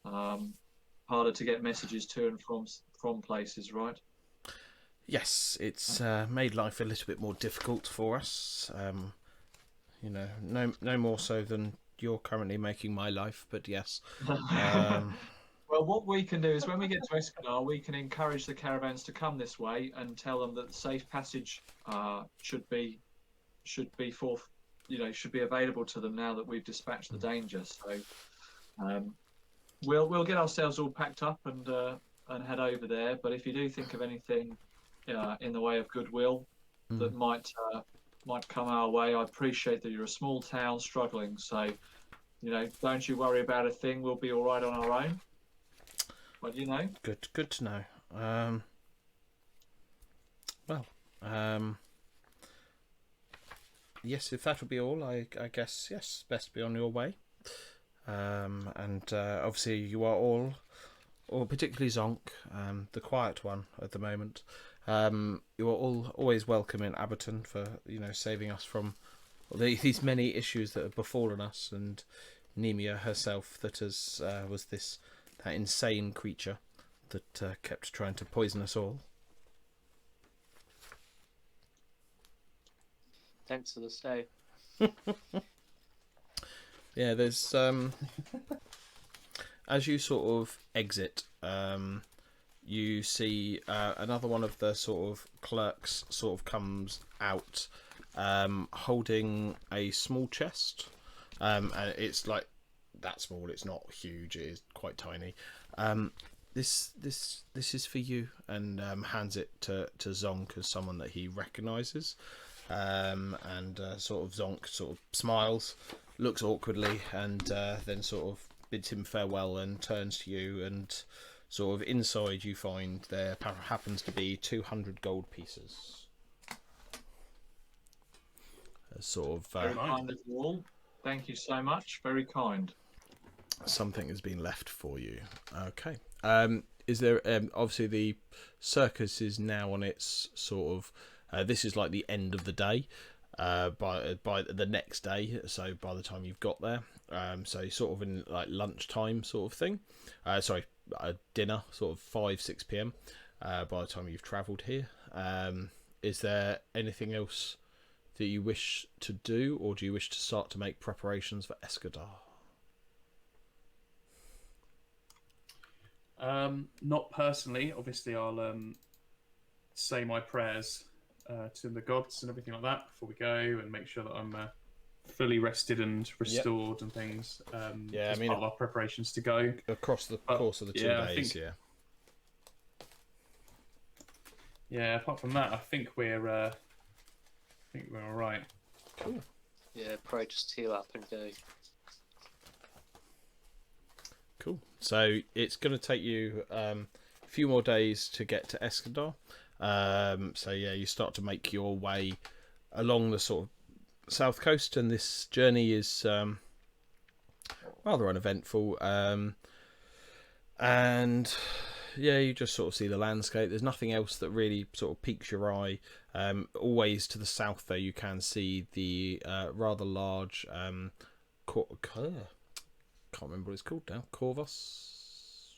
Harder to get messages to and from places, right? Yes, it's made life a little bit more difficult for us. No more so than you're currently making my life, but yes. Well, what we can do is when we get to Escanar, we can encourage the caravans to come this way and tell them that the safe passage should be available to them now that we've dispatched the danger. So we'll get ourselves all packed up and head over there. But if you do think of anything in the way of goodwill that might come our way, I appreciate that you're a small town struggling. So don't you worry about a thing. We'll be all right on our own. But good to know. Yes, if that would be all, I guess yes, best be on your way. And obviously you are all, or particularly Zonk, the quiet one at the moment. You are all always welcome in Aberton for saving us from these many issues that have befallen us, and Nemia herself that was that insane creature that kept trying to poison us all. Thanks for the stay. Yeah, there's as you sort of exit, you see another one of the sort of clerks sort of comes out, holding a small chest, and it's like that small. It's not huge. It is quite tiny. This is for you, and hands it to Zonk as someone that he recognises. And sort of Zonk sort of smiles, looks awkwardly, and then sort of bids him farewell and turns to you, and sort of inside you find there happens to be 200 gold pieces. Sort of Very kind of you all. Thank you so much. Very kind. something has been left for you. Okay. Is there obviously the circus is now on its sort of this is like the end of the day. By the next day, so by the time you've got there, so sort of in like lunchtime sort of thing, dinner, sort of 5-6 p.m. By the time you've travelled here, is there anything else that you wish to do, or do you wish to start to make preparations for Escadar? Not personally. Obviously, I'll say my prayers to the gods and everything like that before we go, and make sure that I'm fully rested and restored and things. Yeah, as part of our preparations to go across the course of the 2 days. Yeah. Apart from that, I think we're all right. Cool. Yeah, probably just heal up and go. Cool. So it's going to take you a few more days to get to Escadar. So yeah, you start to make your way along the sort of south coast, and this journey is rather uneventful. And yeah, you just sort of see the landscape. There's nothing else that really sort of piques your eye. Always to the south, though, you can see the rather large can't remember what it's called now. Corvus.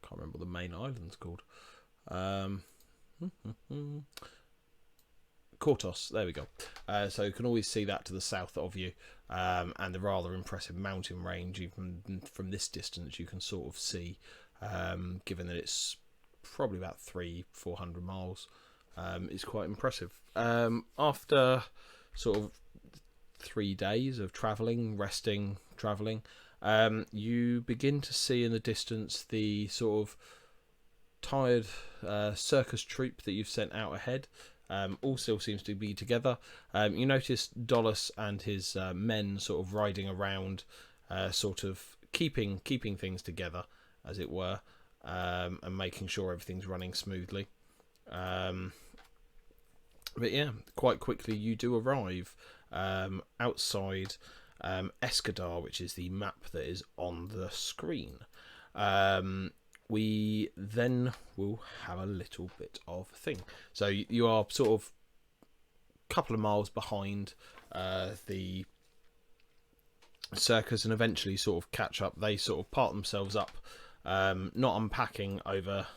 Can't remember what the main island's called. Kortos, there we go. So you can always see that to the south of you, and the rather impressive mountain range. Even from this distance, you can sort of see, given that it's probably about 300-400 miles. It's quite impressive. After sort of 3 days of travelling, resting, travelling, you begin to see in the distance the sort of tired circus troupe that you've sent out ahead. All still seems to be together. You notice Dolus and his men sort of riding around, sort of keeping things together, as it were, and making sure everything's running smoothly. But yeah, quite quickly you do arrive outside Escadar, which is the map that is on the screen. We then will have a little bit of a thing. So you are sort of a couple of miles behind the circus, and eventually sort of catch up. They sort of part themselves up, not unpacking over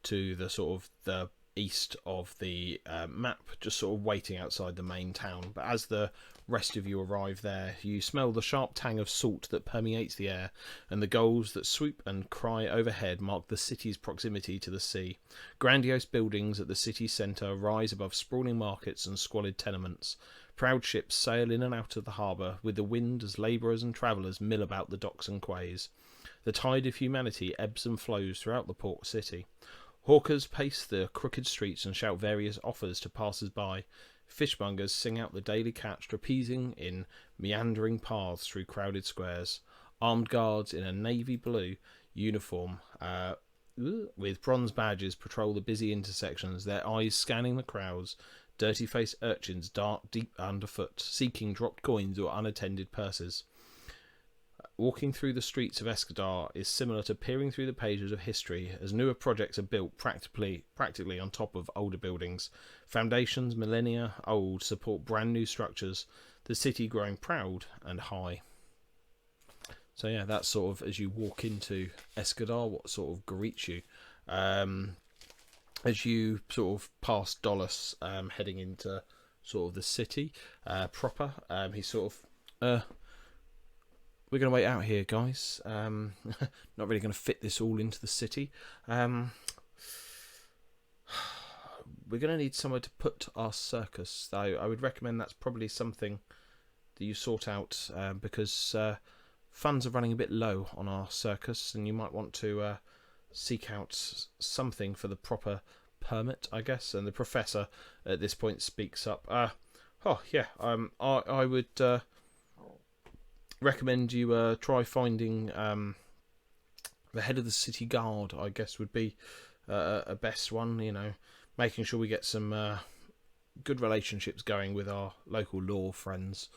to the sort of the east of the map, just sort of waiting outside the main town. But as the rest of you arrive there, you smell the sharp tang of salt that permeates the air, and the gulls that swoop and cry overhead mark the city's proximity to the sea. Grandiose buildings at the city centre rise above sprawling markets and squalid tenements. Proud ships sail in and out of the harbour with the wind as labourers and travellers mill about the docks and quays. The tide of humanity ebbs and flows throughout the port city. Hawkers pace the crooked streets and shout various offers to passers-by. Fishmongers sing out the daily catch, trapezing in meandering paths through crowded squares. Armed guards in a navy blue uniform with bronze badges patrol the busy intersections, their eyes scanning the crowds. Dirty-faced urchins dart deep underfoot, seeking dropped coins or unattended purses. Walking through the streets of Escadar is similar to peering through the pages of history, as newer projects are built practically on top of older buildings. Foundations, millennia old, support brand new structures, the city growing proud and high. So yeah, that's sort of, as you walk into Escadar, what sort of greets you. As you sort of pass Dolus, heading into sort of the city proper, he's sort of... we're going to wait out here, guys. Not really going to fit this all into the city. We're going to need somewhere to put our circus, though. I would recommend that's probably something that you sort out, because funds are running a bit low on our circus, and you might want to seek out something for the proper permit, I guess. And the professor at this point speaks up. I would... recommend you try finding the head of the city guard. I guess would be a best one. You know, making sure we get some good relationships going with our local law friends.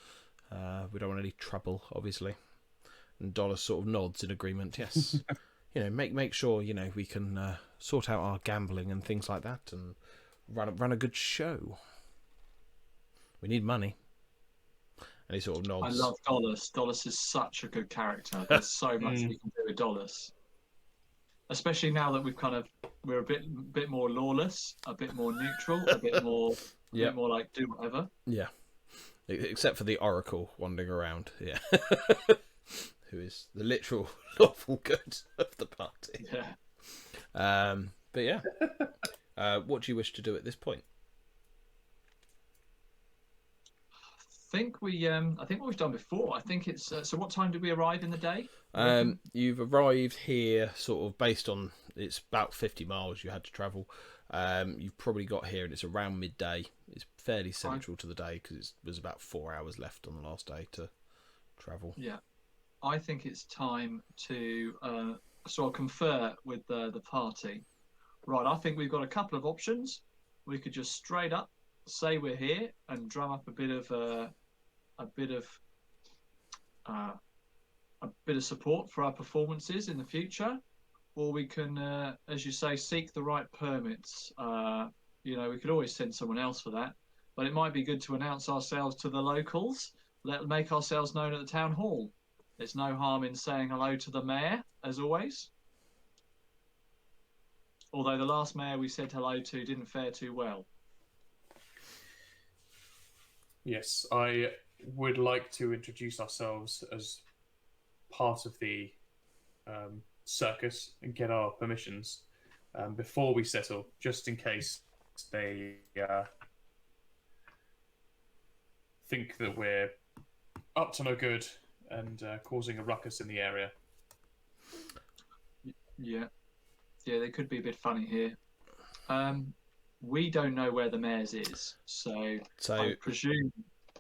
We don't want any trouble, obviously. And Dollar sort of nods in agreement. Yes, you know, make sure we can sort out our gambling and things like that, and run a good show. We need money. And he sort of I nods. love Dolus. Dolus is such a good character. There's so much we can do with Dolus, especially now that we're a bit more lawless, a bit more neutral, a bit more like do whatever. Yeah, except for the Oracle wandering around. Yeah, who is the literal lawful good of the party. Yeah. But yeah, what do you wish to do at this point? I think what we've done before. I think it's so. What time did we arrive in the day? You've arrived here sort of based on it's about 50 miles you had to travel. You've probably got here and it's around midday. It's fairly central to the day because there's about 4 hours left on the last day to travel. Yeah, I think it's time to so I'll confer with the party. Right, I think we've got a couple of options. We could just straight up say we're here and drum up a bit of support for our performances in the future, or we can, as you say, seek the right permits. We could always send someone else for that, but it might be good to announce ourselves to the locals. Make ourselves known at the town hall. There's no harm in saying hello to the mayor, as always. Although the last mayor we said hello to didn't fare too well. Yes, I would like to introduce ourselves as part of the circus and get our permissions before we settle, just in case they think that we're up to no good and causing a ruckus in the area. Yeah, they could be a bit funny here. We don't know where the mayor's is, so I presume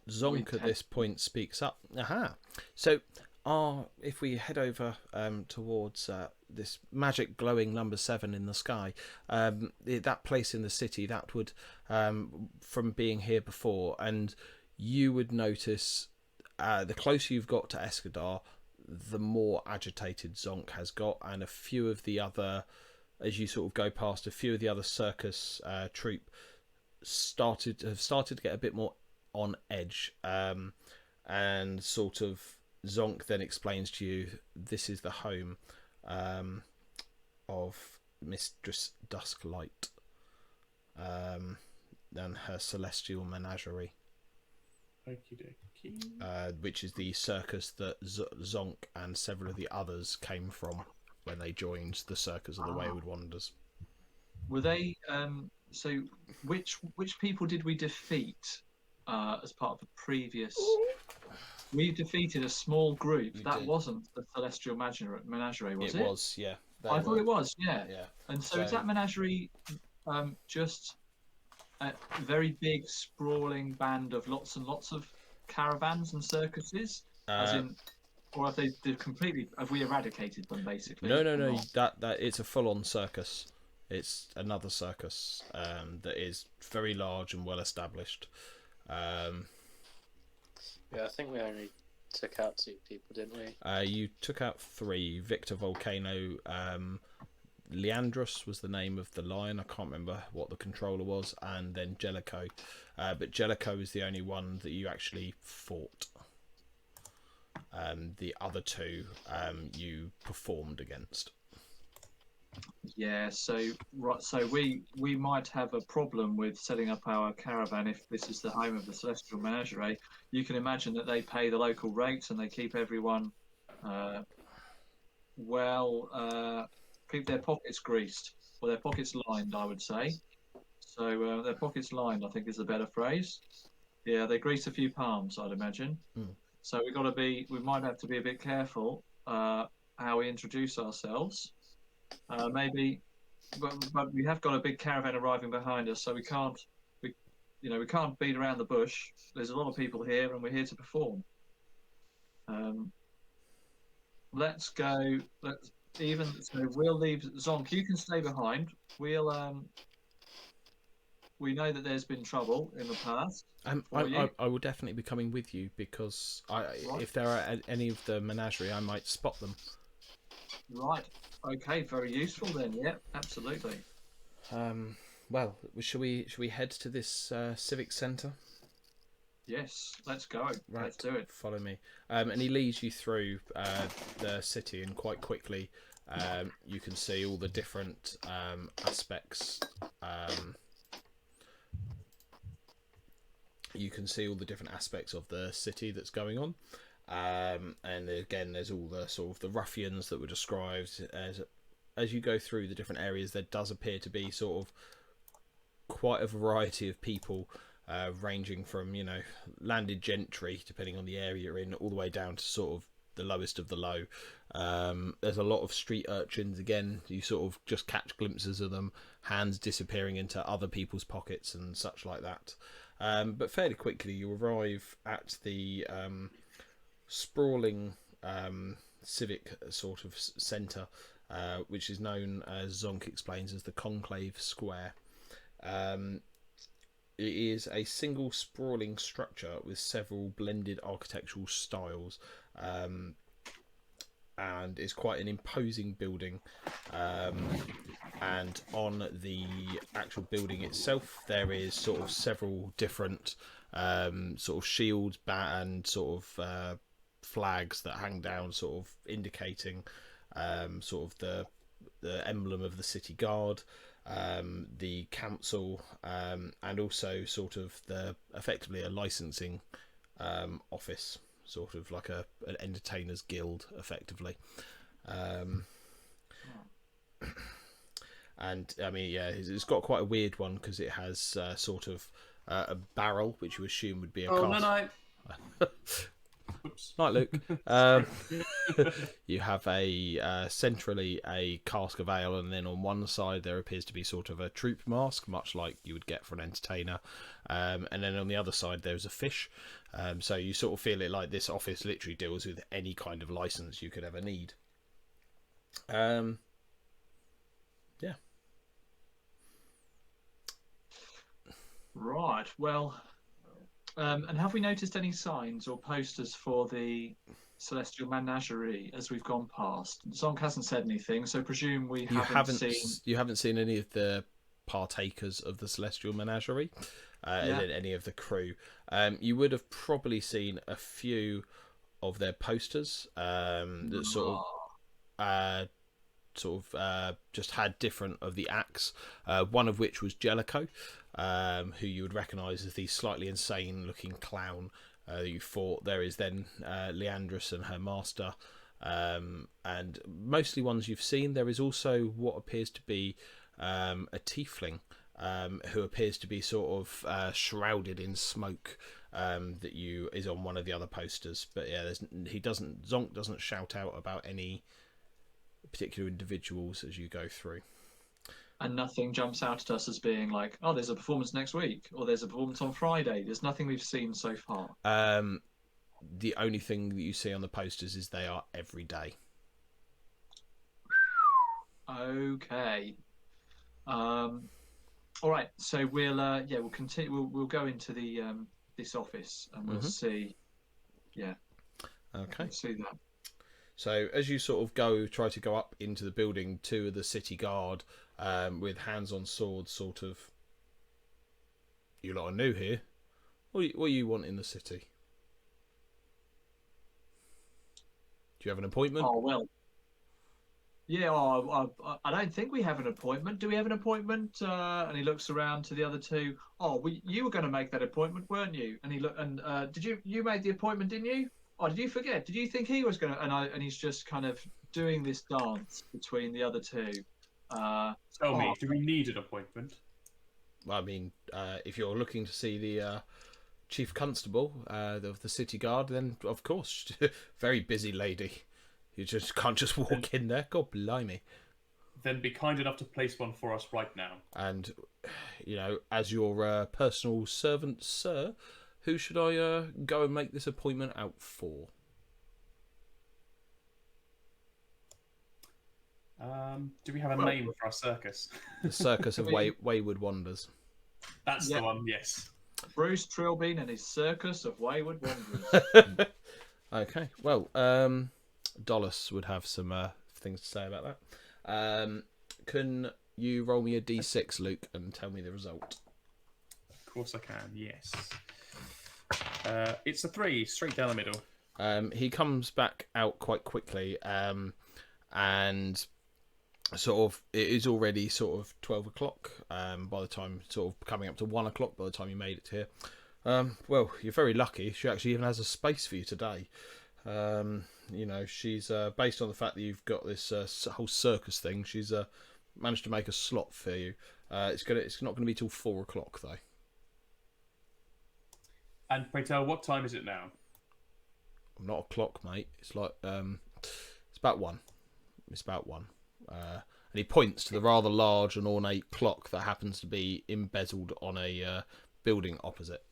Zonk at this point speaks up. Aha! So, if we head over towards this magic glowing number 7 in the sky, that place in the city, that would, from being here before, and you would notice the closer you've got to Escadar, the more agitated Zonk has got, and a few of the other, as you sort of go past, a few of the other circus troupe have started to get a bit more on edge, and sort of Zonk then explains to you this is the home of Mistress Dusklight and her celestial menagerie. Which is the circus that Zonk and several of the others came from when they joined the Circus of the Wayward Wanderers. Were they? So, which people did we defeat as part of the previous? We defeated a small group. That wasn't the Celestial Menagerie, was it? It was, yeah. I thought it was, yeah. Yeah. And so is that menagerie just a very big, sprawling band of lots and lots of caravans and circuses? As in, or have have we eradicated them, basically? No. That it's a full-on circus. It's another circus that is very large and well established. Yeah, I think we only took out 2 people, didn't we? You took out 3. Victor Volcano, Leandros was the name of the lion. I can't remember what the controller was, and then Jellicoe. But Jellicoe is the only one that you actually fought. The other 2 you performed against. Yeah, so we might have a problem with setting up our caravan if this is the home of the Celestial Menagerie. You can imagine that they pay the local rates and they keep everyone keep their pockets greased, or their pockets lined, I would say. So their pockets lined, I think, is the better phrase. Yeah, they grease a few palms, I'd imagine. So we might have to be a bit careful how we introduce ourselves. Maybe, but we have got a big caravan arriving behind us, so we can't beat around the bush. There's a lot of people here, and we're here to perform. Let's go. So we'll leave Zonk. You can stay behind. We know that there's been trouble in the past for you. I will definitely be coming with you because Right. if there are any of the menagerie, I might spot them. Right. Okay. Very useful then. Yeah. Absolutely. Well, should we head to this civic centre? Yes. Let's go. Right, Let's do it. follow me. And he leads you through the city, and quite quickly you can see all the different aspects. You can see all the different aspects of the city that's going on. And again, there's all the sort of the ruffians that were described. As you go through the different areas, there does appear to be sort of quite a variety of people. Ranging from, landed gentry, depending on the area you're in, all the way down to sort of the lowest of the low. There's a lot of street urchins. Again, you sort of just catch glimpses of them, hands disappearing into other people's pockets and such like that. But fairly quickly you arrive at the sprawling civic sort of centre, which is known, as Zonk explains, as the Conclave Square. It is a single sprawling structure with several blended architectural styles, and is quite an imposing building. And on the actual building itself, there is sort of several different sort of shields and sort of flags that hang down, sort of indicating sort of the emblem of the city guard. The council, and also sort of effectively a licensing office, sort of like an entertainers guild, effectively. And I mean, yeah, it's got quite a weird one because it has sort of a barrel, which you assume would be a cask. No. Oops. Night, Luke. You have centrally a cask of ale, and then on one side there appears to be sort of a troop mask, much like you would get for an entertainer. And then on the other side there's a fish. So you sort of feel it like this office literally deals with any kind of license you could ever need. Yeah. Right. Well. And have we noticed any signs or posters for the Celestial Menagerie as we've gone past? Zonk hasn't said anything, so presume we haven't seen. You haven't seen any of the partakers of the Celestial Menagerie, any of the crew. You would have probably seen a few of their posters that sort of just had different of the acts. One of which was Jellicoe, who you would recognise as the slightly insane-looking clown you fought. There is then Leandris and her master, and mostly ones you've seen. There is also what appears to be a tiefling, who appears to be sort of shrouded in smoke. That is on one of the other posters. But yeah, Zonk doesn't shout out about any particular individuals as you go through. And nothing jumps out at us as being like, oh, there's a performance next week, or there's a performance on Friday. There's nothing we've seen so far. The only thing that you see on the posters is they are every day. Okay. All right. So we'll continue. We'll go into the this office and we'll see. Yeah. Okay. We'll see that. So as you sort of try to go up into the building, two of the city guard, with hands on swords, sort of, you lot are new here. What do you want in the city? Do you have an appointment? Oh, well. Yeah, I don't think we have an appointment. Do we have an appointment? And he looks around to the other two. Oh, you were going to make that appointment, weren't you? And did you made the appointment, didn't you? Oh, did you forget? Did you think he was going to? And he's just kind of doing this dance between the other two. Tell me, do we need an appointment? I mean, if you're looking to see the chief constable of the city guard, then of course, very busy lady. You just can't just walk in there. God blimey. Then be kind enough to place one for us right now. And, as your personal servant, sir, who should I go and make this appointment out for? Do we have a Well, name for our circus? The Circus of Wayward Wonders. That's Yeah. the one. Yes. Bruce Trilby and his Circus of Wayward Wanderers. Okay, well, Dolus would have some things to say about that. Can you roll me a d6, Luke, and tell me the result? Of course I can. Yes. It's a 3, straight down the middle. He comes back out quite quickly, and sort of it is already sort of 12 o'clock by the time, sort of coming up to 1 o'clock by the time you made it here. Well, you're very lucky. She actually even has a space for you today. You know, she's based on the fact that you've got this whole circus thing. She's managed to make a slot for you. It's not going to be till 4 o'clock though. And pray tell, what time is it now? Not a clock, mate. It's like it's about 1. It's about 1. And he points to the rather large and ornate clock that happens to be embezzled on a building opposite.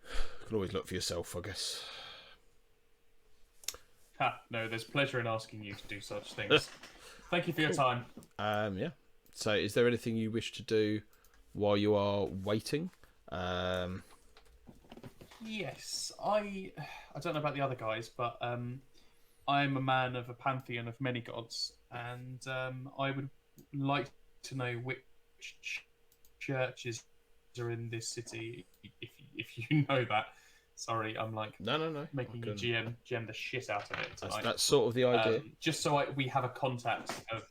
You can always look for yourself, I guess. Ha, no, there's pleasure in asking you to do such things. Thank you for your time. Yeah. So, is there anything you wish to do while you are waiting? Yes, I don't know about the other guys, but I'm a man of a pantheon of many gods, and I would like to know which churches are in this city. If you know that, sorry, I'm like No. making you GM the shit out of it tonight. That's sort of the idea. Just so we have a contact of.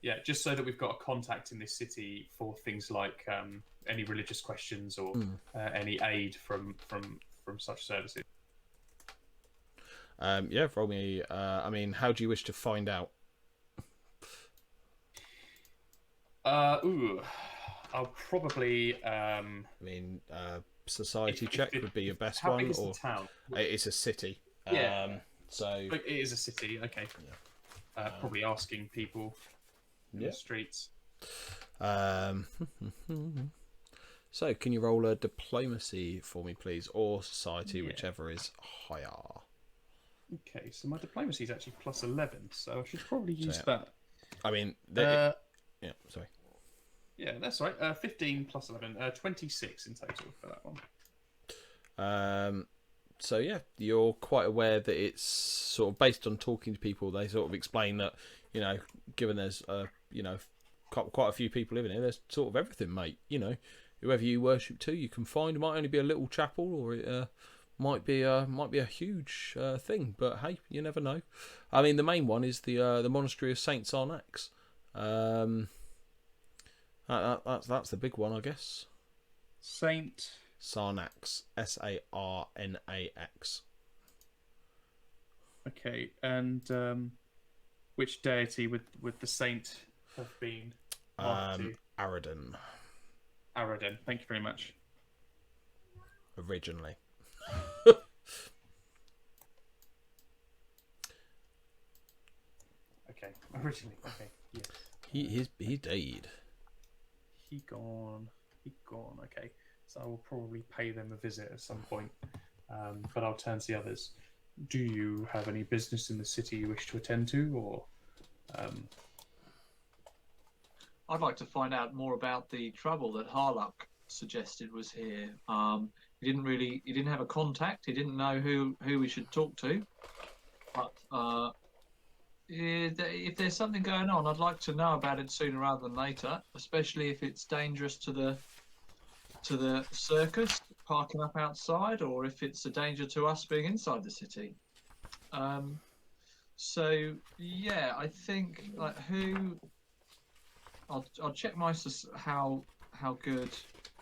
Yeah, just so that we've got a contact in this city for things like any religious questions or any aid from such services. Yeah, roll me. I mean, how do you wish to find out? I'll probably. I mean, society check would be your best how one, big is or the town? it's a city. Yeah. So But it is a city. Okay. Yeah. Probably asking people in the streets. So, can you roll a diplomacy for me, please, or society, whichever is higher? Okay, so my diplomacy is actually plus 11, so I should probably use that. I mean, Yeah, sorry. Yeah, that's right. 15 plus 11, 26 in total for that one. So yeah, you're quite aware that it's sort of based on talking to people. They sort of explain that, you know, given there's quite a few people living here, there's sort of everything, mate. You know, whoever you worship to, you can find. It might only be a little chapel, or it might be a huge thing. But hey, you never know. I mean, the main one is the monastery of Saint Sarnax. That's the big one, I guess. Saint Sarnax, Sarnax. Okay, and which deity would the saint have been? Erran. Araden. Thank you very much. Originally. Okay, originally. Okay, yes. He died. He gone. Okay, so I will probably pay them a visit at some point. But I'll turn to the others. Do you have any business in the city you wish to attend to, or? I'd like to find out more about the trouble that Harlock suggested was here. He didn't have a contact. He didn't know who we should talk to. But if there's something going on, I'd like to know about it sooner rather than later. Especially if it's dangerous to the circus parking up outside, or if it's a danger to us being inside the city. So yeah, I think like who. I'll check my how good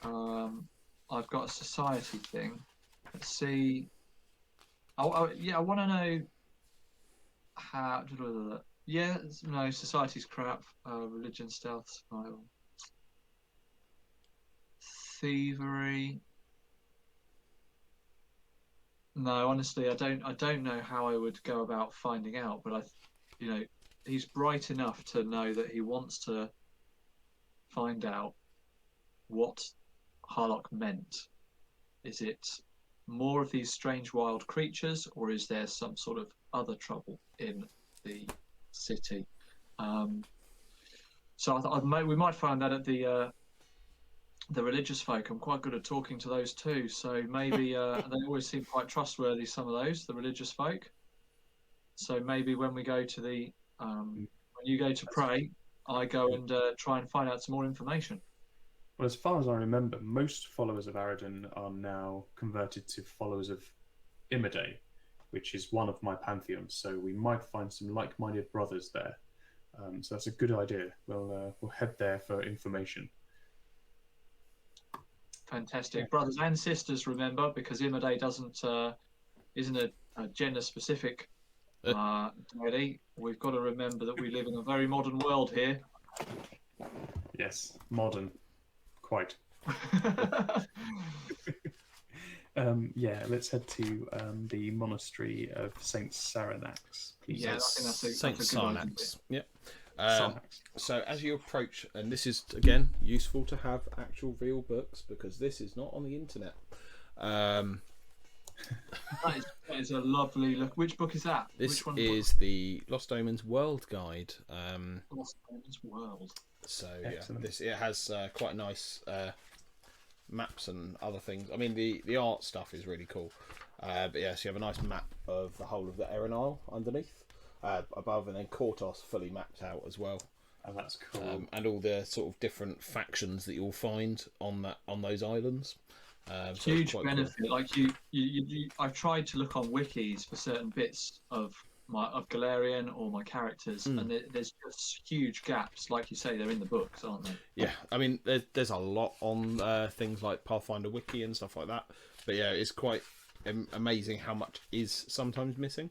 I've got a society thing. Let's see. I want to know how. Yeah, no, society's crap. Religion, stealth, survival, thievery. No, honestly, I don't know how I would go about finding out. But he's bright enough to know that he wants to find out what Harlock meant. Is it more of these strange wild creatures, or is there some sort of other trouble in the city? So we might find that at the religious folk. I'm quite good at talking to those too. So maybe they always seem quite trustworthy. Some of those, the religious folk. So maybe when we go to when you go to pray, I go and try and find out some more information. Well, as far as I remember, most followers of Aradan are now converted to followers of Imade, which is one of my pantheons. So we might find some like-minded brothers there. So that's a good idea. We'll head there for information. Fantastic, brothers and sisters. Remember, because Imade isn't a gender-specific deity. We've got to remember that we live in a very modern world here. Yes, modern. Quite. Let's head to the monastery of Saint Saranax. Please. Yeah, I think that's Saint a good idea. Sarnax. Yep. Sarnax. So as you approach, and this is again useful to have actual real books because this is not on the internet. That is a lovely look. Which book is that? This Which one? is the Lost Omens World Guide. Lost Omens World. So Excellent. it has quite nice maps and other things. I mean, the art stuff is really cool. But yeah, so you have a nice map of the whole of the Erran Isle underneath, above, and then Kortos fully mapped out as well. Oh, that's cool. And all the sort of different factions that you'll find on those islands. So Huge benefit. Cool. Like I've tried to look on wikis for certain bits of Galarian or my characters, and there's just huge gaps. Like you say, they're in the books, aren't they? Yeah, I mean, there's a lot on things like Pathfinder Wiki and stuff like that. But yeah, it's quite amazing how much is sometimes missing.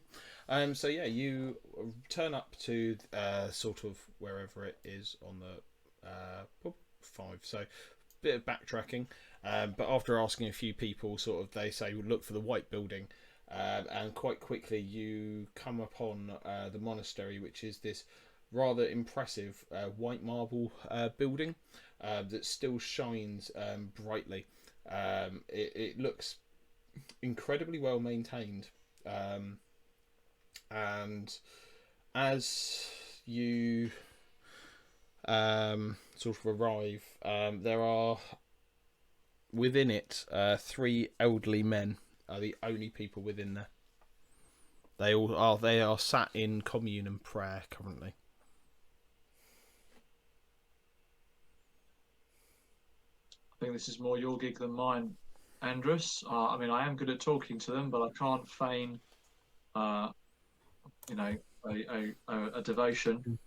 So yeah, you turn up to sort of wherever it is on the 5. So bit of backtracking, but after asking a few people, sort of they say look for the white building. And quite quickly you come upon the monastery, which is this rather impressive white marble building that still shines brightly. It looks incredibly well maintained, and as you sort of arrive, there are within it 3 elderly men. Are the only people within there. They are sat in commune and prayer currently. I think this is more your gig than mine, Andrus. I mean, I am good at talking to them, but I can't feign, a devotion.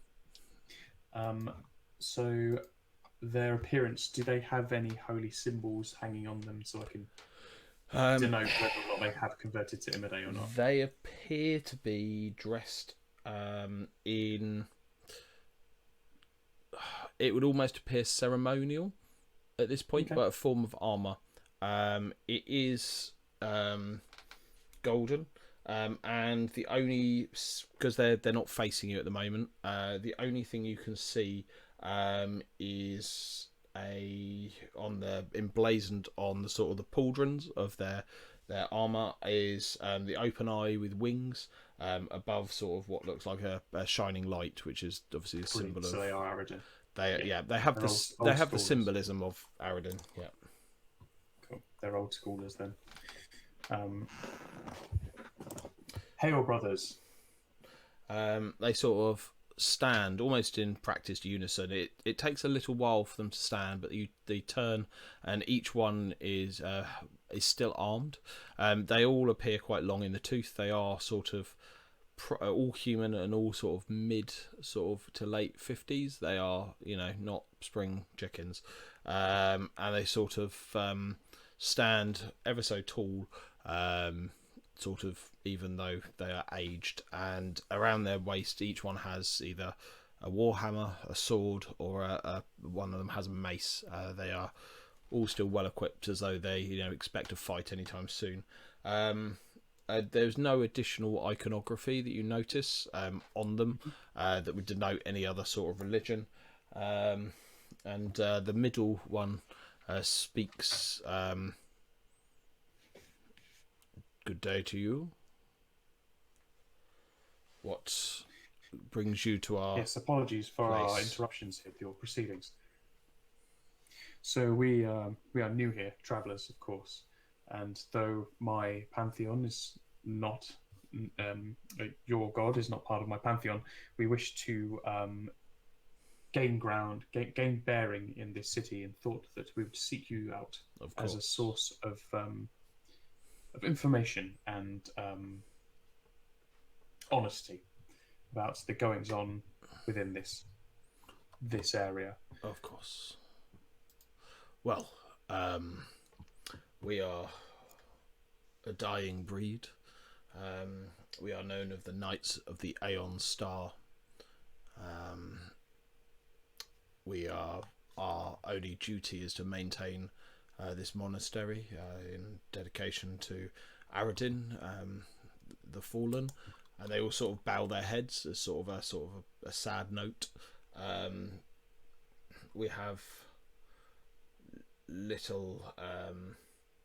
So their appearance, do they have any holy symbols hanging on them so I can denote whether or not they have converted to Imade or not? They appear to be dressed in... It would almost appear ceremonial at this point, but a form of armour. It is golden, and the only... Because they're not facing you at the moment, the only thing you can see is emblazoned on the sort of the pauldrons of their armour is the open eye with wings above sort of what looks like a shining light, which is obviously a symbol of. So they are Aradan. They have the symbolism of Aradan. Yeah. Cool. They're old schoolers then. Hail, brothers. They sort of stand almost in practiced unison. It takes a little while for them to stand, but they turn, and each one is still armed. They all appear quite long in the tooth. They are sort of all human and all sort of mid sort of to late 50s. They are, not spring chickens, and they sort of stand ever so tall, sort of, even though they are aged, and around their waist each one has either a warhammer, a sword, or one of them has a mace. They are all still well equipped, as though they expect to fight anytime soon. There's no additional iconography that you notice on them that would denote any other sort of religion, and the middle one speaks. Good day to you. What brings you to our Yes, apologies for our place. interruptions with your proceedings. So we are new here, travellers, of course, and though my pantheon is not your god is not part of my pantheon, we wish to gain gain bearing in this city, and thought that we would seek you out Of as a course. source of information and honesty about the goings on within this area. Of course. Well, we are a dying breed. We are known as the Knights of the Aeon Star. Our only duty is to maintain this monastery in dedication to Aradin, the Fallen, and they all sort of bow their heads as sort of a sad note. We have little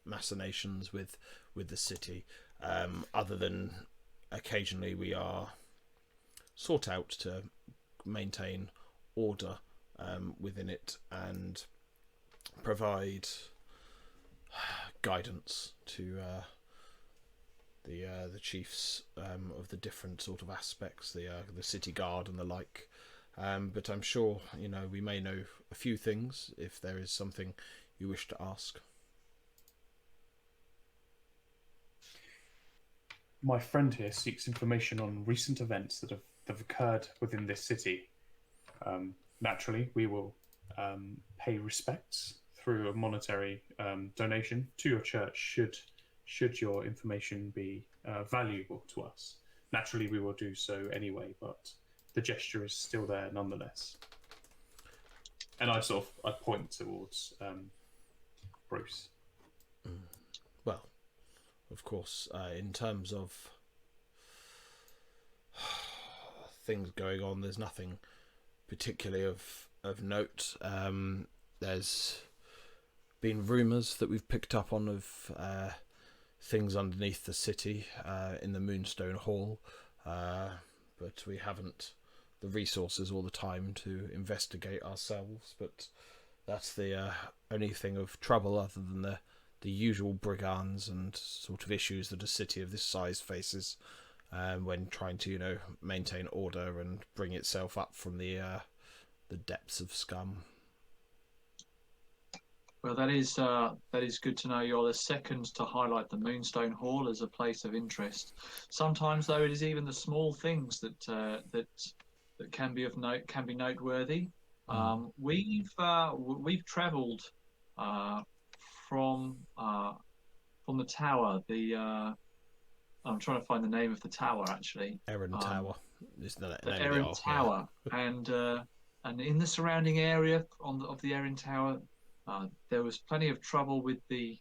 machinations with the city, other than occasionally we are sought out to maintain order within it and provide guidance to the chiefs of the different sort of aspects, the city guard and the like. But I'm sure we may know a few things if there is something you wish to ask. My friend here seeks information on recent events that have occurred within this city. Naturally, we will pay respects through a monetary donation to your church should your information be valuable to us. Naturally, we will do so anyway, but the gesture is still there nonetheless. And I point towards Bruce. Well, of course, in terms of things going on, there's nothing particularly of note. There's been rumours that we've picked up on of things underneath the city in the Moonstone Hall, but we haven't the resources or the time to investigate ourselves. But that's the only thing of trouble, other than the usual brigands and sort of issues that a city of this size faces when trying to maintain order and bring itself up from the depths of scum. Well, that is good to know. You're the second to highlight the Moonstone Hall as a place of interest. Sometimes, though, it is even the small things that can be noteworthy. We've travelled from the tower. I'm trying to find the name of the tower actually. Erran Tower. The Erran Tower, yeah. And in the surrounding area of the Erran Tower, there was plenty of trouble with the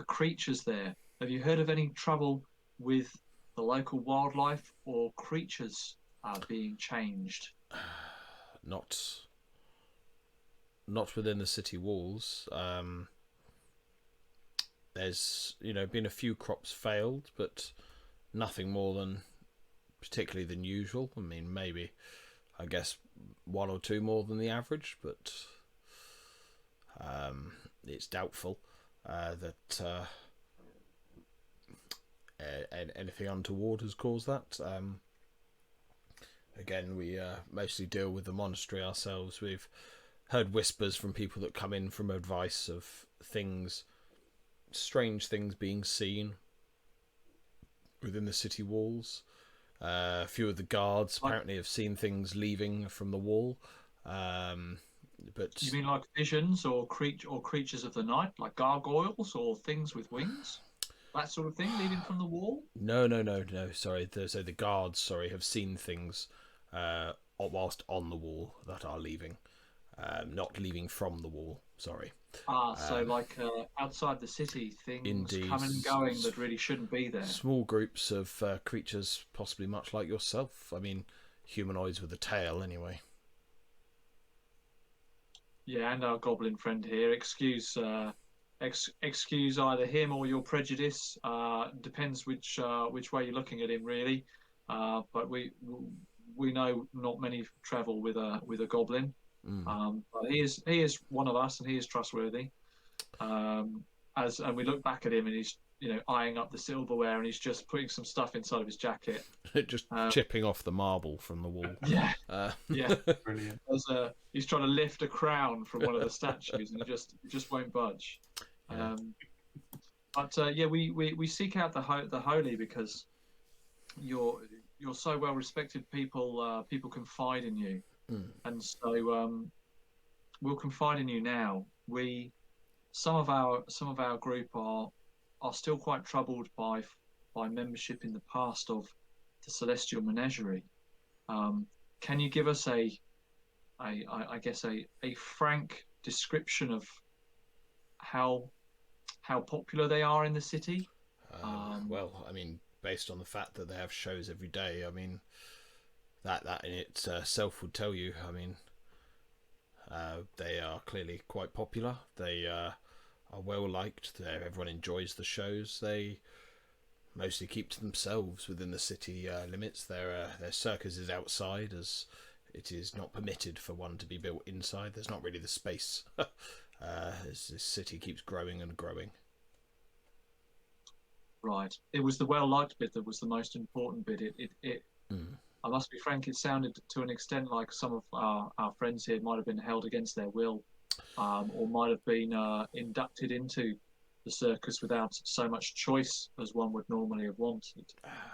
creatures there. Have you heard of any trouble with the local wildlife or creatures being changed? Not within the city walls. There's been a few crops failed, but nothing more than particularly than usual. I mean, maybe I guess one or two more than the average, but it's doubtful that anything untoward has caused that. Again, we mostly deal with the monastery ourselves. We've heard whispers from people that come in from advice of strange things being seen within the city walls. A few of the guards apparently have seen things leaving from the wall. But you mean like visions or creatures of the night, like gargoyles or things with wings, that sort of thing, leaving from the wall? No. Sorry, so the guards, have seen things whilst on the wall that are leaving, not leaving from the wall. Sorry. So like outside the city, things indeed, coming and going that really shouldn't be there. Small groups of creatures, possibly much like yourself. I mean, humanoids with a tail, anyway. Yeah, and our goblin friend here. Excuse either him or your prejudice. Depends which way you're looking at him, really. But we know not many travel with a goblin. But he is one of us, and he is trustworthy. And we look back at him, and he's eyeing up the silverware, and he's just putting some stuff inside of his jacket, just chipping off the marble from the wall. Yeah, yeah. Brilliant. He's trying to lift a crown from one of the statues, and he just won't budge. Yeah. But yeah, we seek out the holy because you're so well respected. People confide in you, and so we'll confide in you now. Some of our group are still quite troubled by membership in the past of the Celestial Menagerie. Can you give us I guess a frank description of how popular they are in the city? Well, I mean, based on the fact that they have shows every day, I mean, that in itself would tell you. I mean, they are clearly quite popular. They are well liked. Everyone enjoys the shows. They mostly keep to themselves within the city limits. Their circus is outside, as it is not permitted for one to be built inside. There's not really the space. As this city keeps growing and growing. Right. It was the well-liked bit that was the most important bit. I must be frank, it sounded to an extent like some of our friends here might have been held against their will, or might have been inducted into the circus without so much choice as one would normally have wanted.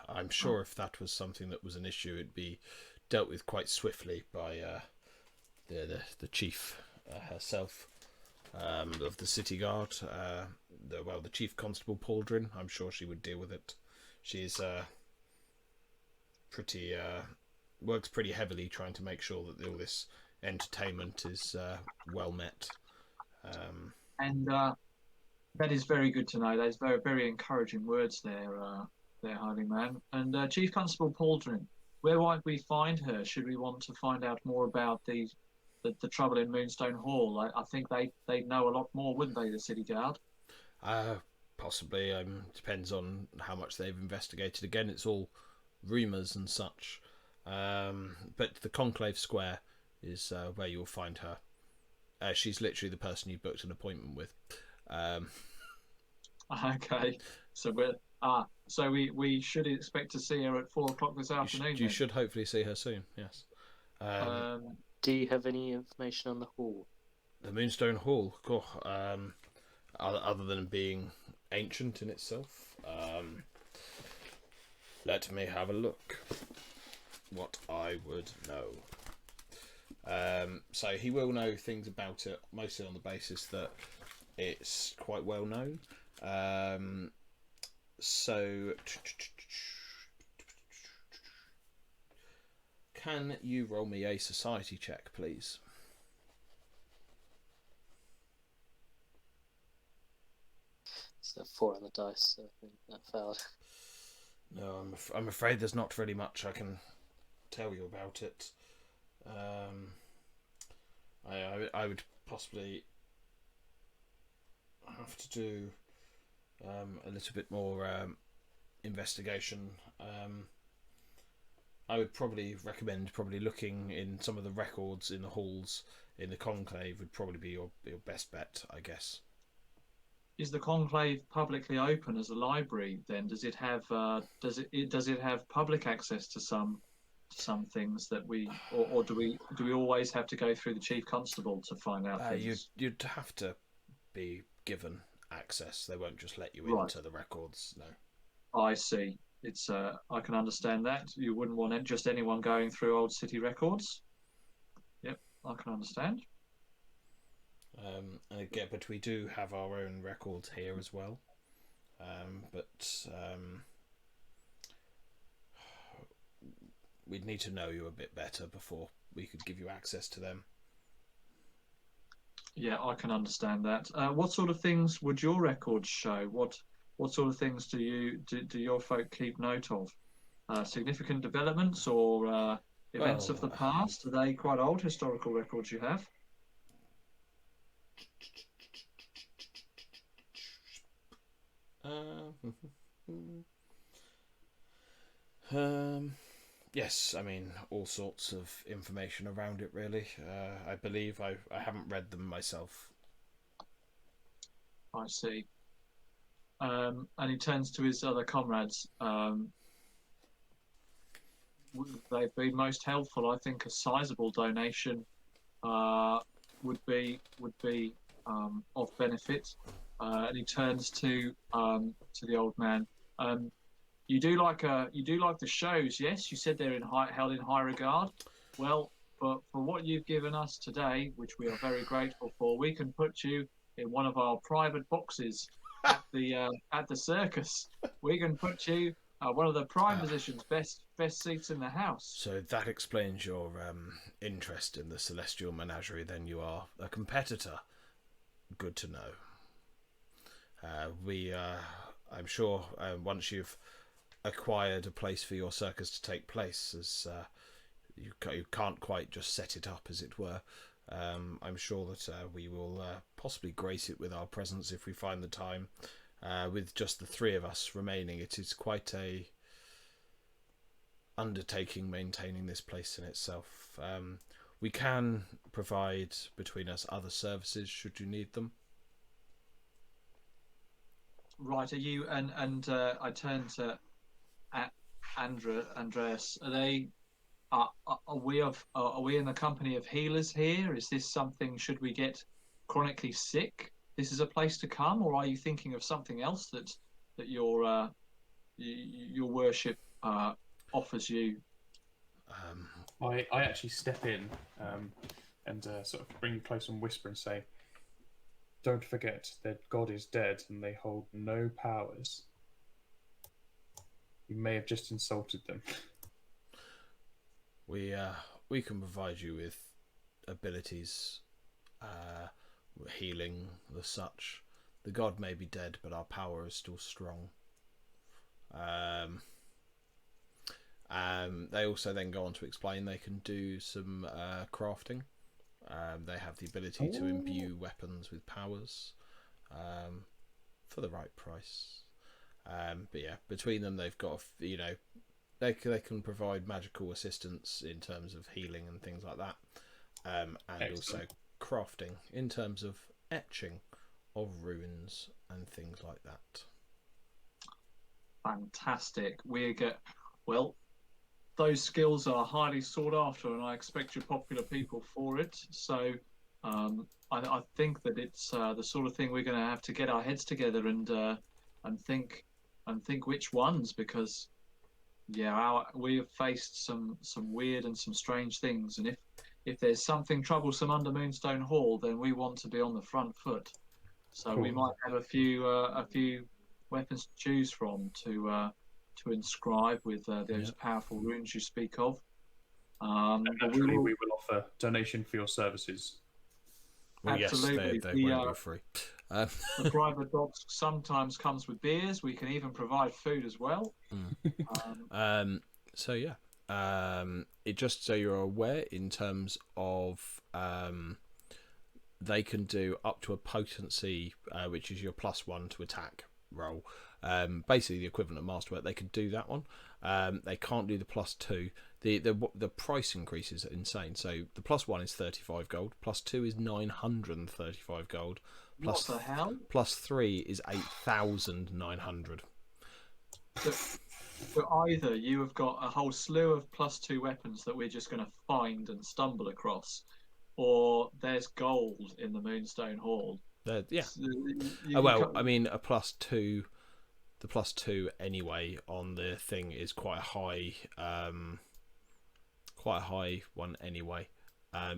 I'm sure if that was something that was an issue, it'd be dealt with quite swiftly by the chief herself of the city guard. The chief constable Pauldrin. I'm sure she would deal with it. She's works pretty heavily trying to make sure that all this entertainment is well met. And that is very good to know. Those very, very encouraging words there, Holy Man. And Chief Constable Pauldrin, where might we find her? Should we want to find out more about the trouble in Moonstone Hall? I think they'd know a lot more, wouldn't they, the city guard? Possibly. Depends on how much they've investigated. Again, it's all rumours and such. But the Conclave Square is where you'll find her. She's literally the person you booked an appointment with. Okay, so we should expect to see her at 4:00 this afternoon. You should hopefully see her soon. Yes. Do you have any information on the hall? The Moonstone Hall, other than being ancient in itself. Let me have a look. What I would know. So he will know things about it, mostly on the basis that it's quite well known. So can you roll me a society check, please? It's a 4 on the dice, so I think that failed. No, I'm afraid there's not really much I can tell you about it. I would possibly have to do a little bit more investigation. I would probably recommend looking in some of the records in the halls in the Conclave would probably be your best bet, I guess. Is the Conclave publicly open as a library? Then does it have public access to some things that or do we always have to go through the Chief Constable to find out things? You'd have to be given access. They won't just let you into the records. No. I see. It's I can understand that. You wouldn't want just anyone going through old city records. Yep, I can understand. And again, but we do have our own records here as well. We'd need to know you a bit better before we could give you access to them. Yeah, I can understand that. What sort of things would your records show? What sort of things do your folk keep note of? Significant developments or events of the past? Are they quite old historical records you have? Yes, I mean all sorts of information around it. Really, I believe I haven't read them myself. I see. And he turns to his other comrades. They've been most helpful. I think a sizable donation would be of benefit. And he turns to the old man. You do like the shows, yes? You said they're held in high regard. Well, for what you've given us today, which we are very grateful for, we can put you in one of our private boxes at the circus. We can put you one of the prime positions, best seats in the house. So that explains your interest in the Celestial Menagerie. Then you are a competitor. Good to know. I'm sure, once you've acquired a place for your circus to take place, as you can't quite just set it up, as it were. I'm sure that we will possibly grace it with our presence if we find the time. With just the three of us remaining, it is quite a undertaking maintaining this place in itself. We can provide between us other services should you need them. Right, are you and I turn to Andreas. Are we in the company of healers here? Is this something? Should we get chronically sick? This is a place to come, or are you thinking of something else that your worship offers you? I actually step in and sort of bring you close and whisper and say, "Don't forget that God is dead and they hold no powers. You may have just insulted them." We can provide you with abilities, healing, the such. The god may be dead, but our power is still strong. They also then go on to explain they can do some crafting. They have the ability to imbue weapons with powers for the right price. But yeah, between them, they've got they can provide magical assistance in terms of healing and things like that, and Excellent. also crafting in terms of etching of runes and things like that. Fantastic. Those skills are highly sought after, and I expect you're popular people for it. So I think that it's the sort of thing we're going to have to get our heads together and think which ones, because we have faced some weird and some strange things, and if there's something troublesome under Moonstone Hall, then we want to be on the front foot. So we might have a few weapons to choose from to inscribe with those powerful runes you speak of. Naturally, we will offer donation for your services. Well, absolutely. Yes, they won't be free. The private box sometimes comes with beers. We can even provide food as well. So yeah, it just so you're aware, in terms of they can do up to a potency, which is your +1 to attack roll. Basically the equivalent of masterwork. They can do that one. They can't do the +2. The price increases are insane. So the +1 is 35 gold, +2 is 935 gold, What the hell? +3 is 8,900. So either you have got a whole slew of +2 weapons that we're just going to find and stumble across, or there's gold in the Moonstone Hall. Yeah. I mean, a +2, the +2 anyway on the thing is quite a high one anyway,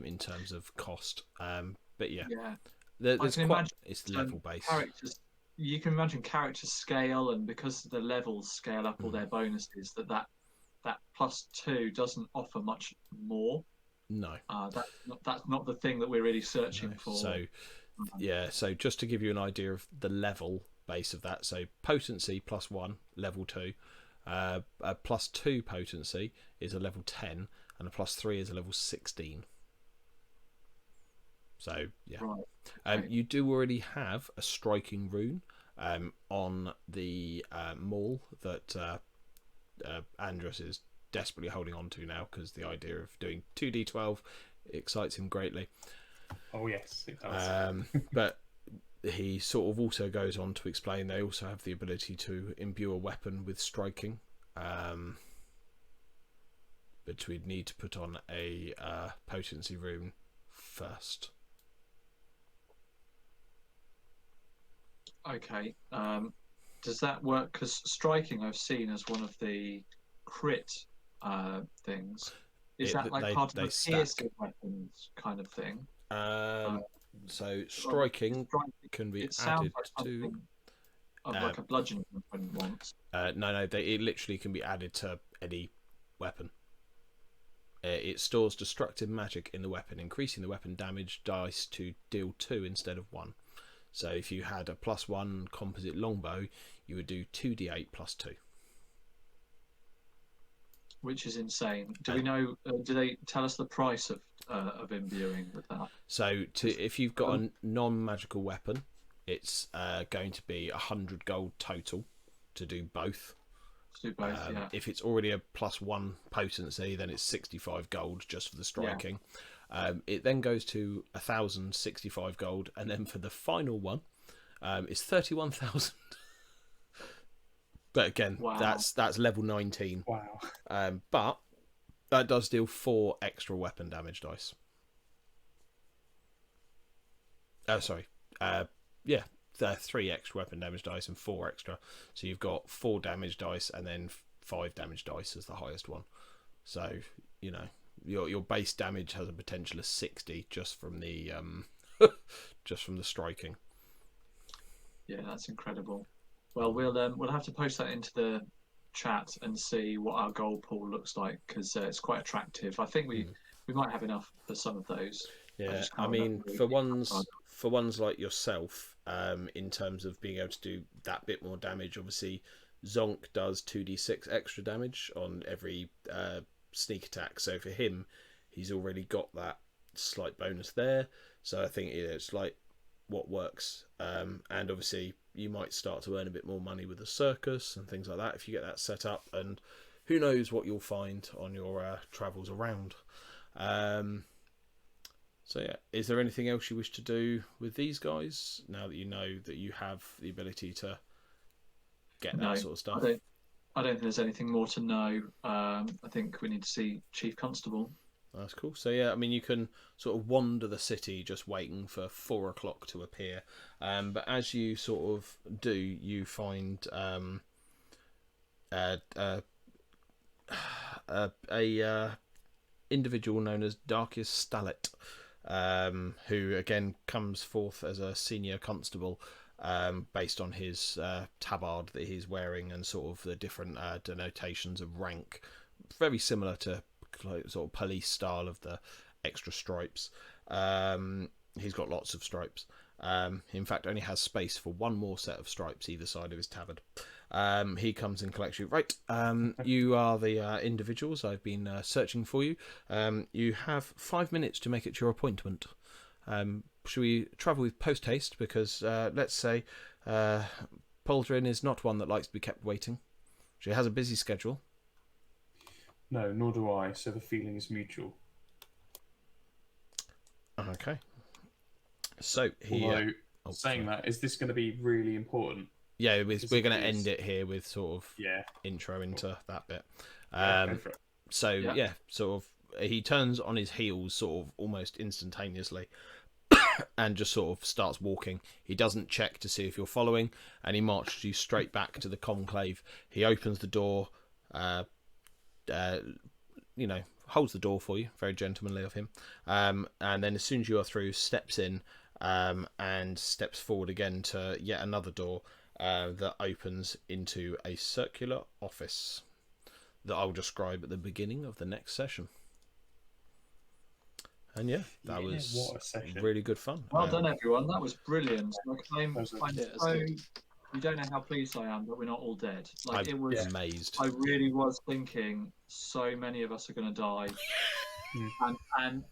in terms of cost. But yeah, it's level based. You can imagine characters scale, and because the levels scale up all their bonuses, that +2 doesn't offer much more. No, that's not the thing that we're really searching for. So so just to give you an idea of the level base of that, so potency +1, level 2, a +2 potency is a level 10, and a +3 is a level 16. So yeah, right. Okay. You do already have a striking rune on the mall that Andros is desperately holding on to now, because the idea of doing 2d12 excites him greatly. Oh yes, it does. But he sort of also goes on to explain they also have the ability to imbue a weapon with striking. But we'd need to put on a potency rune first. Okay. Does that work? Because striking I've seen as one of the crit things. Is that like part of the piercing weapons kind of thing? So striking can be added to. Of like a bludgeoning weapon once. No, it literally can be added to any weapon. It stores destructive magic in the weapon, increasing the weapon damage dice to deal 2 instead of 1. So if you had a +1 composite longbow, you would do 2d8 + 2. Which is insane. Do we know? Do they tell us the price of imbuing with that? So if you've got a non-magical weapon, it's going to be 100 gold total to do both. To do both, yeah. If it's already a +1 potency, then it's 65 gold just for the striking. Yeah. It then goes to 1,065 gold, and then for the final one, it's 31,000. But again, wow. that's level 19. Wow. But that does deal 4 extra weapon damage dice. Sorry. 3 extra weapon damage dice and 4 extra. So you've got 4 damage dice and then 5 damage dice as the highest one. So, you know, your base damage has a potential of 60 just from the striking. Yeah, that's incredible. Well, we'll have to post that into the chat and see what our gold pool looks like, because it's quite attractive. I think we might have enough for some of those. Yeah, I mean, for ones like yourself, in terms of being able to do that bit more damage, obviously Zonk does 2d6 extra damage on every sneak attack. So for him, he's already got that slight bonus there. So I think it's like what works. And obviously you might start to earn a bit more money with the circus and things like that if you get that set up. And who knows what you'll find on your travels around. So yeah, is there anything else you wish to do with these guys now that you know that you have the ability to get that sort of stuff? I don't think there's anything more to know. I think we need to see Chief Constable. That's cool. So yeah, I mean, you can sort of wander the city just waiting for 4 o'clock to appear. But as you sort of do, you find a individual known as Darkest Stallet, who again comes forth as a senior constable, based on his tabard that he's wearing and sort of the different denotations of rank, very similar to sort of police style of the extra stripes. He's got lots of stripes. In fact, only has space for 1 more set of stripes either side of his tabard. He comes and collects you. Right, you are the individuals. I've been searching for you. You have 5 minutes to make it your appointment. Should we travel with post haste? Because let's say Poldrin is not one that likes to be kept waiting. She has a busy schedule. No, nor do I, so the feeling is Okay. So Although, saying that, is this going to be really important? Yeah, we're going to end it here with sort of intro into that bit. Sort of he turns on his heels sort of almost instantaneously and just sort of starts walking. He doesn't check to see if you're following, and he marches you straight back to the conclave. He opens the door, holds the door for you, very gentlemanly of him, and then as soon as you are through, steps in and steps forward again to yet another door that opens into a circular office that I'll describe at the beginning of the next session. And that was what a session. Really good fun. Well done, everyone. That was brilliant. You don't know how pleased I am that we're not all dead. Like, I'm amazed. I really was thinking so many of us are going to die,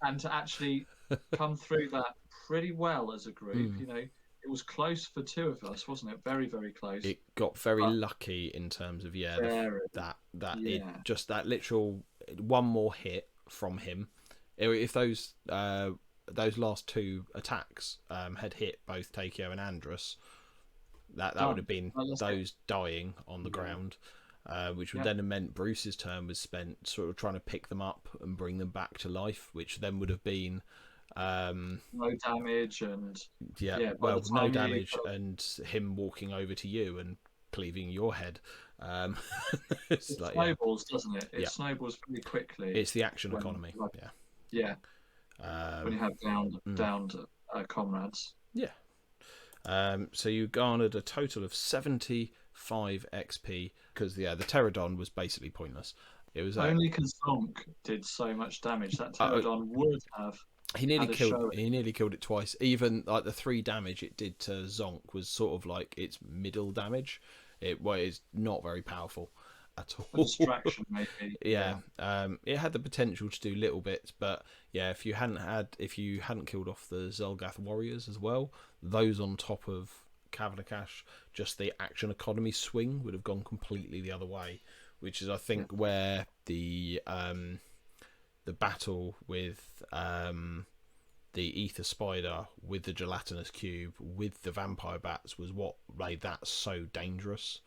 and to actually come through that pretty well as a group. You know, it was close for two of us, wasn't it? Very, very close. It got very But- lucky in terms of Very, that it yeah. just that literal one more hit from him. If those last two attacks had hit both Takeo and Andrus, that Done. would have been Well, that's those dying on the ground, which would then have meant Bruce's turn was spent sort of trying to pick them up and bring them back to life, which then would have been no damage and by well, the no time you damage got- and him walking over to you and cleaving your head. It's it like snowballs, doesn't it? It Yeah. snowballs pretty quickly. it's the action when- economy. like- Yeah. Yeah, when you have downed comrades. Yeah. So you garnered a total of 75 XP because the Pterodon was basically pointless. It was Only because Zonk did so much damage. That Pterodon would have. he nearly had a killed show. he nearly killed it twice. Even like the 3 damage it did to Zonk was sort of like its middle damage. It was not very powerful at all. A distraction, maybe. Yeah, it had the potential to do little bits, but yeah, if you hadn't killed off the Zelgath warriors as well, those on top of Cavnakash, just the action economy swing would have gone completely the other way, which is I think where the battle with the ether spider with the gelatinous cube with the vampire bats was what made that so dangerous.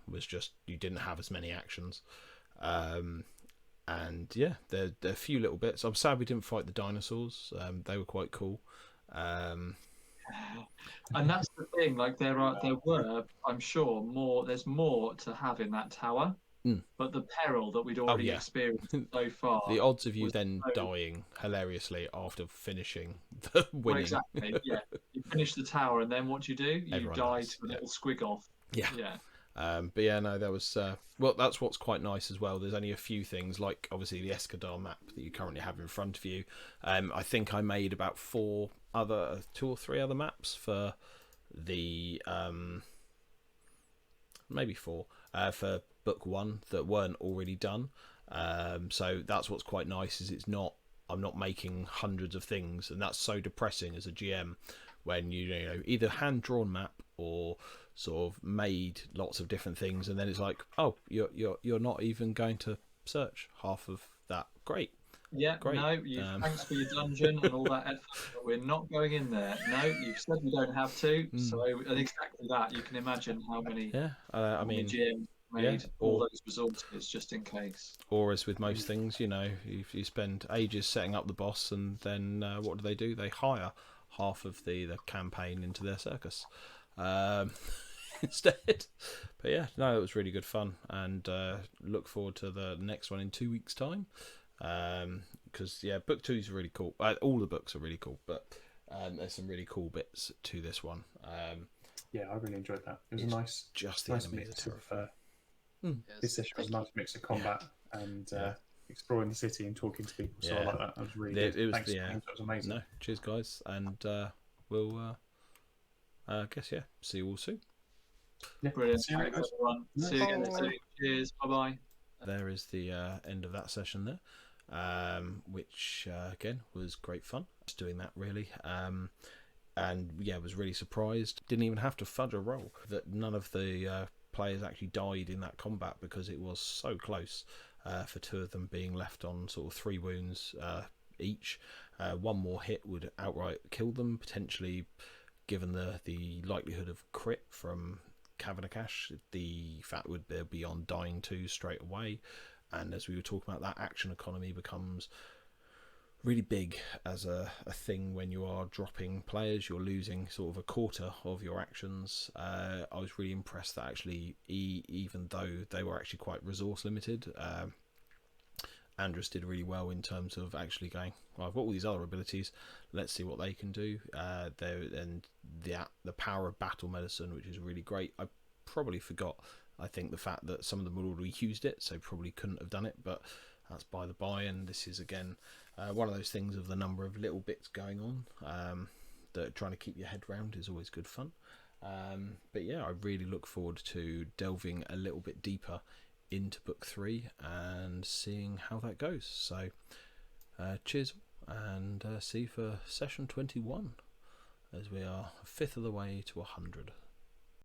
Was just you didn't have as many actions, and yeah, there are a few little bits. I'm sad we didn't fight the dinosaurs. They were quite cool. And that's the thing. Like there were, I'm sure, more. There's more to have in that tower. But the peril that we'd already experienced so far. The odds of you was then so- dying hilariously after finishing the winning. Well, exactly. Yeah, you finish the tower, and then what do? You Everyone die dies, to a little squig off. Yeah. Yeah. But yeah, no, there was well, that's what's quite nice as well. There's only a few things, like obviously the Escadar map that you currently have in front of you. I think I made about 2 or 3 other maps for the maybe 4 for book 1 that weren't already done. So that's what's quite nice is I'm not making hundreds of things, and that's so depressing as a GM when you know either hand drawn map or sort of made lots of different things, and then it's like, oh, you're not even going to search half of that. Great. Yeah, Great. no, thanks for your dungeon and all that effort, but we're not going in there. No, you've said we don't have to, so and exactly that. You can imagine how many, I mean, GMs made all those resources just in case. or as with most things, you know, if you spend ages setting up the boss, and then what do? They hire half of the campaign into their circus. Instead, but yeah, no, it was really good fun, and look forward to the next one in 2 weeks' time. Because book 2 is really cool. All the books are really cool, but there's some really cool bits to this one. Yeah, I really enjoyed that. It was a nice, just the nice enemies mix are of. terrifying. This session was a nice mix of combat and exploring the city and talking to people. So I like that. That was really good. It was, Thanks, James. That was amazing. No, cheers, guys, and we'll see you all soon. Yeah. Brilliant. See you later, Thanks, guys. everyone. Yeah. See you again Bye. soon. Cheers. Bye bye. There is the end of that session there, which again was great fun. Just doing that really, and yeah, was really surprised. Didn't even have to fudge a roll that none of the players actually died in that combat because it was so close. For 2 of them being left on sort of 3 wounds each, 1 more hit would outright kill them potentially. Given the likelihood of crit from Cavnakash, the fact would be on dying 2 straight away, and as we were talking about, that action economy becomes really big as a thing when you are dropping players. You're losing sort of a quarter of your actions. I was really impressed that actually, even though they were actually quite resource limited, Andrus did really well in terms of actually going, well, I've got all these other abilities, let's see what they can do. And the power of battle medicine, which is really great. I probably forgot, I think, the fact that some of them had already used it, so probably couldn't have done it, but that's by the by. And this is again one of those things of the number of little bits going on that trying to keep your head round is always good fun. But yeah, I really look forward to delving a little bit deeper into book 3 and seeing how that goes. So cheers, and see you for session 21 as we are a fifth of the way to 100.